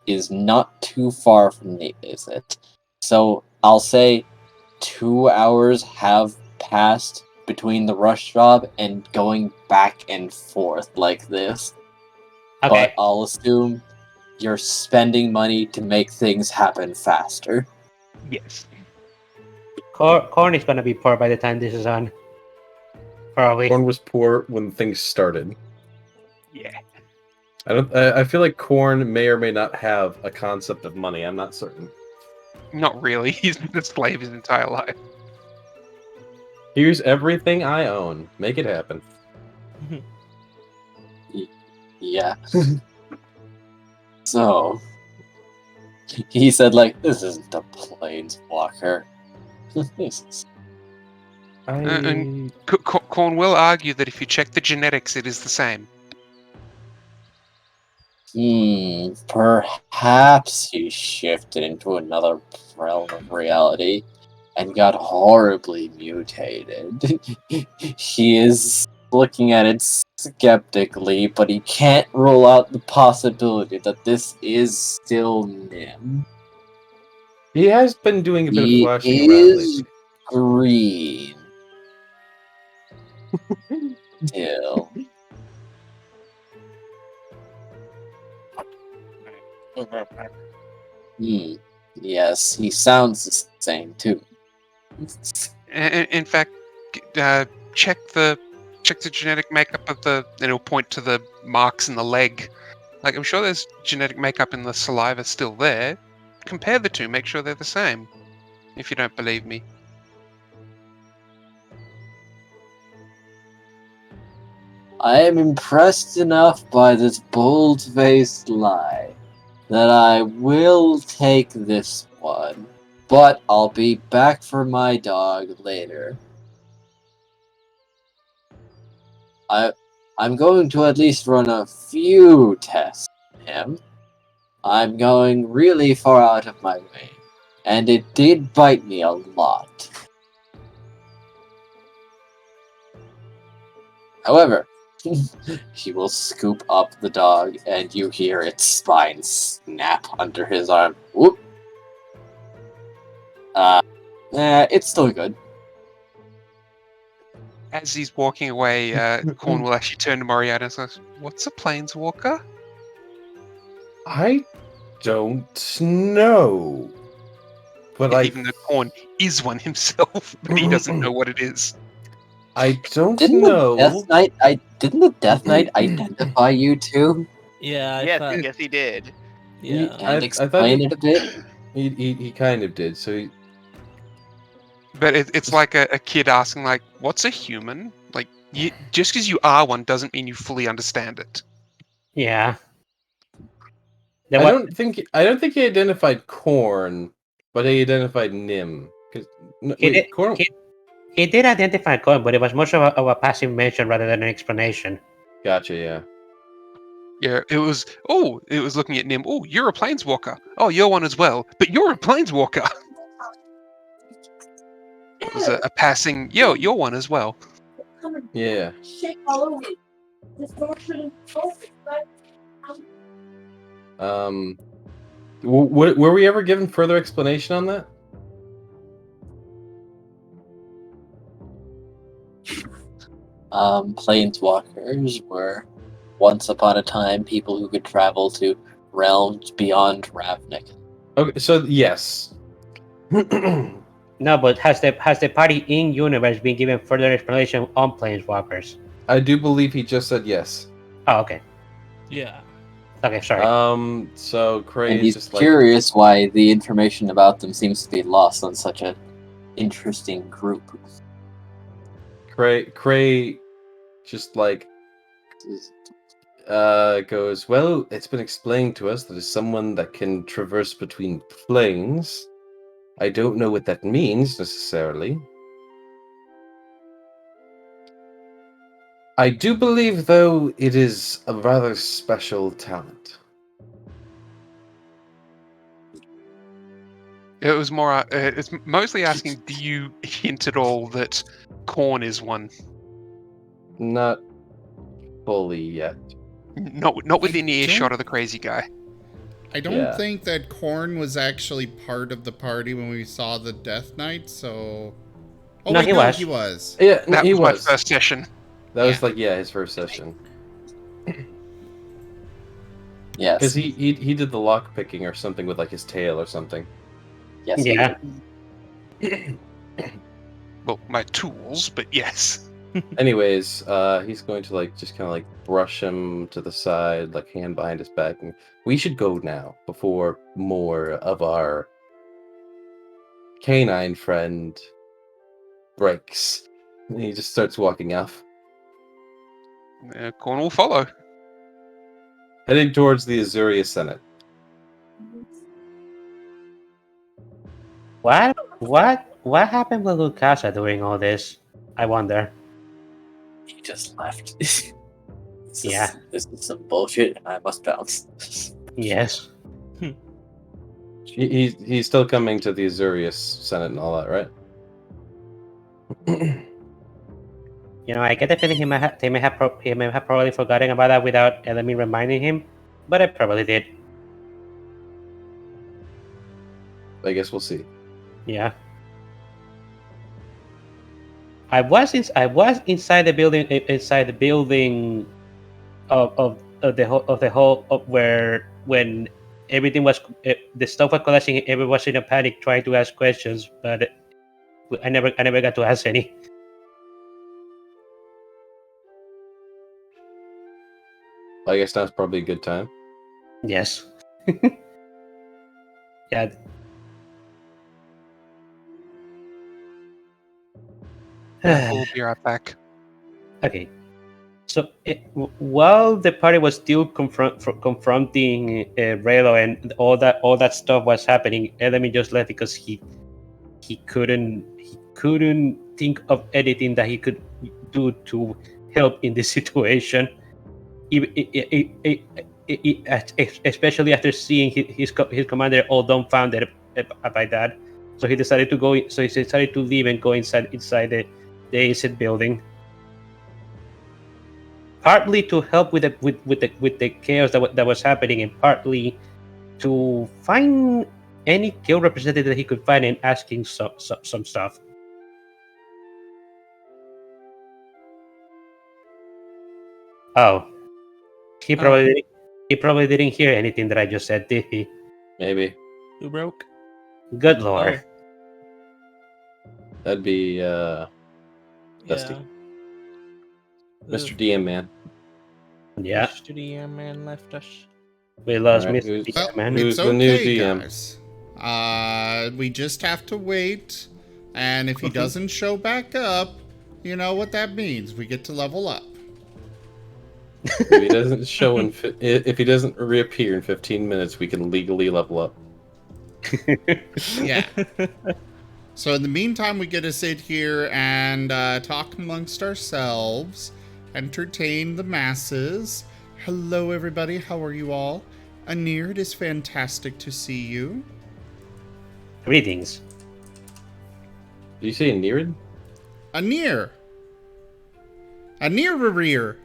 is not too far from the Izzet. So I'll say 2 hours have passed between the rush job and going back and forth like this. Okay. But I'll assume you're spending money to make things happen faster. Yes. Corn is gonna be poor by the time this is on. Probably. Corn was poor when things started. Yeah. I feel like Corn may or may not have a concept of money. I'm not certain. Not really. He's been a slave his entire life. Here's everything I own. Make it happen. Yeah. So he said, like, this isn't a planeswalker. This is... And Corn will argue that if you check the genetics, it is the same. Perhaps he shifted into another realm of reality and got horribly mutated. He is looking at it skeptically, but he can't rule out the possibility that this is still Nim. He has been doing a bit of He flashing around is lately. green. Still. Yes, he sounds the same too. In fact, check the genetic makeup of the, and it'll point to the marks in the leg. Like, I'm sure there's genetic makeup in the saliva still there. Compare the two, make sure they're the same. If you don't believe me. I am impressed enough by this bold-faced lie that I will take this one, but I'll be back for my dog later. I'm going to at least run a few tests on him. I'm going really far out of my way, and it did bite me a lot. However, he will scoop up the dog, and you hear its spine snap under his arm. Whoop! It's still good. As he's walking away, Corn will actually turn to Moriarty and says, "What's a planeswalker?" I don't know. But even though Corn is one himself, but he doesn't know what it is. I don't Didn't know. Didn't the Death Knight identify you too? Yeah, Yes, yes, he did. Yeah. And explain it a bit? He kind of did. So But it's like a kid asking, like, "What's a human?" Like, just because you are one doesn't mean you fully understand it. Yeah. I don't think he identified Corn, but he identified Nim He did identify a coin, but it was more of a passive mention rather than an explanation. Gotcha. Yeah. Yeah, it was looking at Nim. Oh, you're a planeswalker. Oh, you're one as well. But you're a planeswalker. It was a passing. Yo, you're one as well. Yeah. Were we ever given further explanation on that? Planeswalkers were once upon a time people who could travel to realms beyond Ravnica. Okay, so yes. No, but has the party in universe been given further explanation on planeswalkers? I do believe he just said yes. Oh, okay. Yeah. Okay, sorry. So Cray And is he's just curious why the information about them seems to be lost on such an interesting group. Cray just like goes, well, it's been explained to us that it's someone that can traverse between planes. I don't know what that means necessarily. I do believe, though, it is a rather special talent. It was more. It's mostly asking, do you hint at all that Khorne is one? Not fully yet. Not within earshot of the crazy guy. I don't think that Khorne was actually part of the party when we saw the Death Knight, so... Oh, No, wait, he no, was. he was. Yeah, That he was my was. first session. That was his first session. Yes. Because he did the lock picking or something with like his tail or something. Yes. Yeah. Well, my tools, but yes. Anyways, he's going to like just kind of like brush him to the side, like hand behind his back, and we should go now before more of our canine friend breaks. And he just starts walking off, Khorne will follow. heading towards the Azuria Senate. What happened with Lucasa during all this? I wonder. He just left. This is some bullshit, and I must bounce. Yes. He's still coming to the Azurius Senate and all that, right? You know, I get the feeling he may have probably forgotten about that without me reminding him, but I probably did. I guess we'll see. Yeah. I was inside the building of the whole of where when everything was the stuff was collapsing. Everyone was in a panic trying to ask questions, but I never got to ask any. I guess now's probably a good time. Yes. Yeah. We'll be right back. Okay. So while the party was still confronting Raylo and all that stuff was happening, Elemi just left because he couldn't think of anything that he could do to help in this situation. Especially after seeing his commander all dumbfounded by that, so he decided to go. So he decided to leave and go inside the Izzet building. Partly to help with the chaos that was happening, and partly to find any guild representative that he could find and asking some stuff. Oh, he probably didn't hear anything that I just said, did he? Maybe. Who broke? Good lord. That'd be Dusty. Mr. DM man. Yeah. Mr. DM man left us. We lost Alright, Mr. who's- DM man. who's It's the new okay, DM? guys. We just have to wait, and if he doesn't show back up, you know what that means. We get to level up. If he doesn't show if he doesn't reappear in 15 minutes, we can legally level up. Yeah. So in the meantime, we get to sit here and talk amongst ourselves, entertain the masses. Hello, everybody. How are you all? Anir, it is fantastic to see you. Greetings. Did you say Anirid? Anir. Anir.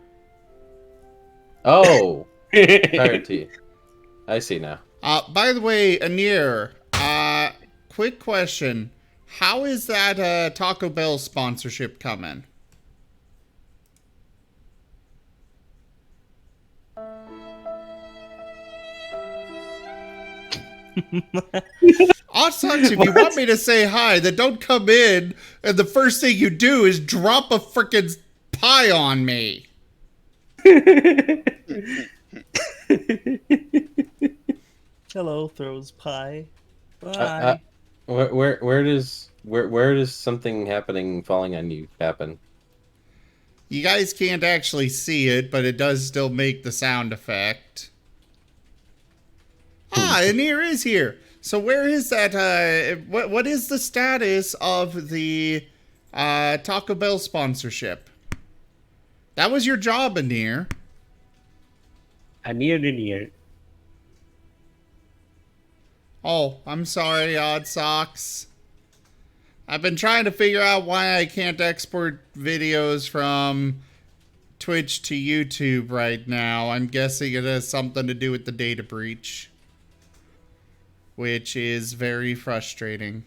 Oh, clarity. I see now. By the way, Anir, quick question. How is that Taco Bell sponsorship coming? Odd sucks if you want me to say hi, then don't come in and the first thing you do is drop a frickin' pie on me. Hello, throws pie. Bye. Where does something happening falling on you happen? You guys can't actually see it, but it does still make the sound effect. Anir is here. So where is that, what is the status of the, Taco Bell sponsorship? That was your job, Anir. Anir. Oh, I'm sorry, Odd Socks. I've been trying to figure out why I can't export videos from Twitch to YouTube right now. I'm guessing it has something to do with the data breach, which is very frustrating.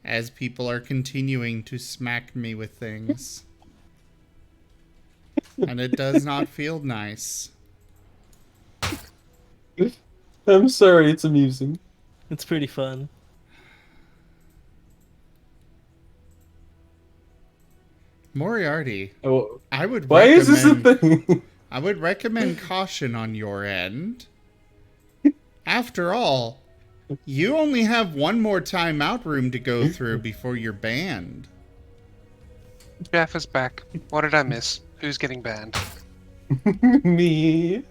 As people are continuing to smack me with things. And it does not feel nice. I'm sorry, it's amusing. It's pretty fun. Moriarty, Oh, I would why recommend, is this a thing? I would recommend caution on your end. After all, you only have one more timeout room to go through before you're banned. Jeff is back. What did I miss? Who's getting banned? Me.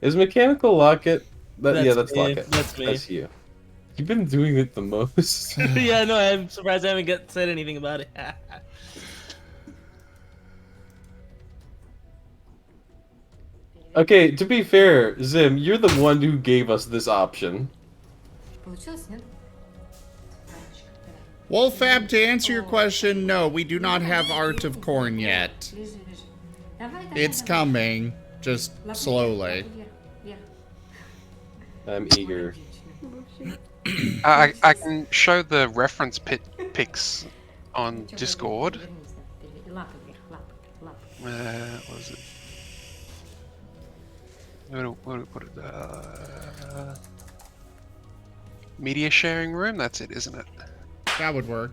Is Mechanical Locket? Yeah, that's me. Locket. That's me. That's you. You've been doing it the most. Yeah, no, I'm surprised I haven't said anything about it. Okay, to be fair, Zim, you're the one who gave us this option. Wolfab, to answer your question, no, we do not have Art of Corn yet. It's coming, just slowly. I'm eager. I can show the reference pics on Discord. What is it? Media sharing room? That's it, isn't it? That would work.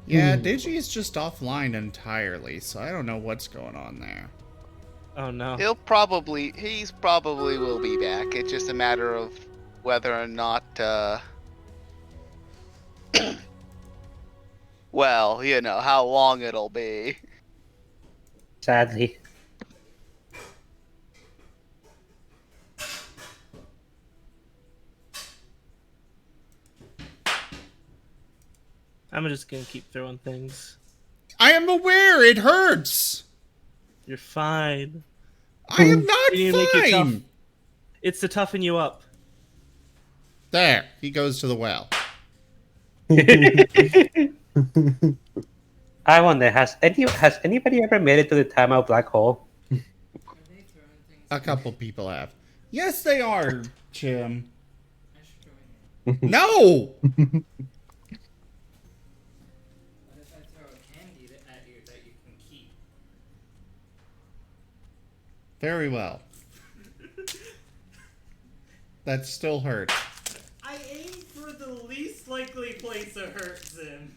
Yeah, Digi's just offline entirely, so I don't know what's going on there. Oh no. He's probably will be back. It's just a matter of whether or not, well, you know, how long it'll be. Sadly. I'm just gonna keep throwing things. I am aware it hurts. You're fine. I am not We need to make you tough. fine. It's to toughen you up. There, he goes to the well. I wonder, has anybody ever made it to the timeout black hole? A couple people have. Yes, they are, Jim. No! Very well. That still hurts. I aim for the least likely place it hurts in.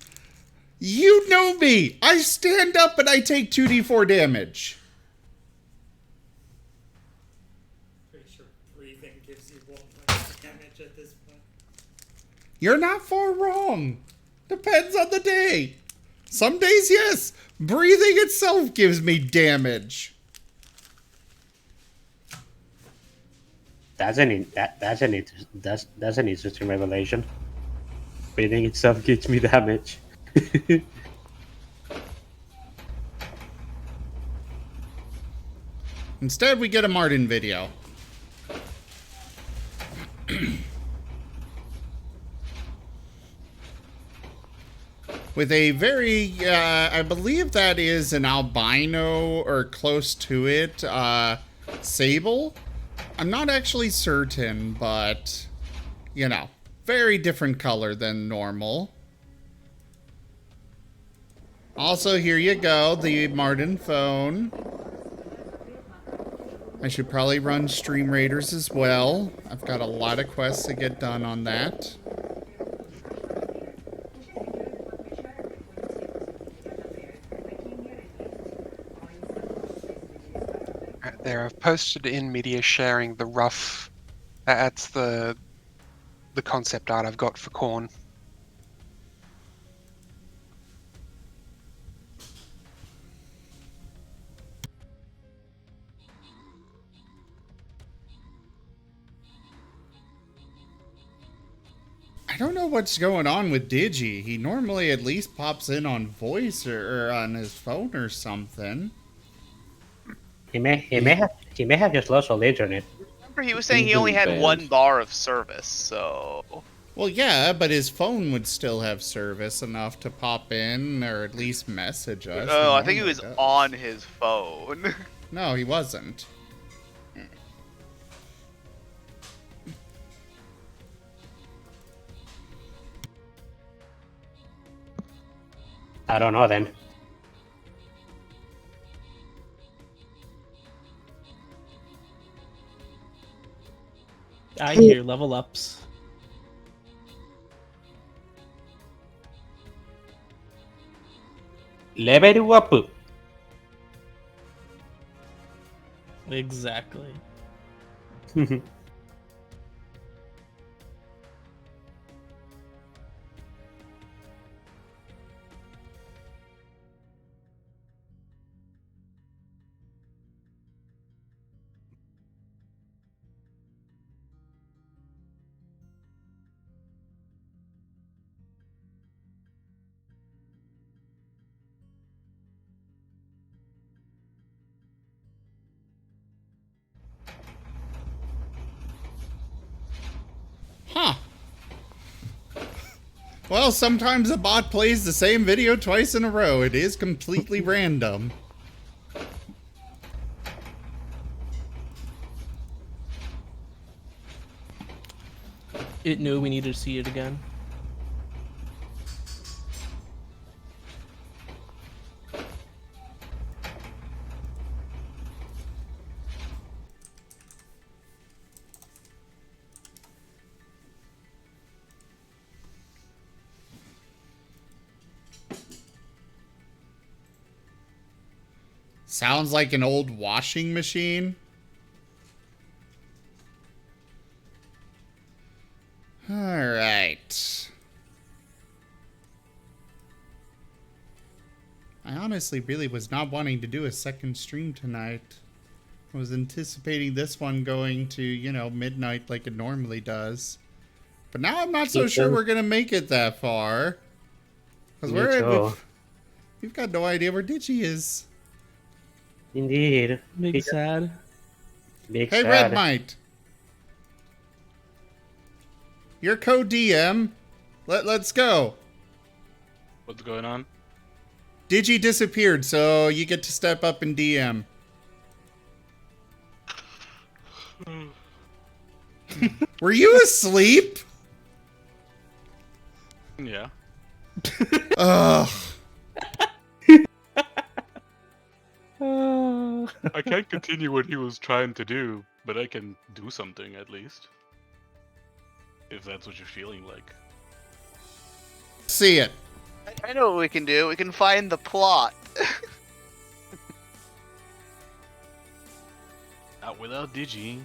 You know me! I stand up and I take 2d4 damage. Pretty sure breathing gives you 1 point of damage at this point. You're not far wrong. Depends on the day. Some days, yes. Breathing itself gives me damage. That's an interesting revelation. Breathing itself gives me damage. Instead, we get a Marten video. With a very, I believe that is an albino or close to it, sable. I'm not actually certain, but, you know, very different color than normal. Also, here you go, the Marten phone. I should probably run Stream Raiders as well. I've got a lot of quests to get done on that. There, I've posted in media sharing the rough. That's the concept art I've got for Corn. I don't know what's going on with Digi. He normally at least pops in on voice or on his phone or something. He may have just lost all the internet. Remember, he was saying he only had 1 bar of service, so. Well, yeah, but his phone would still have service enough to pop in or at least message us. Oh, I think he was on his phone. No, he wasn't. I don't know then. I hear level ups. Level up. Exactly. Huh. Well, sometimes a bot plays the same video twice in a row. It is completely random. It knew we needed to see it again. Sounds like an old washing machine. Alright. I honestly really was not wanting to do a second stream tonight. I was anticipating this one going to, you know, midnight like it normally does. But now I'm not so sure we're going to make it that far. Because we've got no idea where Digi is. Indeed. Big sad. Big hey, sad. Red Mite. You're co-DM. Let's go. What's going on? Digi disappeared, so you get to step up and DM. Were you asleep? Yeah. Ugh. I can't continue what he was trying to do, but I can do something at least. If that's what you're feeling like. See it. I know what we can do. We can find the plot. Not without Digi.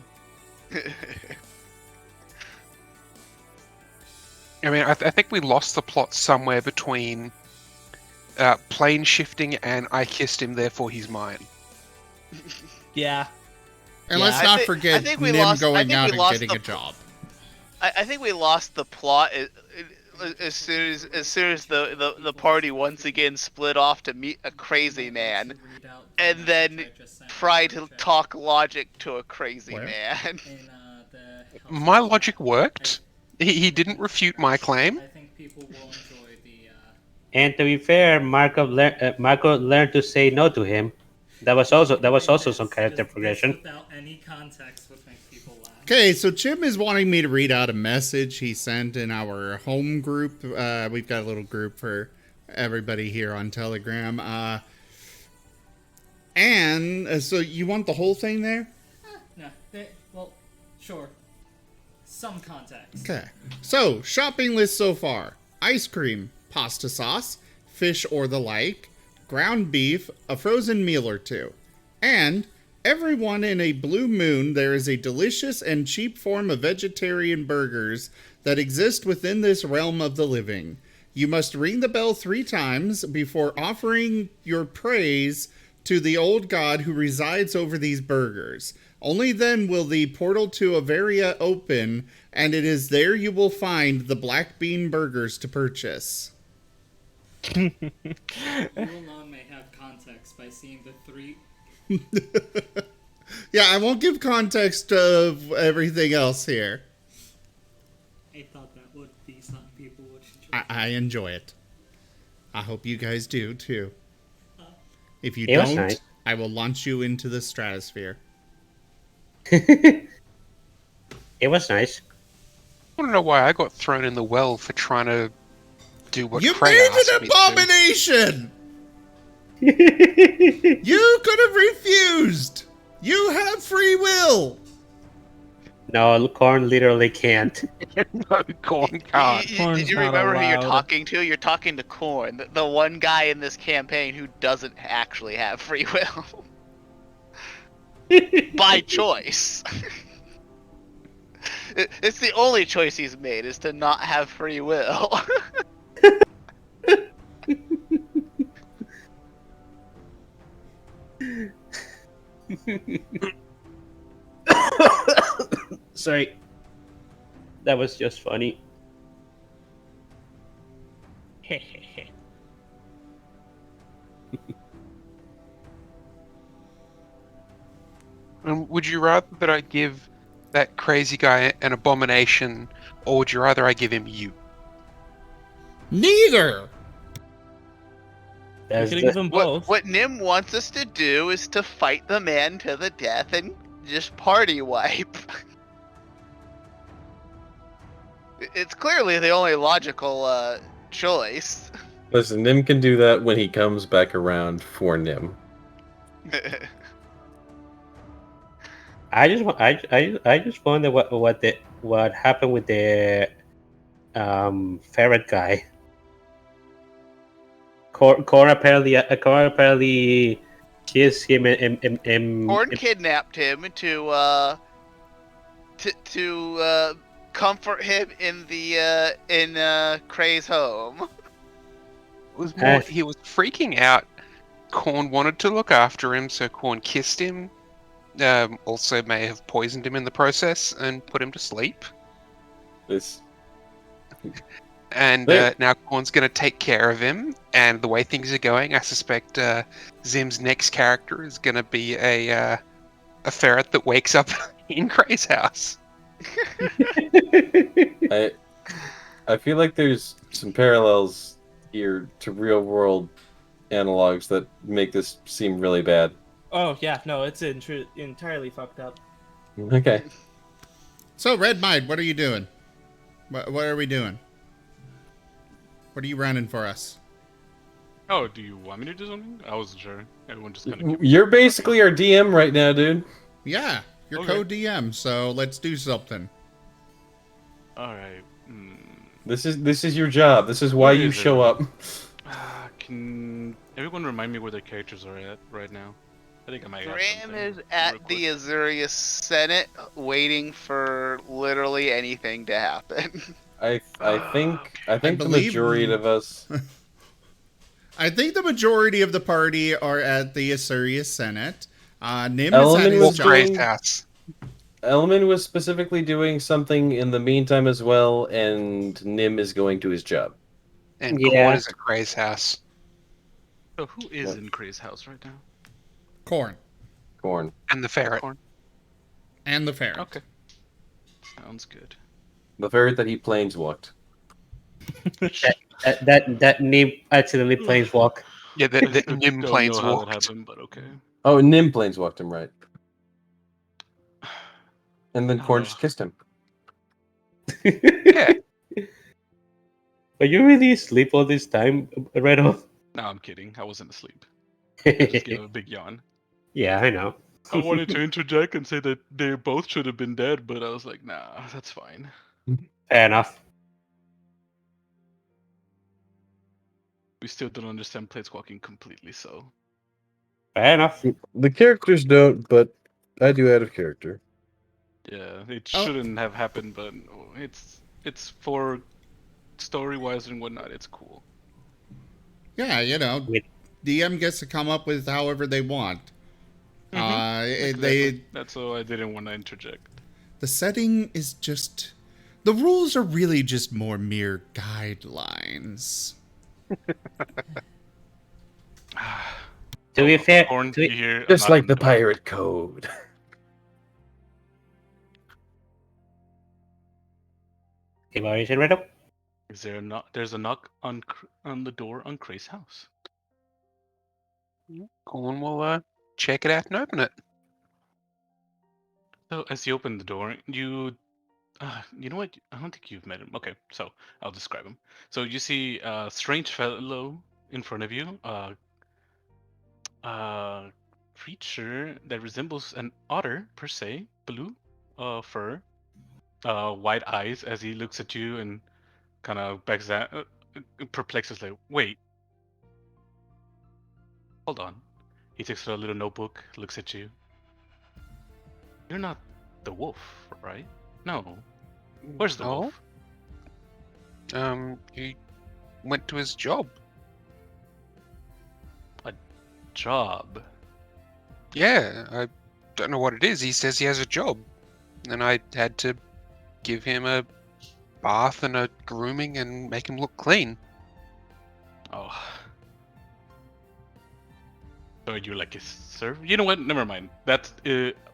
I mean, I think we lost the plot somewhere between plane shifting and I kissed him, therefore he's mine. Yeah. And let's not forget Nim going out and getting a job. I think we lost the plot as soon as the party once again split off to meet a crazy man, and then try to talk logic to a crazy man. My logic worked. He didn't refute my claim. And to be fair, Marco learned to say no to him. That was also some character progression. Without any context would make people laugh. Okay, so Jim is wanting me to read out a message he sent in our home group. We've got a little group for everybody here on Telegram. So you want the whole thing there? No, well, sure. Some context. Okay. So, shopping list so far. Ice cream, pasta sauce, fish or the like, ground beef, a frozen meal or two. And everyone in a blue moon, there is a delicious and cheap form of vegetarian burgers that exist within this realm of the living. You must ring the bell 3 times before offering your praise to the old god who resides over these burgers. Only then will the portal to Averia open, and it is there you will find the black bean burgers to purchase. You alone may have context by seeing the 3... Yeah, I won't give context of everything else here. I thought that would be something people would enjoy. I enjoy it. I hope you guys do, too. If you It was don't, nice. I will launch you into the stratosphere. It was nice. I don't know why I got thrown in the well for trying to do what You Cray made asked an me to. abomination! You could have refused! You have free will! No, Corn literally can't. No, Corn can't. Did you remember who you're talking to? You're talking to Korn, the one guy in this campaign who doesn't actually have free will. By choice. It's the only choice he's made, is to not have free will. Sorry. That was just funny. Would you rather that I give that crazy guy an abomination, or would you rather I give him you? Neither! You could give them both. What Nim wants us to do is to fight the man to the death and just party wipe. It's clearly the only logical choice. Listen, Nim can do that when he comes back around for Nim. I just wonder what happened with the ferret guy. Korn apparently kissed him and Korn kidnapped him to comfort him in the in Cray's home. It was more, he was freaking out. Korn wanted to look after him, so Korn kissed him. Also may have poisoned him in the process and put him to sleep. And now Korn's going to take care of him. And the way things are going, I suspect Zim's next character is going to be a ferret that wakes up in Cray's house. I feel like there's some parallels here to real world analogs that make this seem really bad. Oh yeah, no, it's entirely fucked up. Okay. So, Red Mind, what are you doing? What are we doing? What are you running for us? Oh, do you want me to do something? I wasn't sure. Everyone just kind of... You're basically our DM right now, dude. Yeah, you're Okay. co-DM, so let's do something. Alright. This is your job. This is why Where you is show up. Can everyone remind me where their characters are at right now? I think I might have Graham something is real at quick. the Azurius Senate, waiting for literally anything to happen. I think the believe- majority of us. I think the majority of the party are at the Asurius Senate. Nim Element is was at his doing- job. Elman was specifically doing something in the meantime as well, and Nim is going to his job. And Yeah. Corn is at Gray's house. So who is in Gray's house right now? Corn. Corn. And the ferret. Corn. And the ferret. Okay. Sounds good. The ferret that he planeswalked. That Nim accidentally planeswalk. Yeah, the Nim Don't planes know how that walked. happened, but okay. Oh, Nim planeswalked him, right. And then Corn Oh. just kissed him. Yeah. Are you really asleep all this time, Redo? No, I'm kidding. I wasn't asleep. I just gave a big yawn. Yeah, I know. I wanted to interject and say that they both should have been dead, but I was like, nah, that's fine. Fair enough. We still don't understand planeswalking completely, so. Fair enough. The characters don't, but I do out of character. Yeah, it Oh. shouldn't have happened, but it's for story-wise and whatnot, it's cool. Yeah, you know, Wait. DM gets to come up with however they want. Exactly. That's why I didn't want to interject. The setting is just... The rules are really just more mere guidelines. To be fair, Corn, to you be- hear a Just knock like on the door. pirate code. Okay, what is it, Redo? Is there a knock? There's a knock on the door on Cray's house. Corn will check it out and open it. So as you open the door, you know what? I don't think you've met him. Okay, so I'll describe him. So you see a strange fellow in front of you, creature that resembles an otter per se, blue fur, white eyes as he looks at you and kind of backs that, perplexes like, wait, hold on. He takes a little notebook, looks at you. You're not the wolf, right? No. Where's the No. wolf? He went to his job. Job. Yeah, I don't know what it is. He says he has a job. And I had to give him a bath and a grooming and make him look clean. Oh. So you're like a servant? You know what? Never mind. That's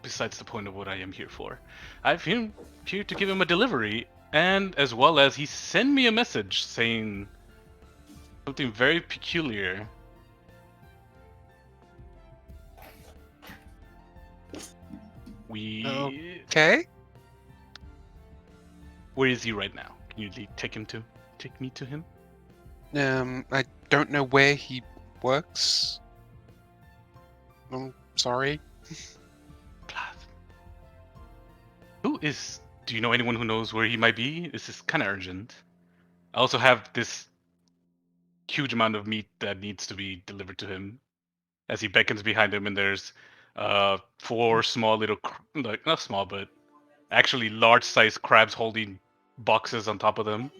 besides the point of what I am here for. I'm here to give him a delivery, and as well as he sent me a message saying something very peculiar. Okay. Where is he right now? Can you take me to him? I don't know where he works. I'm sorry. Do you know anyone who knows where he might be? This is kind of urgent. I also have this huge amount of meat that needs to be delivered to him. As he beckons behind him, and there's 4 small little, like not small, but actually large-sized crabs holding boxes on top of them.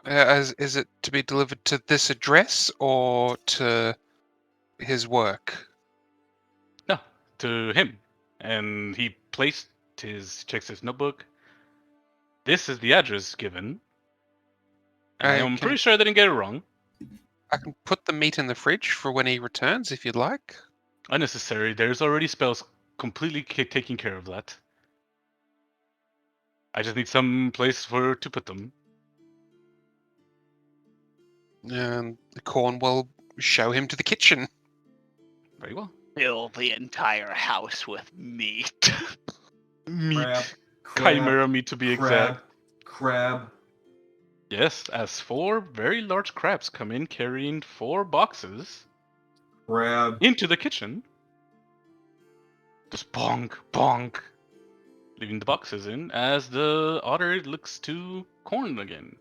Is it to be delivered to this address or to his work? No, to him. And he checks his notebook. This is the address given. I'm pretty sure I didn't get it wrong. I can put the meat in the fridge for when he returns, if you'd like. Unnecessary. There's already spells completely taking care of that. I just need some place to put them. Corn will show him to the kitchen. Very well. Fill the entire house with meat. Meat. Chimera meat to be exact. Crab. Yes, as 4 very large crabs come in carrying 4 boxes. Crab. Into the kitchen. Just bonk, bonk. Leaving the boxes in as the otter looks to Corn again.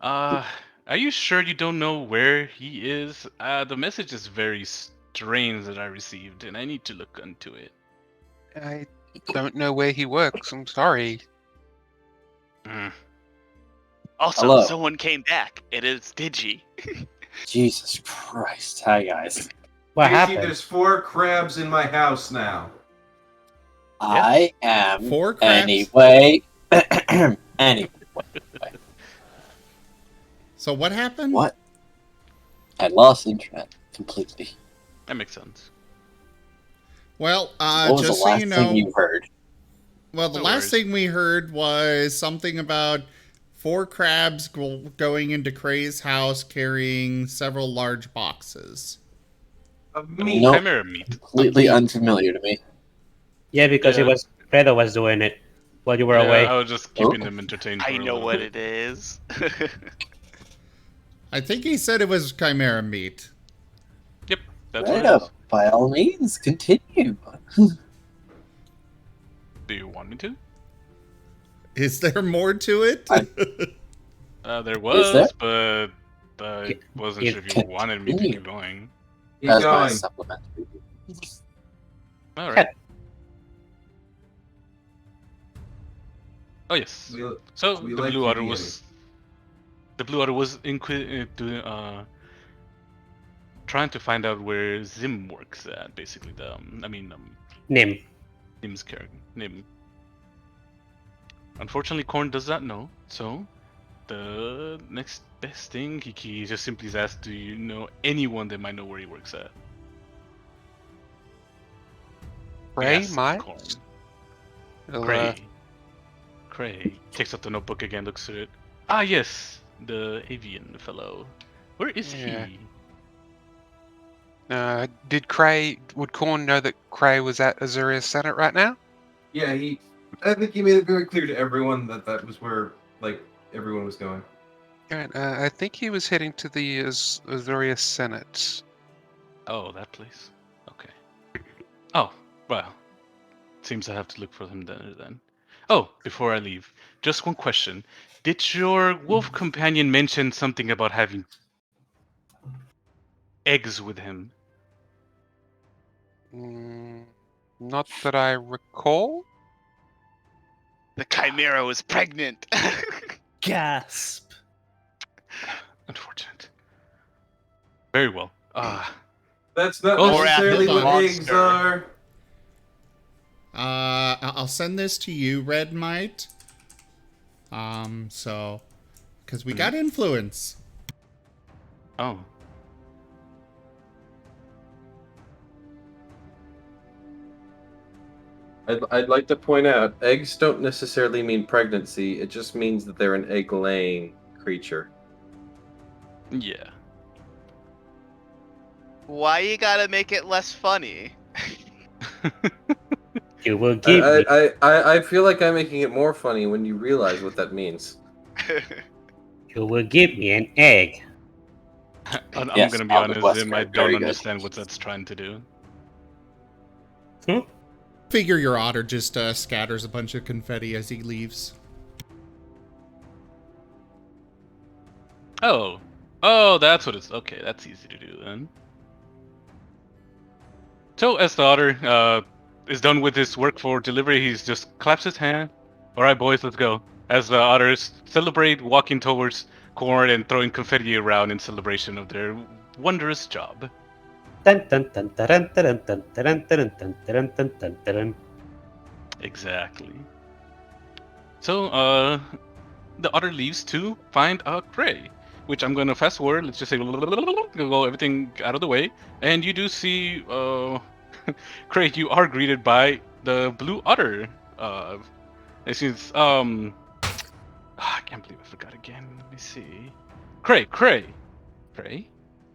Are you sure you don't know where he is? The message is very strange that I received, and I need to look into it. I don't know where he works. I'm sorry. Also, Hello. someone came back. It is Digi. Jesus Christ. Hi, guys. What Casey, happened? there's 4 crabs in my house now. I am 4 crabs. anyway. Anyway. So what happened? What? I lost internet completely. That makes sense. Well, What was just the so last you know, thing you heard? well, the No last worries. thing we heard was something about 4 crabs going into Cray's house carrying several large boxes. Of No, meat. Nope. Chimera meat. Completely meat. unfamiliar to me. Yeah, because Yeah. Fredo was doing it while you were Yeah, away. I was just keeping them entertained for I a know little what bit. it is. I think he said it was chimera meat. Yep, that's Right what it is. up. By all means, continue. Do you want me to? Is there more to it? There Is was, there? but I wasn't sure if you wanted me to keep going. Keep That's my going. supplementary. Alright. Oh yes. We, So we the like blue you, otter Yeti. was trying to find out where Zim works at, basically. Nim. Nim's character. Nim. Unfortunately, Korn does not know, so the next best thing, he just simply asks, do you know anyone that might know where he works at? Ray, Yes, Mike? Korn. It'll, Cray takes out the notebook again, looks at it. Ah, yes, the avian fellow. Where is Yeah. he? would Korn know that Cray was at Azuria's Senate right now? Yeah, I think he made it very clear to everyone that that was where, everyone was going. Right, I think he was heading to the Azuria Senate. Oh, that place. Okay. Oh, well. Seems I have to look for him then. Oh, before I leave, just one question. Did your wolf companion mention something about having eggs with him? Not that I recall. The Chimera was pregnant. Gasp. Unfortunate. Very well. That's not Oh, necessarily hold what on. eggs are. I'll send this to you, Red Mite. So, because we got influence. Oh. I'd like to point out, eggs don't necessarily mean pregnancy. It just means that they're an egg-laying creature. Yeah. Why you gotta make it less funny? You will give me. I feel like I'm making it more funny when you realize what that means. You will give me an egg. I'm Yes, gonna be on the honest, West Zim, I Coast, don't very good. understand what that's trying to do. Figure your otter just scatters a bunch of confetti as he leaves. Oh. Oh, that's what it's... Okay, that's easy to do then. So, as the otter is done with his work for delivery, he's just claps his hand. Alright, boys, let's go. As the otters celebrate, walking towards Corn and throwing confetti around in celebration of their wondrous job. Dun, dun, dun, dun, dun, dun, dun, dun, dun, dun, dun, dun, dun, dun. Exactly. So, the otter leaves to find Cray, which I'm gonna fast forward. Let's just say, go everything out of the way, and you do see, Cray. You are greeted by the blue otter. It seems, I can't believe I forgot again. Let me see. Cray,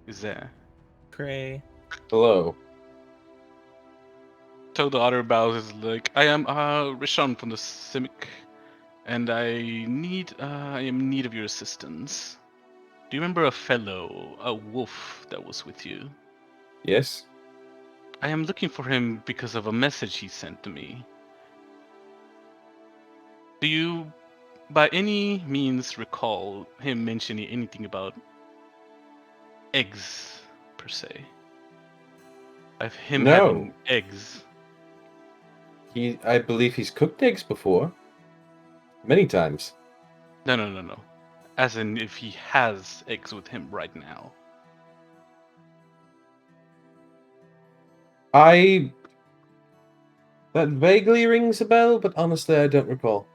is there? Cray. Hello. So the otter bows is like, I am Rishon from the Simic, and I am in need of your assistance. Do you remember a wolf that was with you? Yes? I am looking for him because of a message he sent to me. Do you, by any means, recall him mentioning anything about eggs, per se? Of him No. having eggs? I believe he's cooked eggs before. Many times. No. As in, if he has eggs with him right now. That vaguely rings a bell, but honestly, I don't recall.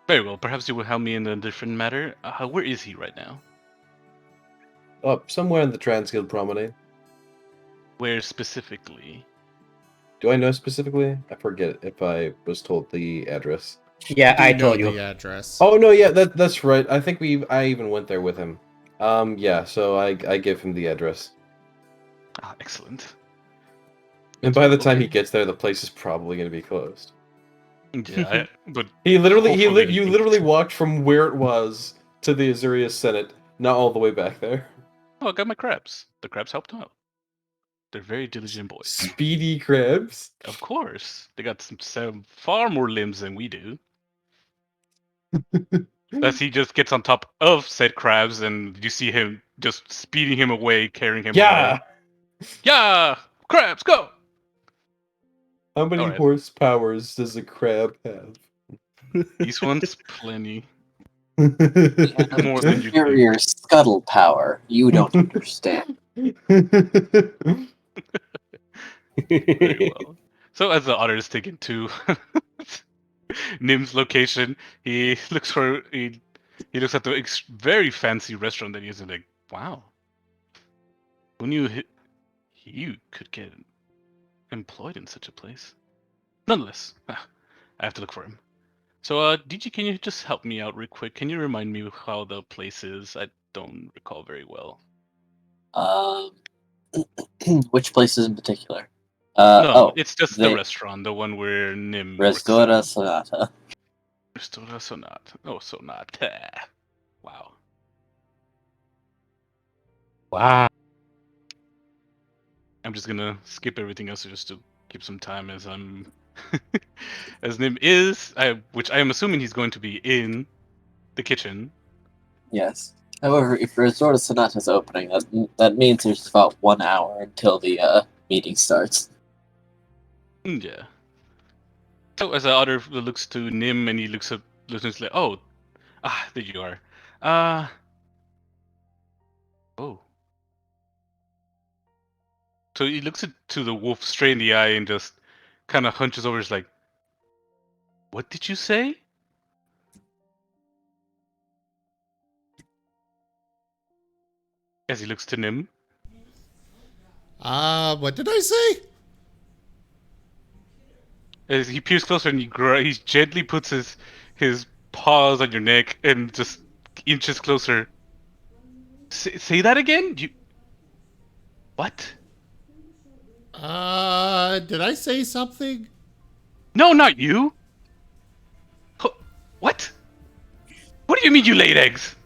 Very well. Perhaps you will help me in a different matter. Where is he right now? Somewhere in the Transguild Promenade. Where specifically? Do I know specifically? I forget if I was told the address. Yeah, I told you. The address. Oh no, yeah, that's right. I think I even went there with him. Yeah, so I give him the address. Ah, excellent. And by the time he gets there, the place is probably going to be closed. Yeah, but you hopefully- literally walked from where it was to the Azurius Senate, not all the way back there. Oh, I got my crabs. The crabs helped out. They're very diligent boys. Speedy crabs? Of course. They got some far more limbs than we do. As he just gets on top of said crabs, and you see him just speeding him away, carrying him away. Yeah! Crabs, go! How many Alright. horsepowers does a crab have? These ones, plenty. More than you superior scuttle power. You don't understand. Very well. So as the otter is taken to Nim's location, he looks at the very fancy restaurant that he is, and like, wow, who knew you could get employed in such a place? Nonetheless, I have to look for him. So, DG, can you just help me out real quick? Can you remind me how the place is? I don't recall very well. Which places in particular? It's just the restaurant, the one where Nim Restora Sonata. Restora Sonata. Oh, Sonata. Wow. Wow. I'm just gonna skip everything else just to keep some time as I'm as Nim is, which I am assuming he's going to be in the kitchen. Yes. However, if Resort Sonata is opening, that means there's about 1 hour until the meeting starts. Yeah. So as the otter looks to Nim and he looks like, oh, there you are. Oh. So he looks to the wolf straight in the eye and just kind of hunches over. He's like, "What did you say?" As he looks to Nim. What did I say? As he peers closer and he gently puts his paws on your neck and just inches closer. Say that again? What? Did I say something? No, not you. What? What do you mean you laid eggs?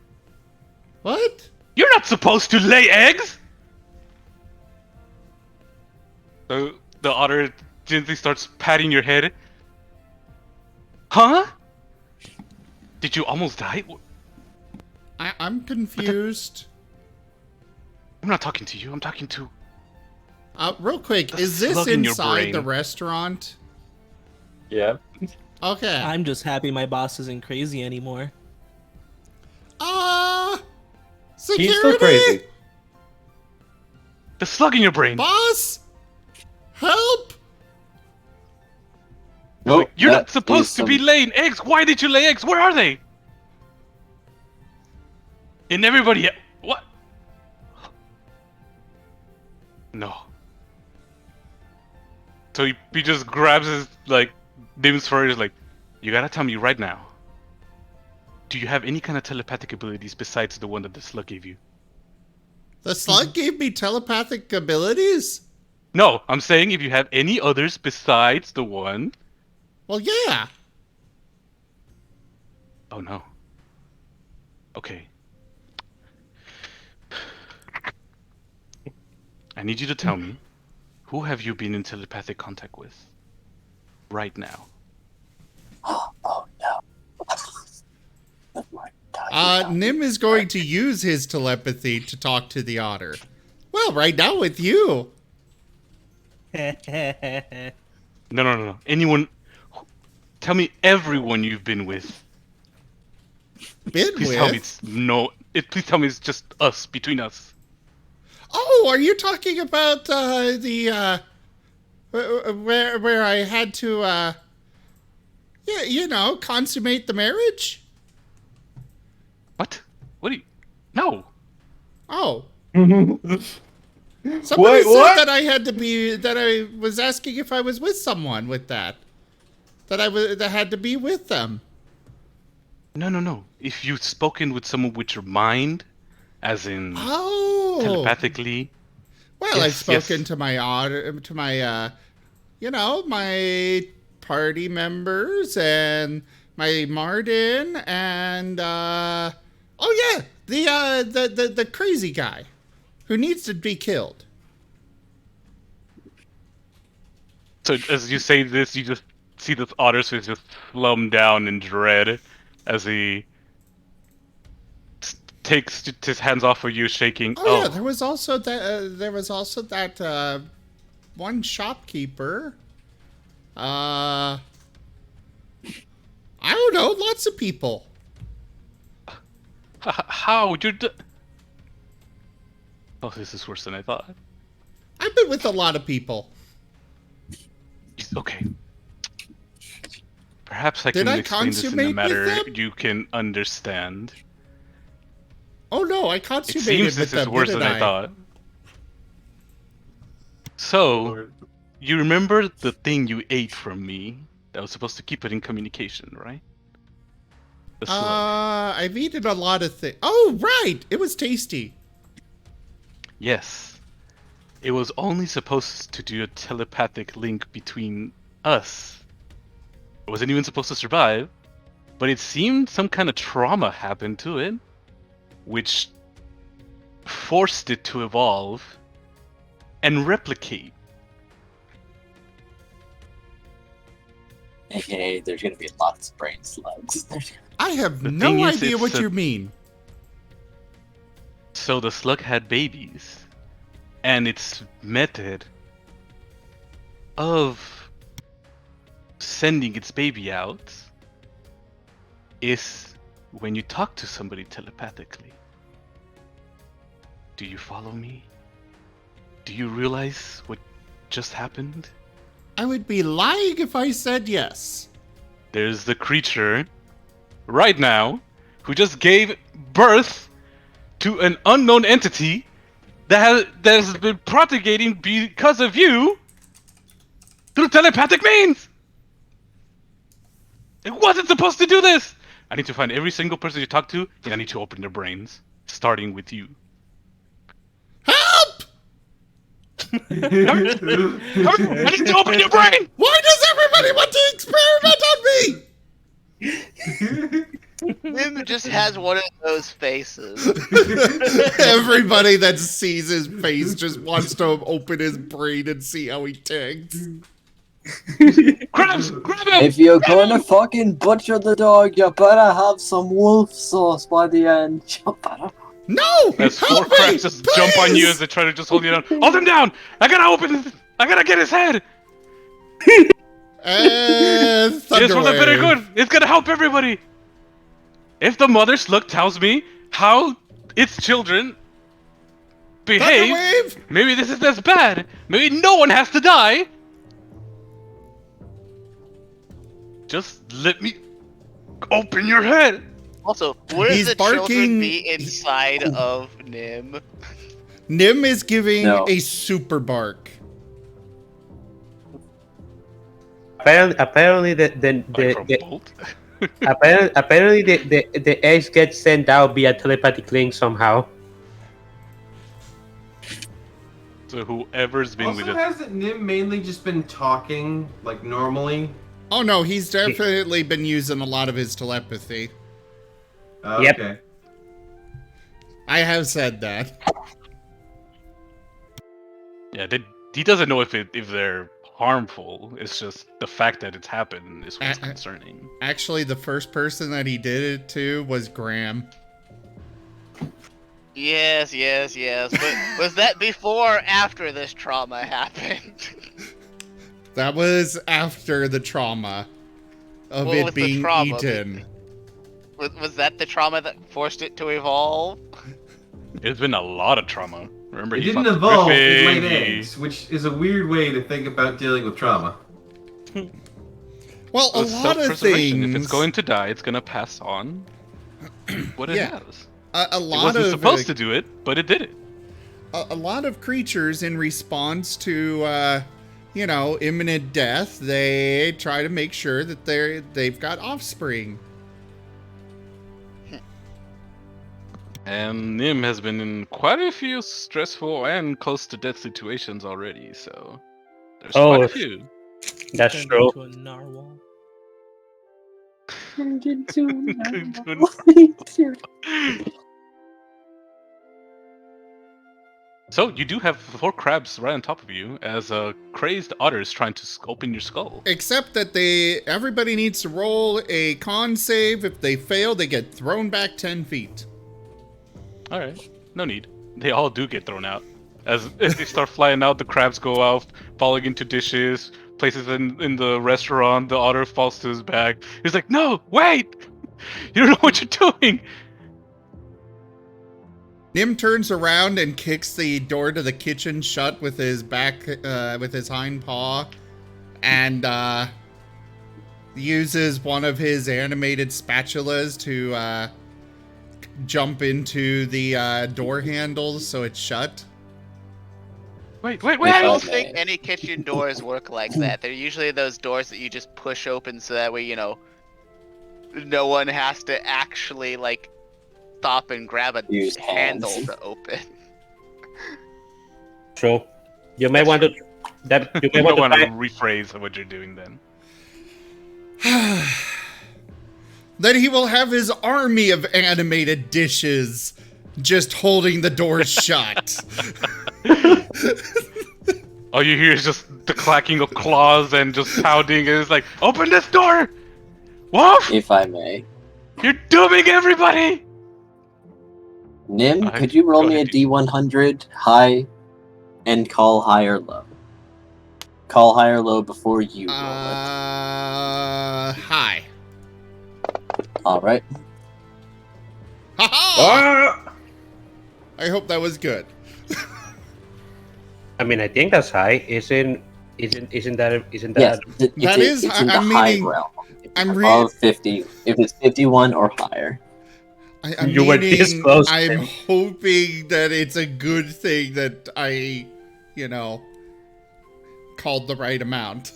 What? You're not supposed to lay eggs! So the otter gently starts patting your head. Huh? Did you almost die? I'm confused. I'm not talking to you. I'm talking to... Real quick, is this inside the restaurant? Yeah. Okay. I'm just happy my boss isn't crazy anymore. Security? He's still crazy. The slug in your brain. Boss? Help! Nope, you're not supposed to be laying eggs. Why did you lay eggs? Where are they? And everybody... What? No. So he just grabs his, Nim's fur. He's like, you gotta tell me right now. Do you have any kind of telepathic abilities besides the one that the slug gave you? The slug gave me telepathic abilities? No, I'm saying if you have any others besides the one. Well, yeah. Oh, no. Okay. I need you to tell me, who have you been in telepathic contact with right now? Oh no. Nim is going to use his telepathy to talk to the otter. Well, right now with you. No. Anyone. Tell me everyone you've been with. Been Please tell me with? it's no. Please tell me it's just us, between us. Oh, are you talking about the where I had to yeah, you know, consummate the marriage? What? What do you? No. Oh. Wait, Somebody said what? that I was asking if I was with someone with that. That I had to be with them. No. If you've spoken with someone with your mind, as in Oh. telepathically. Well, Yes, I've spoken yes. to my you know, my party members and my Marten and oh yeah, the crazy guy who needs to be killed. So as you say this, you just see this otter's face just slump down in dread as he takes his hands off of you, shaking. Oh yeah, there was also that one shopkeeper. I don't know, lots of people. How? Oh, this is worse than I thought. I've been with a lot of people. Okay. Perhaps I Did can I explain this in a consummate with matter them? you can understand. Oh no, I It consummated seems with this is them, worse didn't than I thought. So, you remember the thing you ate from me that was supposed to keep it in communication, right? The slug. I've eaten a lot of things. Oh, right! It was tasty. Yes. It was only supposed to do a telepathic link between us. It wasn't even supposed to survive, but it seemed some kind of trauma happened to it, which forced it to evolve and replicate. AKA, there's gonna be lots of brain slugs. I have The no thing is, idea it's what a- you mean. So the slug had babies, and its method of sending its baby out is when you talk to somebody telepathically. Do you follow me? Do you realize what just happened? I would be lying if I said yes. There's the creature right now who just gave birth to an unknown entity that has been propagating because of you through telepathic means. It wasn't supposed to do this. I need to find every single person you talk to, and I need to open their brains, starting with you. Help! I need to open your brain. Why does everybody want to experiment on me? Nim just has one of those faces. Everybody that sees his face just wants to open his brain and see how he ticks. Grab him! If you're gonna fucking butcher the dog, you better have some wolf sauce by the end. You better. No! As four Help me! crabs just jump on you as they try to just hold you down. Hold him down! I gotta get his head! And It's for the Thunderwave. better good! It's gonna help everybody! If the mother slug tells me how its children behave, Thunderwave! maybe this is as bad. Maybe no one has to die. Just let me open your head. Also, where He's the children barking- be inside of Nim? Nim is giving No. a super bark. Apparently apparently the eggs get sent out via telepathic link somehow. So whoever's been with Also, it. hasn't Nim mainly just been talking like normally? Oh no, he's definitely been using a lot of his telepathy. Yep. Okay. I have said that. Yeah, he doesn't know if they're harmful. It's just the fact that it's happened is what's concerning. Actually, the first person that he did it to was Graham. Yes. But was that before or after this trauma happened? That was after the trauma of What it was the being trauma? eaten. Was that the trauma that forced it to evolve? It's been a lot of trauma. Remember, It he didn't fought the evolve, it Griffin, laid eggs, which is a weird way to think about dealing with trauma. Well, a It's lot of self-preservation. things. If it's going to die, it's gonna pass on what it Yeah. has. A It lot wasn't of supposed to do it, but it did it. a lot of creatures, in response to imminent death, they try to make sure that they've got offspring. And Nim has been in quite a few stressful and close to death situations already, so there's quite a few. That's Turned true. into a narwhal. Turned into So you do have 4 crabs right on top of you, as crazed otters trying to open your skull. Except that everybody needs to roll a con save. If they fail, they get thrown back 10 feet. All right, no need. They all do get thrown out. As they start flying out, the crabs go out, falling into dishes, places in the restaurant. The otter falls to his back. He's like, "No, wait! You don't know what you're doing." Nim turns around and kicks the door to the kitchen shut with his with his hind paw, and uses one of his animated spatulas to jump into the door handles so it's shut. Wait! I don't think any kitchen doors work like that. They're usually those doors that you just push open so that way, no one has to actually, stop and grab a handle to open. True. You may want to... You may want want to to rephrase what you're doing then. Then he will have his army of animated dishes just holding the door shut. All you hear is just the clacking of claws and just pounding, and it's like, "Open this door! Wolf! If I may. You're dooming everybody!" Nim, could you roll me a D100 high and call high or low? Call high or low before you roll it. High. Alright. Ha-ha! I hope that was good. I mean, I think that's high. Isn't that? Yes, it's in the high realm. I'm above 50. If it's 51 or higher. You were this close. I'm hoping that it's a good thing that I, called the right amount.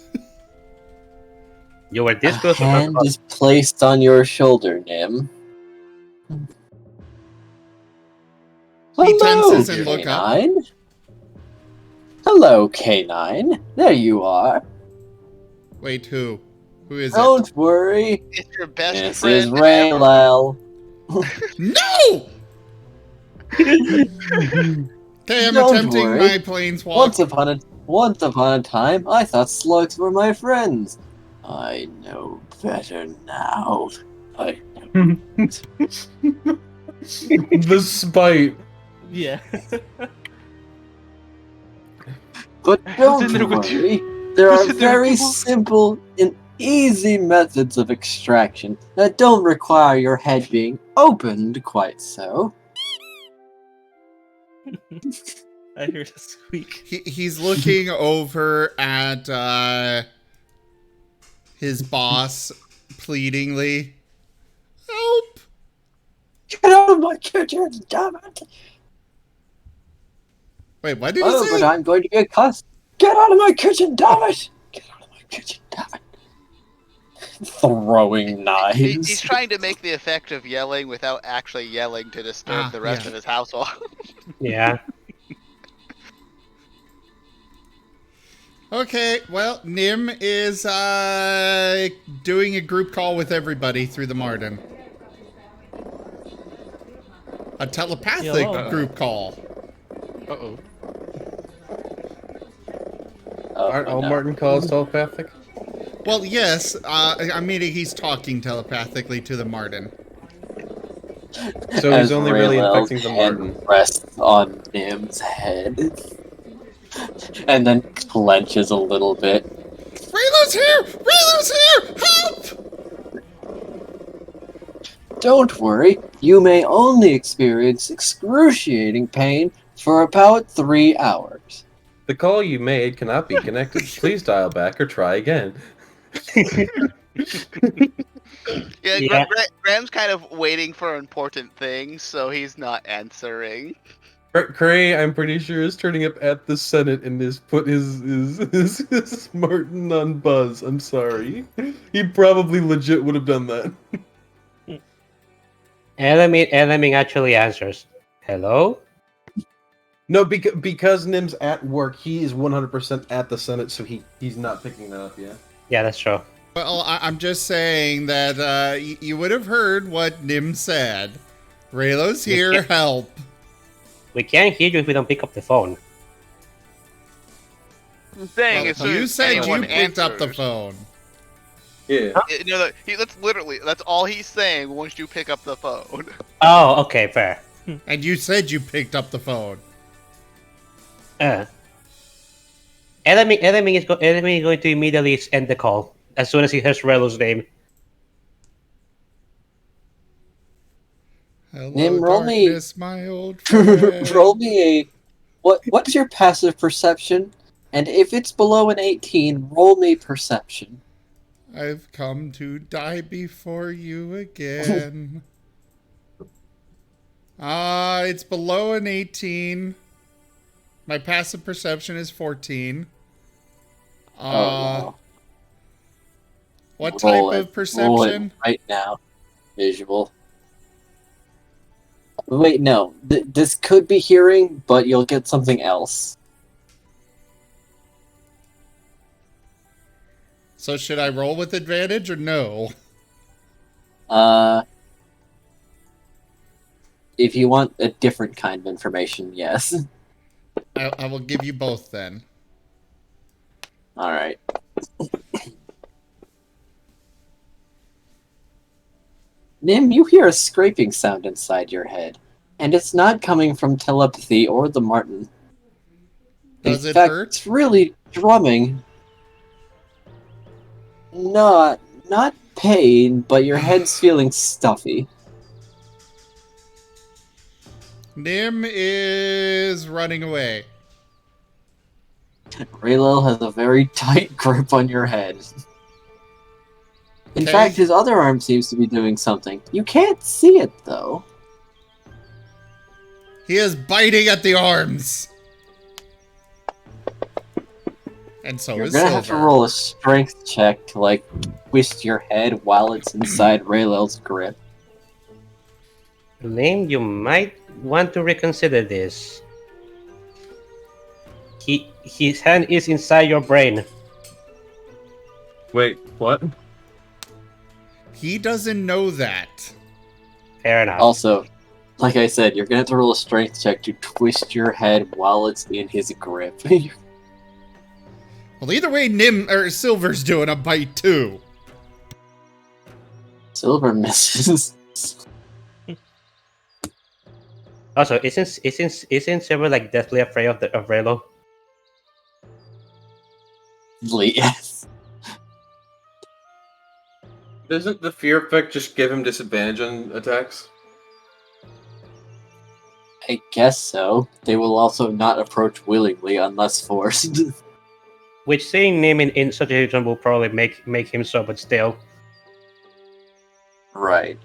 You were this A close. hand is placed on your shoulder, Nim. He Hello, tenses and look up. K9. Hello, K9. There you are. Wait, who? Who is Don't worry. It's your best This friend. is Raylel. No! Okay, I'm Don't attempting worry. my planeswalk. Once upon a time, I thought slugs were my friends. I know better now. The spite. Yeah. But don't in there with you? worry. There Who's are in there very with you? simple and easy methods of extraction that don't require your head being opened quite so. I heard a squeak. He's looking over at his boss pleadingly. Help! Get out of my kitchen, damn it! Wait, what did he say? But I'm going to get cussed. Get out of my kitchen, damn it! Get out of my kitchen, damn it! Throwing knives. He's trying to make the effect of yelling without actually yelling to disturb the rest of his household. Yeah. Okay, well, Nim is doing a group call with everybody through the Marten. A telepathic group call. Uh-oh. Aren't all Marten calls telepathic? Well, yes. I mean, he's talking telepathically to the Marten. So he's only really Raylel's infecting the hand Marten. rests on Nim's head. And then clenches a little bit. Raylo's here! Raylo's here! Help! Don't worry, you may only experience excruciating pain for about 3 hours. The call you made cannot be connected. Please dial back or try again. Yeah, Graham's kind of waiting for important things, so he's not answering. Cray, I'm pretty sure, is turning up at the Senate and has put his Marten on buzz. I'm sorry. He probably legit would have done that. Elaming actually answers. Hello? No, because Nim's at work, he is 100% at the Senate, so he's not picking that up yet. Yeah, that's true. Well, I'm just saying that you would have heard what Nim said. Raylo's here, help. We can't hear you if we don't pick up the phone. Thing Well, as soon you as said you anyone picked up the answers- phone. Yeah. That's all he's saying once you pick up the phone. Oh, okay, fair. And you said you picked up the phone. Elaming is going to immediately end the call as soon as he hears Relo's name. Hello, Nim, roll me. darkness, my old friend. Roll me a. What's your passive perception? And if it's below an 18, roll me perception. I've come to die before you again. It's below an 18. My passive perception is 14. No. What Roll type it. of perception? Right now. Visual. Wait, no. This could be hearing, but you'll get something else. So should I roll with advantage or no? If you want a different kind of information, yes. I will give you both then. Alright. Nim, you hear a scraping sound inside your head, and it's not coming from telepathy or the Marten. Does In it fact, hurt? it's really drumming. Not pain, but your head's feeling stuffy. Nim is running away. Raylil has a very tight grip on your head. In Okay. fact, his other arm seems to be doing something. You can't see it, though. He is biting at the arms. And so You're is gonna Silver. have to roll a strength check to, twist your head while it's inside Raylil's grip. Lim, you might want to reconsider this. His hand is inside your brain. Wait, what? He doesn't know that. Fair enough. Also, like I said, you're gonna have to roll a strength check to twist your head while it's in his grip. Well, either way, Silver's doing a bite too. Silver misses. Also, isn't Silver deathly afraid of Raylo? Yes. Doesn't the fear effect just give him disadvantage on attacks? I guess so. They will also not approach willingly unless forced. Which seeing Nim in such a situation will probably make him so, but still. Right.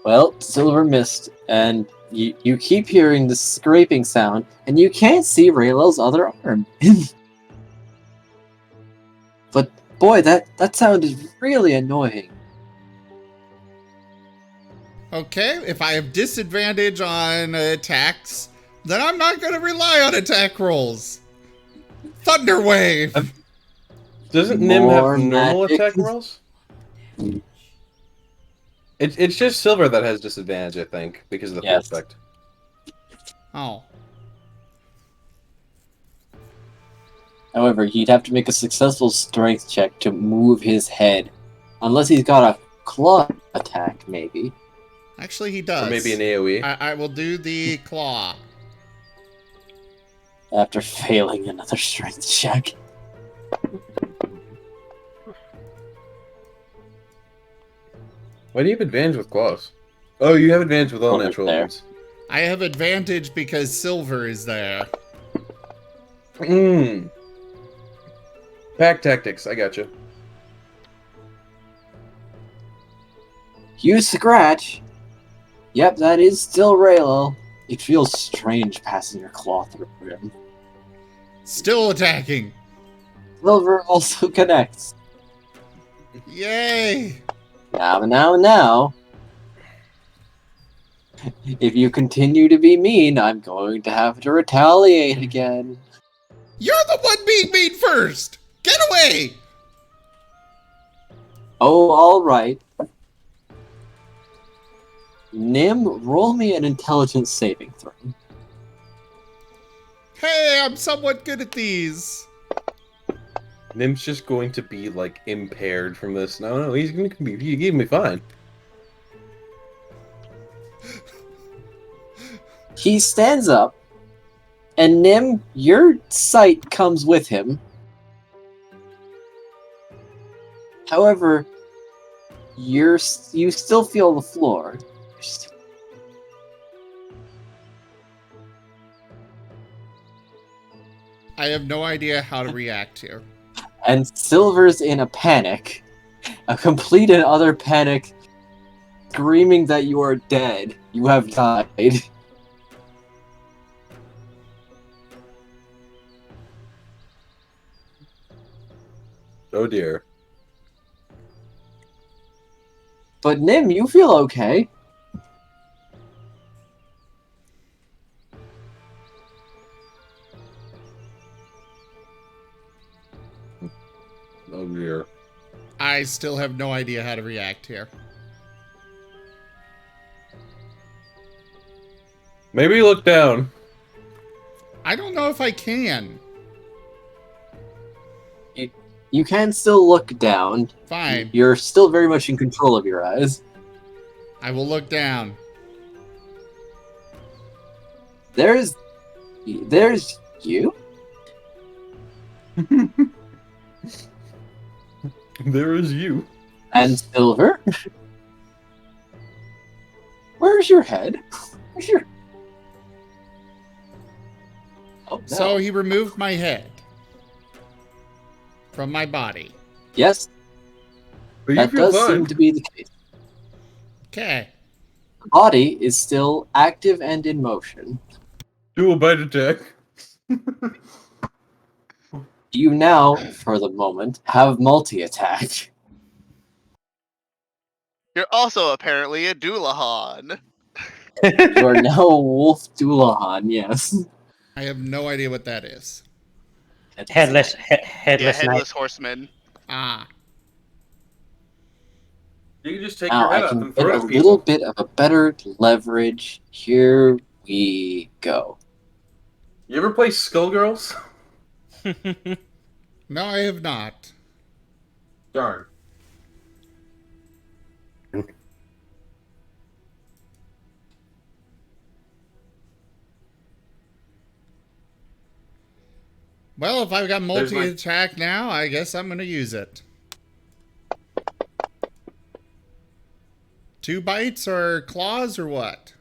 Well, Silver missed, and you keep hearing the scraping sound, and you can't see Raylil's other arm. But boy, that sound is really annoying. Okay, if I have disadvantage on attacks, then I'm not going to rely on attack rolls. Thunder Wave! Doesn't Nim have More normal magic. attack rolls? It's just Silver that has disadvantage, I think, because of the fear Yes. effect. Oh. However, he'd have to make a successful strength check to move his head. Unless he's got a claw attack, maybe. Actually, he does. Or maybe an AoE. I will do the claw. After failing another strength check. Why do you have advantage with claws? Oh, you have advantage with all Over natural there. ones. I have advantage because Silver is there. Pack tactics, I gotcha. You scratch. Yep, that is still Raylo. It feels strange passing your claw through him. Still attacking. Silver also connects. Yay! Now. If you continue to be mean, I'm going to have to retaliate again. You're the one being mean first! Get away! Oh, alright. Nim, roll me an intelligence saving throw. Hey, I'm somewhat good at these. Nim's just going to be, like, impaired from this. No, he's going to be fine. He stands up, and Nim, your sight comes with him. However, you still feel the floor. I have no idea how to react here. And Silver's in a panic. A complete and utter panic. Screaming that you are dead. You have died. Oh dear. But Nim, you feel okay. Oh dear. I still have no idea how to react here. Maybe look down. I don't know if I can. You can still look down. Fine. You're still very much in control of your eyes. I will look down. There's you? There is you. And Silver? Where's your head? Where's your... Oh, no. So he removed my head from my body. Yes. But that does seem to be the case. Okay. The body is still active and in motion. Do a bite attack. You now, for the moment, have multi-attack. You're also apparently a Doulahan. You are now a Wolf Doulahan, yes. I have no idea what that is. Headless Yeah, knight. headless horseman. Ah. You can just take Now your head I off can and get throw a it at little people. bit of a better leverage. Here we go. You ever play Skullgirls? No, I have not. Darn. Well, if I've got There's my- multi-attack now, I guess I'm going to use it. 2 bites or claws or what?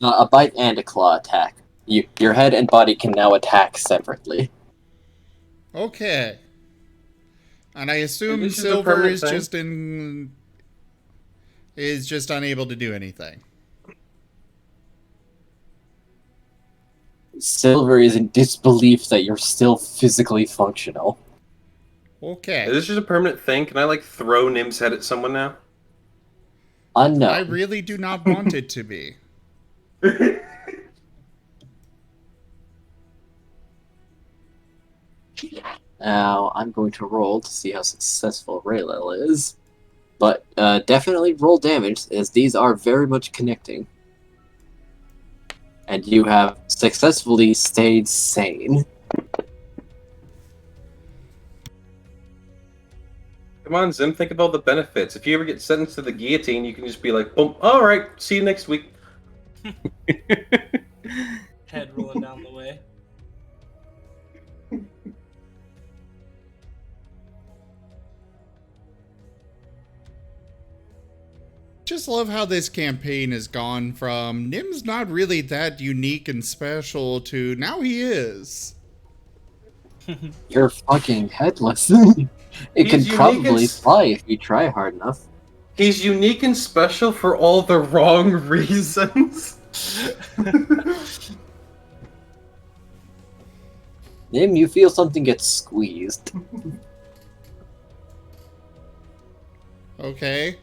A bite and a claw attack. Your head and body can now attack separately. Okay. And I assume This is a Silver permanent is thing? just unable to do anything. Silver is in disbelief that you're still physically functional. Okay. Is this just a permanent thing? Can I, like, throw Nim's head at someone now? Unknown. I really do not want it to be. Now, I'm going to roll to see how successful Raylel is. But definitely roll damage, as these are very much connecting. And you have successfully stayed sane. Come on, Zim, think of all the benefits. If you ever get sentenced to the guillotine, you can just be like, boom, alright, see you next week. Head rolling down the way. Just love how this campaign has gone from Nim's not really that unique and special to now he is. You're fucking headless. It He's can unique probably and fly if you try hard enough. He's unique and special for all the wrong reasons. Nim, you feel something get squeezed. Okay.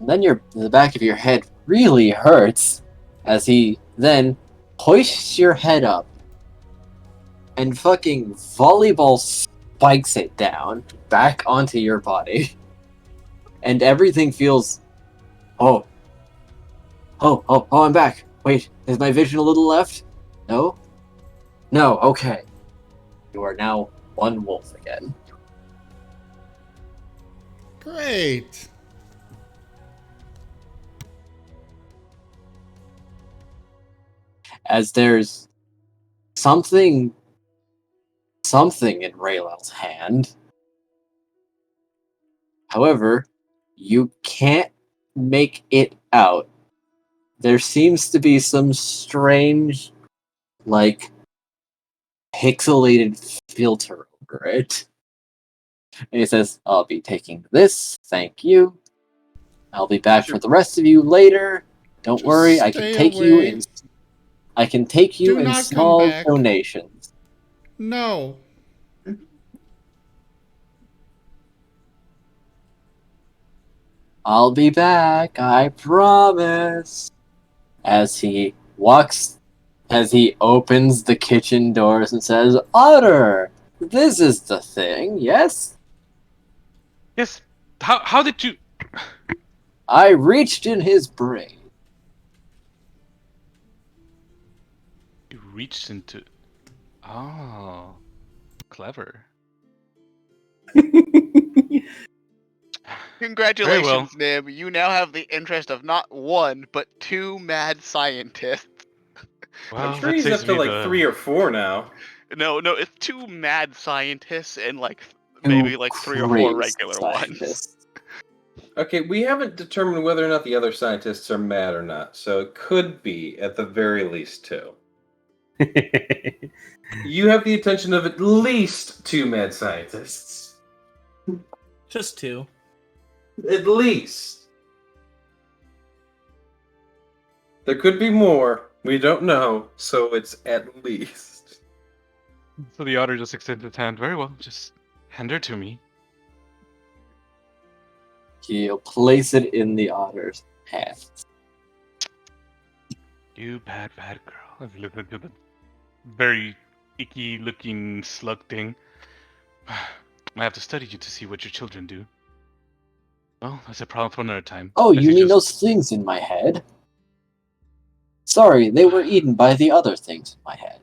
And then the back of your head really hurts as he then hoists your head up and fucking volleyball spikes it down back onto your body. And everything feels... Oh, I'm back. Wait, is my vision a little left? No? No, okay. You are now one wolf again. Great. As there's something in Raylel's hand. However, you can't make it out. There seems to be some strange, like, pixelated filter over it. And it says, I'll be taking this, thank you. I'll be back for the rest of you later. Don't worry, I can take you in... I can take you in small donations. No. I'll be back, I promise. As he opens the kitchen doors and says, Otter, this is the thing, yes? Yes. How did you... I reached in his brain. You reached into... Oh. Clever. Congratulations, Nim. You now have the interest of not one, but two mad scientists. Wow, I'm sure he's up to like 3 or 4 now. No, it's 2 mad scientists and like maybe like 3 or 4 regular ones. Okay, we haven't determined whether or not the other scientists are mad or not, so it could be at the very least 2. You have the attention of at least 2 mad scientists. Just 2. At least. There could be more. We don't know, so it's at least. So the otter just extended its hand. Very well, just hand her to me. He'll place it in the otter's hand. You bad girl. I've listened to the very icky looking slug thing. I have to study you to see what your children do. Well, that's a problem for another time. Oh, you mean those things in my head? Sorry, they were eaten by the other things in my head.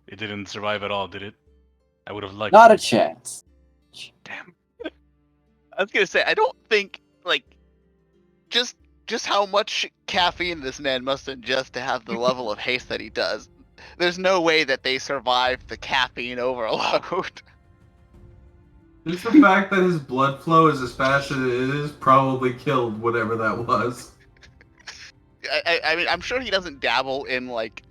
It didn't survive at all, did it? I would have liked Not a chance. Damn. I was gonna say, I don't think like just how much caffeine this man must ingest to have the level of haste that he does. There's no way that they survive the caffeine overload. Just the fact that his blood flow is as fast as it is probably killed whatever that was. I mean, I'm sure he doesn't dabble in like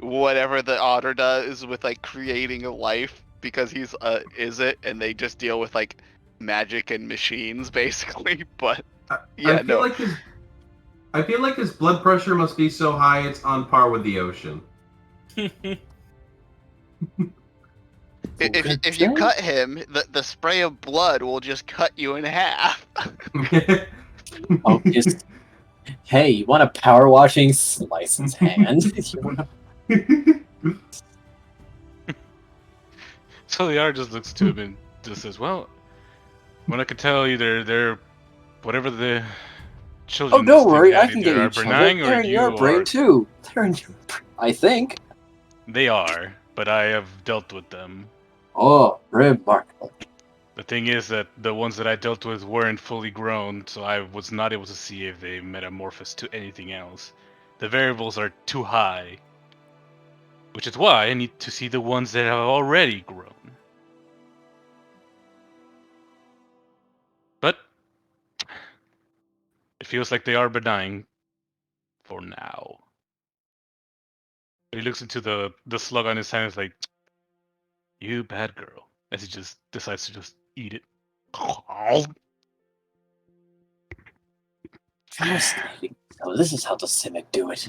whatever the otter does with like creating a life because he's Izzet and they just deal with like magic and machines basically. But yeah, I feel like his blood pressure must be so high it's on par with the ocean. If you cut him, the spray of blood will just cut you in half. Oh, just hey, you want a power washing slice his hand? So the otter just looks to him and just says, "Well, when I can tell either they're whatever the children." Oh, don't worry, I can get you benign, They're or in your you brain are... too. They're in your brain, I think. They are, but I have dealt with them. Oh, remarkable. The thing is that the ones that I dealt with weren't fully grown, so I was not able to see if they metamorphosed to anything else. The variables are too high, which is why I need to see the ones that have already grown. But it feels like they are benign for now. He looks into the slug on his hand and is like, "You bad girl," as he just decides to just eat it. Fascinating. So this is how the Simic do it.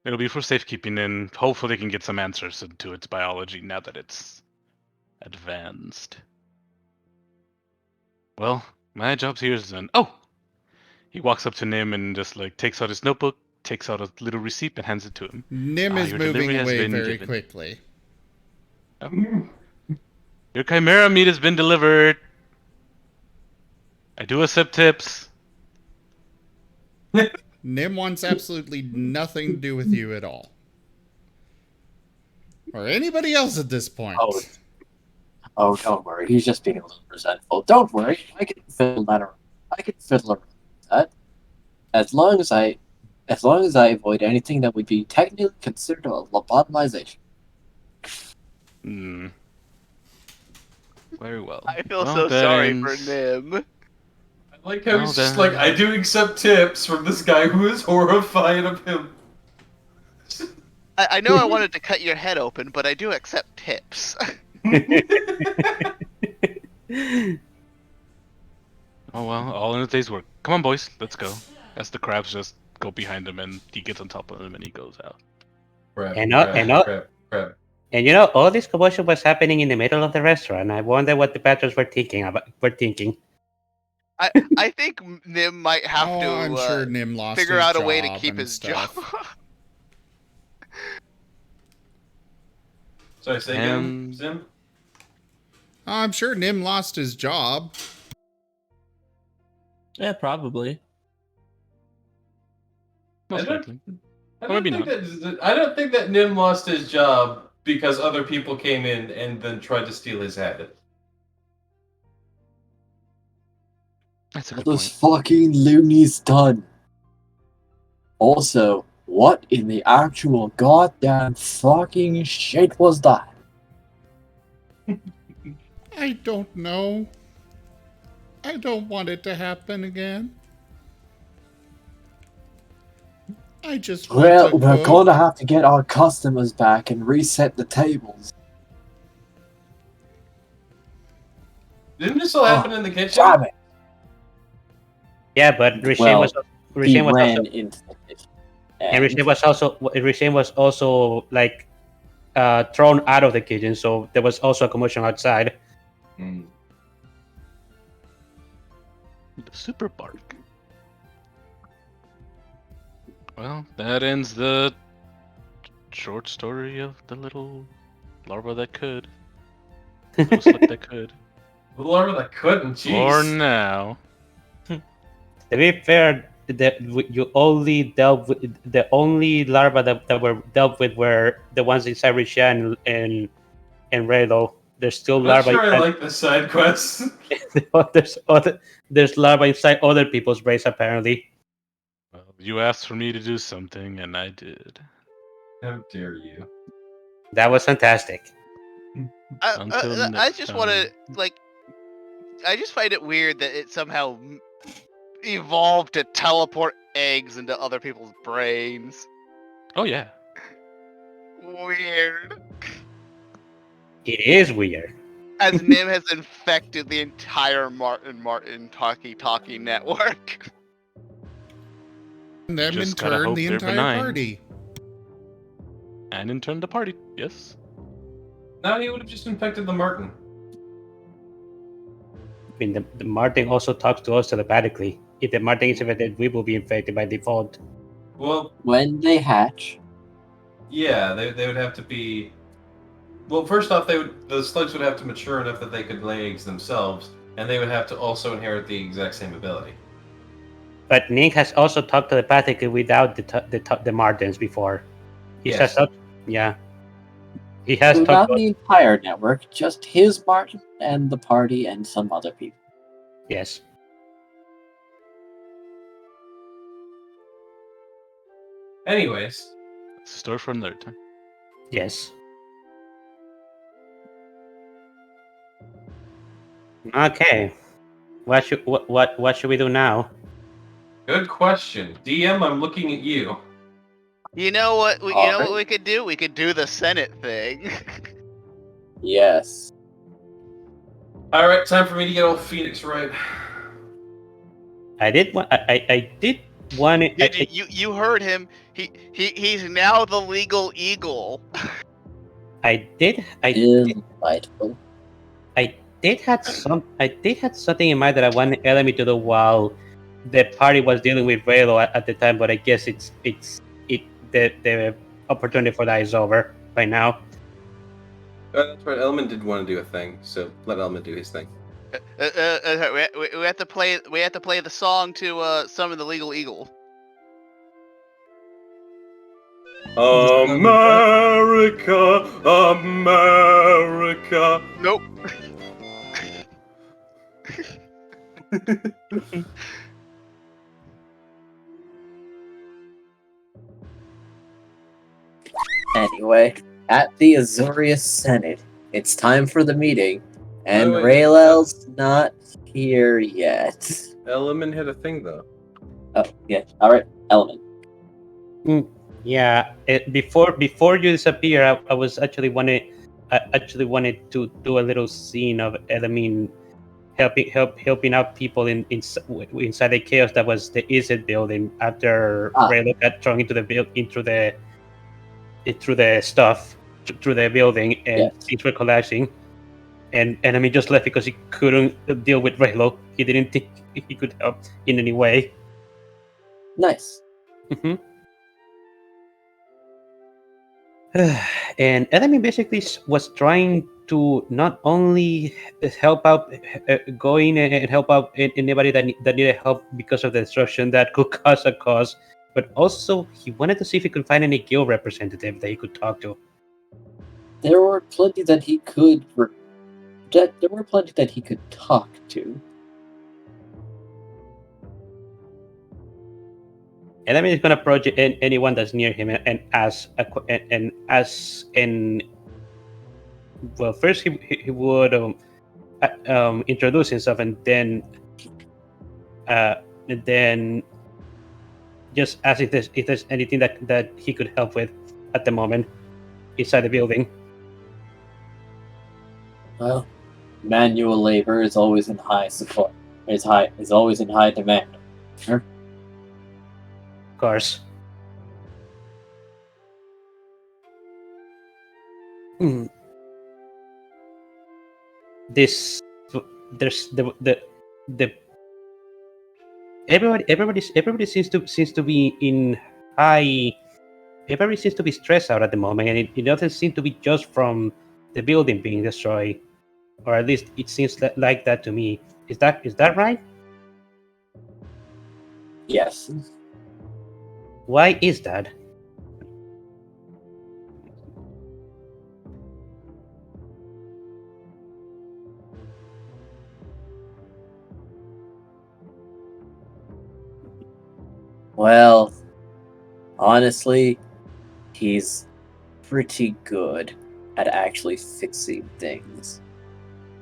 It'll be for safekeeping, and hopefully they can get some answers into its biology now that it's advanced. Well, my job here is done. Oh! He walks up to Nim and just like takes out his notebook, takes out a little receipt, and hands it to him. Nim is your moving delivery has away been very given. quickly. Oh. Your chimera meat has been delivered. I do accept tips. Nim wants absolutely nothing to do with you at all. Or anybody else at this point. Oh, don't worry. He's just being a little resentful. Don't worry. I can fiddle that around. I can fiddle around with that. As long as I avoid anything that would be technically considered a lobotomization. Hmm. Very well. I feel Well, so that sorry for ends- Nim. I like how he's just like, I do accept tips from this guy who is horrified of him. I know I wanted to cut your head open, but I do accept tips. Oh well, all in a day's work. Come on, boys, let's go. As the crabs just go behind him, and he gets on top of them, and he goes out. Crap, And crap. And all this commotion was happening in the middle of the restaurant. I wonder what the patrons were thinking. I think Nim might have to I'm sure Nim lost figure his out a way to job keep and his stuff. job. Sorry, say again, Zim? I'm sure Nim lost his job. Yeah, probably. Most I likely. don't think that Nim lost his job because other people came in and then tried to steal his head. That's a What good those point. fucking loonies done? Also, what in the actual goddamn fucking shit was that? I don't know. I don't want it to happen again. I just want Well, to we're cook. gonna have to get our customers back and reset the tables. Didn't this all happen in the kitchen? Damn it! Yeah, but Rishane Well, was he Rishane was ran also, into the kitchen. and Rishane was also like thrown out of the kitchen, so there was also a commotion outside. Mm. The super bark. Well, that ends the short story of the little larva that could. Little slip that could. The larva that couldn't, jeez. For now. To be fair, you only dealt with the only larvae that were dealt with were the ones inside Rishan and Raylo. There's still I'm not larvae. sure I like the side quests. There's larvae inside other people's brains apparently. Well, you asked for me to do something, and I did. How dare you? That was fantastic. I just want to I just find it weird that it somehow evolved to teleport eggs into other people's brains. Oh yeah. Weird. It is weird. As Nim has infected the entire Marten talkie network. And then in Just gotta turn, hope the they're entire benign. party. And in turn, the party. Yes. No, he would have just infected the Marten. I mean, the Marten also talks to us telepathically. If the Marten is infected, we will be infected by default. Well, when they hatch, yeah, they would have to be. Well, first off, the slugs would have to mature enough that they could lay eggs themselves, and they would have to also inherit the exact same ability. But Nick has also talked telepathically without the Martens before. He Yes. has talked, yeah. He has talked Not about. the entire network, just his Marten and the party and some other people. Yes. Anyways. Store for another time. Yes. Okay. What should we do now? Good question. DM, I'm looking at you. You know what? You know Alright. what we could do? We could do the Senate thing. Yes. Alright, time for me to get old Phoenix right. I did want. I did want it. You heard him. He's now the legal eagle. I did. Delightful. I did had something in mind that I wanted Elemi to do while the party was dealing with Raylo at the time, but I guess the opportunity for that is over by now. That's right. Element did want to do a thing, so let Element do his thing. We have to play. We have to play the song to summon the legal eagle. America, America. Nope. Anyway, at the Azorius Senate, it's time for the meeting, and Wait. Raylel's not here yet. Element had a thing though. Oh, yeah. Alright, Element. Yeah. Before you disappear, I was actually wanted to do a little scene of Elamine helping out people inside the chaos that was the Izzet building after Raylo got thrown into the stuff through the building and things were collapsing, and Enemy just left because he couldn't deal with Raylo. He didn't think he could help in any way. Nice. And Enemy basically was trying to not only help out, going and help out anybody that needed help because of the destruction that could cause a cause, but also he wanted to see if he could find any guild representative that he could talk to. There were plenty that he could. There were plenty that he could talk to. And then he's gonna approach anyone that's near him and ask. Well, first he would introduce himself, and then just ask if there's anything that he could help with at the moment inside the building. Well, manual labor is always in high support. Is always in high demand. Sure. Of course. There's the everybody seems to be in high. Everybody seems to be stressed out at the moment, and it doesn't seem to be just from the building being destroyed, or at least it seems like that to me. Is that right? Yes. Why is that? Well, honestly, he's pretty good at actually fixing things.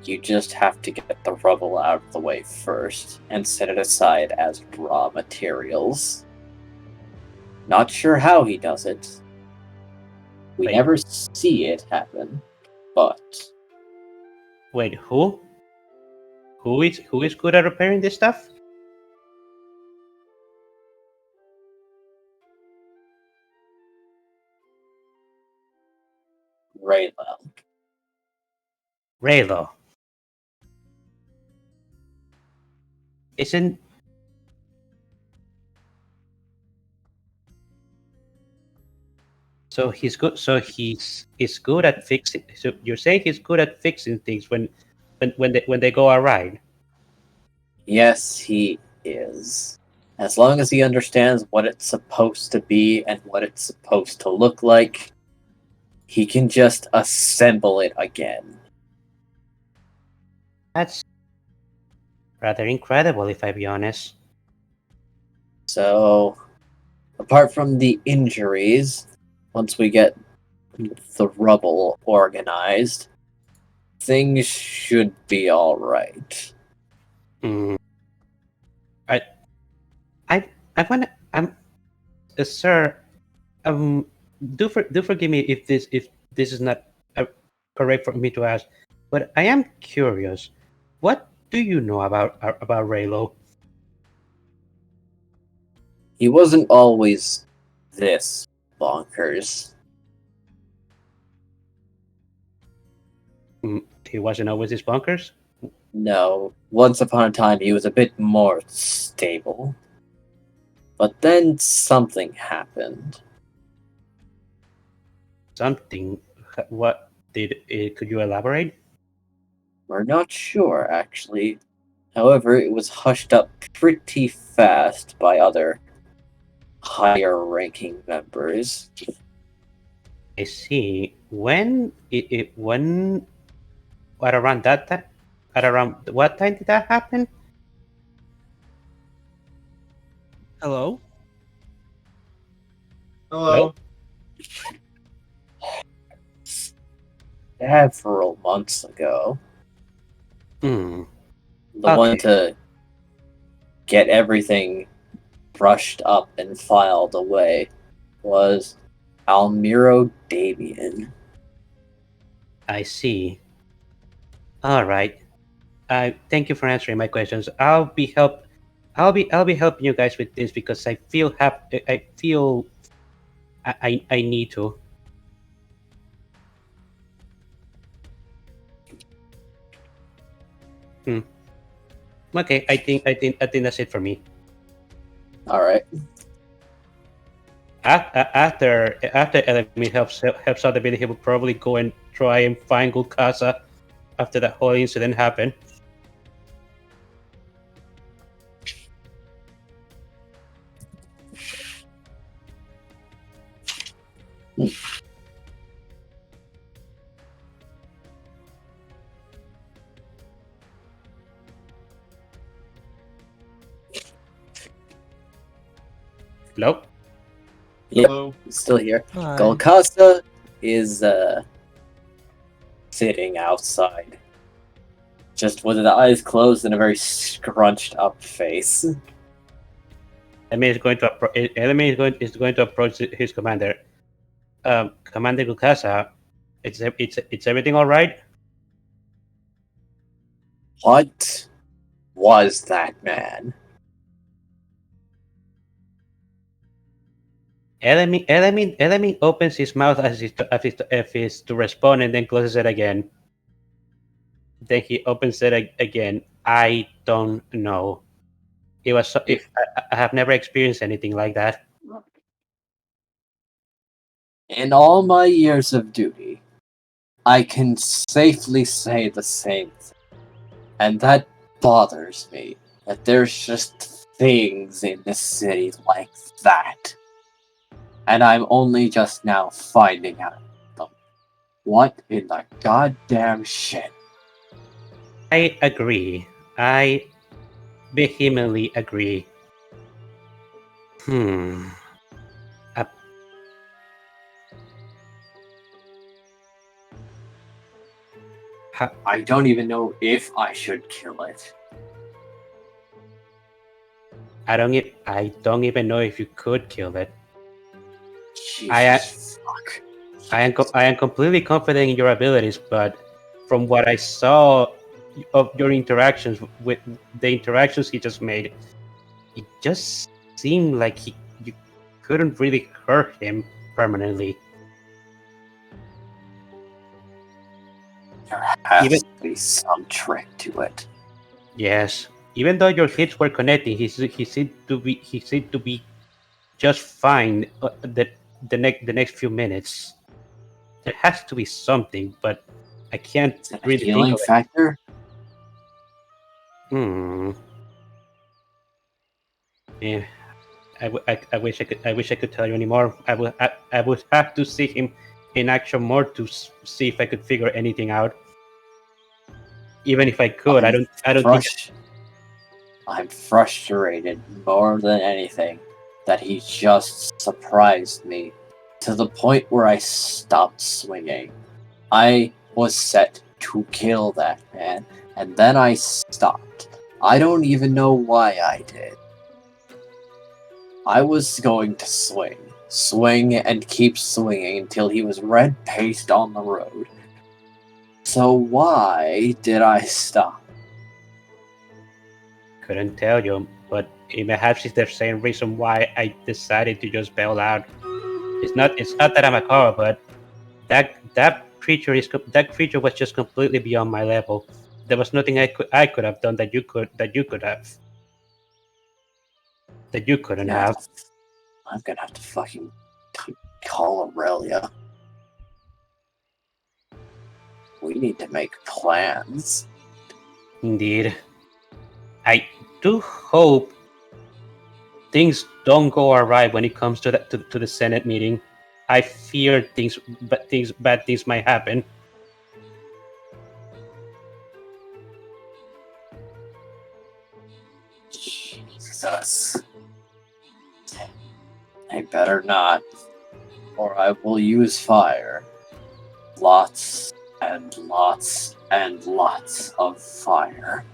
You just have to get the rubble out of the way first and set it aside as raw materials. Not sure how he does it. We never see it happen, but... Wait, who? Who is good at repairing this stuff? Raylo. Isn't... So he's good. So he's good at fixing. So you're saying he's good at fixing things when they go awry. Yes, he is. As long as he understands what it's supposed to be and what it's supposed to look like, he can just assemble it again. That's rather incredible, if I be honest. So, apart from the injuries, once we get the rubble organized, things should be alright. Hmm. I wanna. Sir. Do forgive me if this is not correct for me to ask, but I am curious. What do you know about Raylo? He wasn't always this bonkers. He wasn't always this bonkers? No, once upon a time he was a bit more stable. But then something happened. Something? What did it? Could you elaborate? We're not sure, actually. However, it was hushed up pretty fast by other higher-ranking members. I see. When at around that time? At around what time did that happen? Hello? Hello? Several months ago. Hmm. The one to get everything brushed up and filed away was Almiro Davian. I see. All right. Thank you for answering my questions. I'll be helping you guys with this because I feel I need to. Okay, I think that's it for me. All right. After Elemi helps out the bit, he will probably go and try and find Gulkasa after that whole incident happened. Hello? Yep, Hello? still here. Hi. Gulkasa is sitting outside, just with the eyes closed and a very scrunched up face. Elemi is going to approach his commander. Commander Gulkasa, it's everything all right? What was that man? Elemi opens his mouth as if he's to respond and then closes it again. Then he opens it again. I don't know. It was. I have never experienced anything like that. In all my years of duty, I can safely say the same thing. And that bothers me, that there's just things in the city like that. And I'm only just now finding out them. What in the goddamn shit? I agree. I vehemently agree. I don't even know if I should kill it. I don't even know if you could kill it. Jesus fuck. I am completely confident in your abilities, but from what I saw of your interactions with the interactions he just made, it just seemed like you couldn't really hurt him permanently. There has to be some trick to it. Yes, even though your hits were connecting, he seemed to be just fine. The next few minutes, there has to be something, but I can't really think Healing of it. factor? Yeah, I wish I could tell you anymore. I would have to see him in action more to see if I could figure anything out. Even if I could, I don't think. I'm frustrated more than anything that he just surprised me to the point where I stopped swinging. I was set to kill that man, and then I stopped. I don't even know why I did. I was going to swing and keep swinging until he was red paste on the road. So why did I stop? Couldn't tell you, but perhaps it's the same reason why I decided to just bail out. It's not that I'm a coward, but that creature was just completely beyond my level. There was nothing I could have done that you couldn't have. I'm gonna have to fucking call Aurelia. We need to make plans. Indeed. I do hope things don't go awry when it comes to the Senate meeting. I fear bad things might happen. Jesus. I better not, or I will use fire. Lots and lots and lots of fire.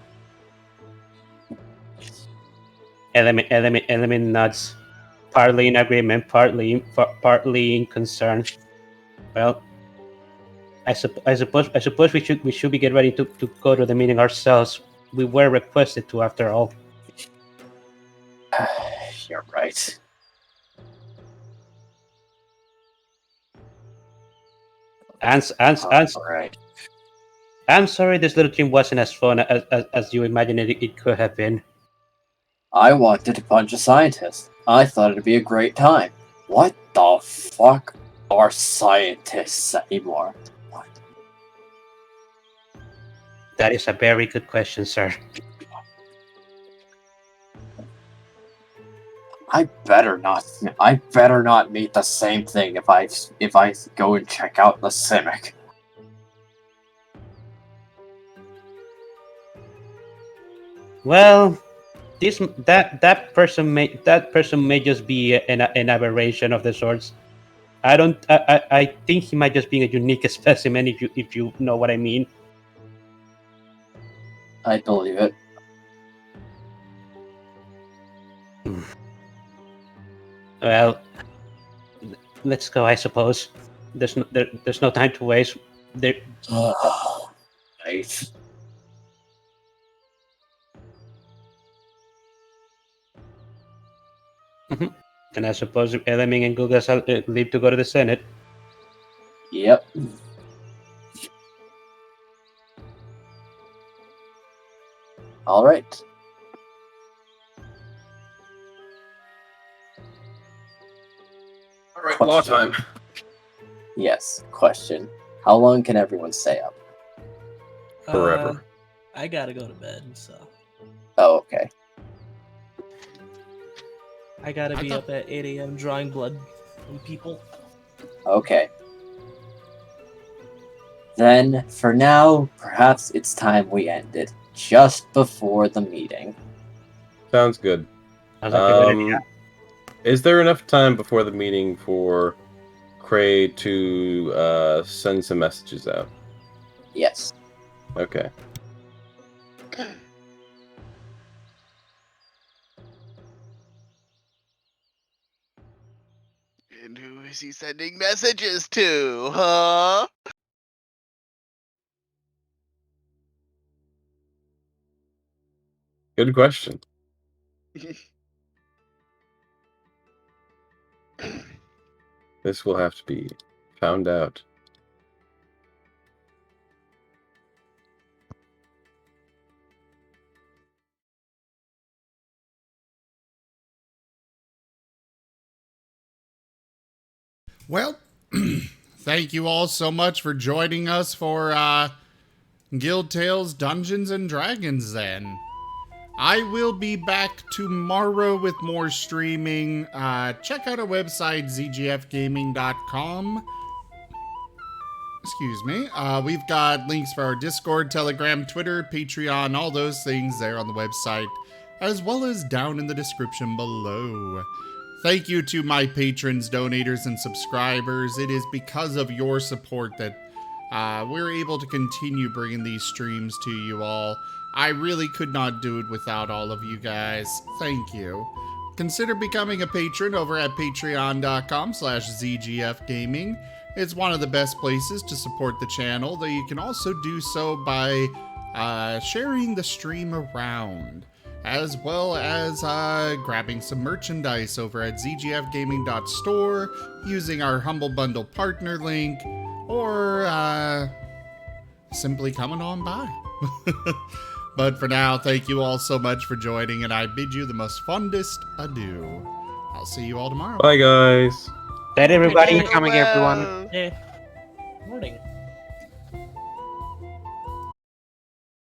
Element nuts. Partly in agreement, partly in concern. Well, I suppose we should be getting ready to go to the meeting ourselves. We were requested to, after all. You're right. Right. I'm sorry this little dream wasn't as fun as you imagined it could have been. I wanted to punch a scientist. I thought it'd be a great time. What the fuck are scientists anymore? That is a very good question, sir. I better not meet the same thing if I go and check out the Simic. Well, that person may just be an aberration of the sorts. I think he might just be a unique specimen, if you know what I mean. I believe it. Well, let's go, I suppose. There's no time to waste. Right. And I suppose Element and Gugas leave to go to the Senate. Yep. All right. All right, law time. Yes. Question. How long can everyone stay up? Forever. I gotta go to bed, so. Oh, okay. I gotta be up at 8 a.m. drawing blood from people. Okay. Then, for now, perhaps it's time we end it just before the meeting. Sounds good. Sounds like a good idea. Is there enough time before the meeting for Cray to send some messages out? Yes. Okay. And who is he sending messages to, huh? Good question. This will have to be found out. Well, thank you all so much for joining us for Guild Tales Dungeons and Dragons then. I will be back tomorrow with more streaming. Check out our website, zgfgaming.com. Excuse me. We've got links for our Discord, Telegram, Twitter, Patreon, all those things there on the website, as well as down in the description below. Thank you to my patrons, donators, and subscribers. It is because of your support that we're able to continue bringing these streams to you all. I really could not do it without all of you guys. Thank you. Consider becoming a patron over at patreon.com/ZGFgaming. It's one of the best places to support the channel, though you can also do so by sharing the stream around, as well as grabbing some merchandise over at zgfgaming.store, using our Humble Bundle partner link, or simply coming on by. But for now, thank you all so much for joining, and I bid you the most fondest adieu. I'll see you all tomorrow. Bye, guys. Bye, everybody. Thanks for coming, everyone. Yeah. Morning.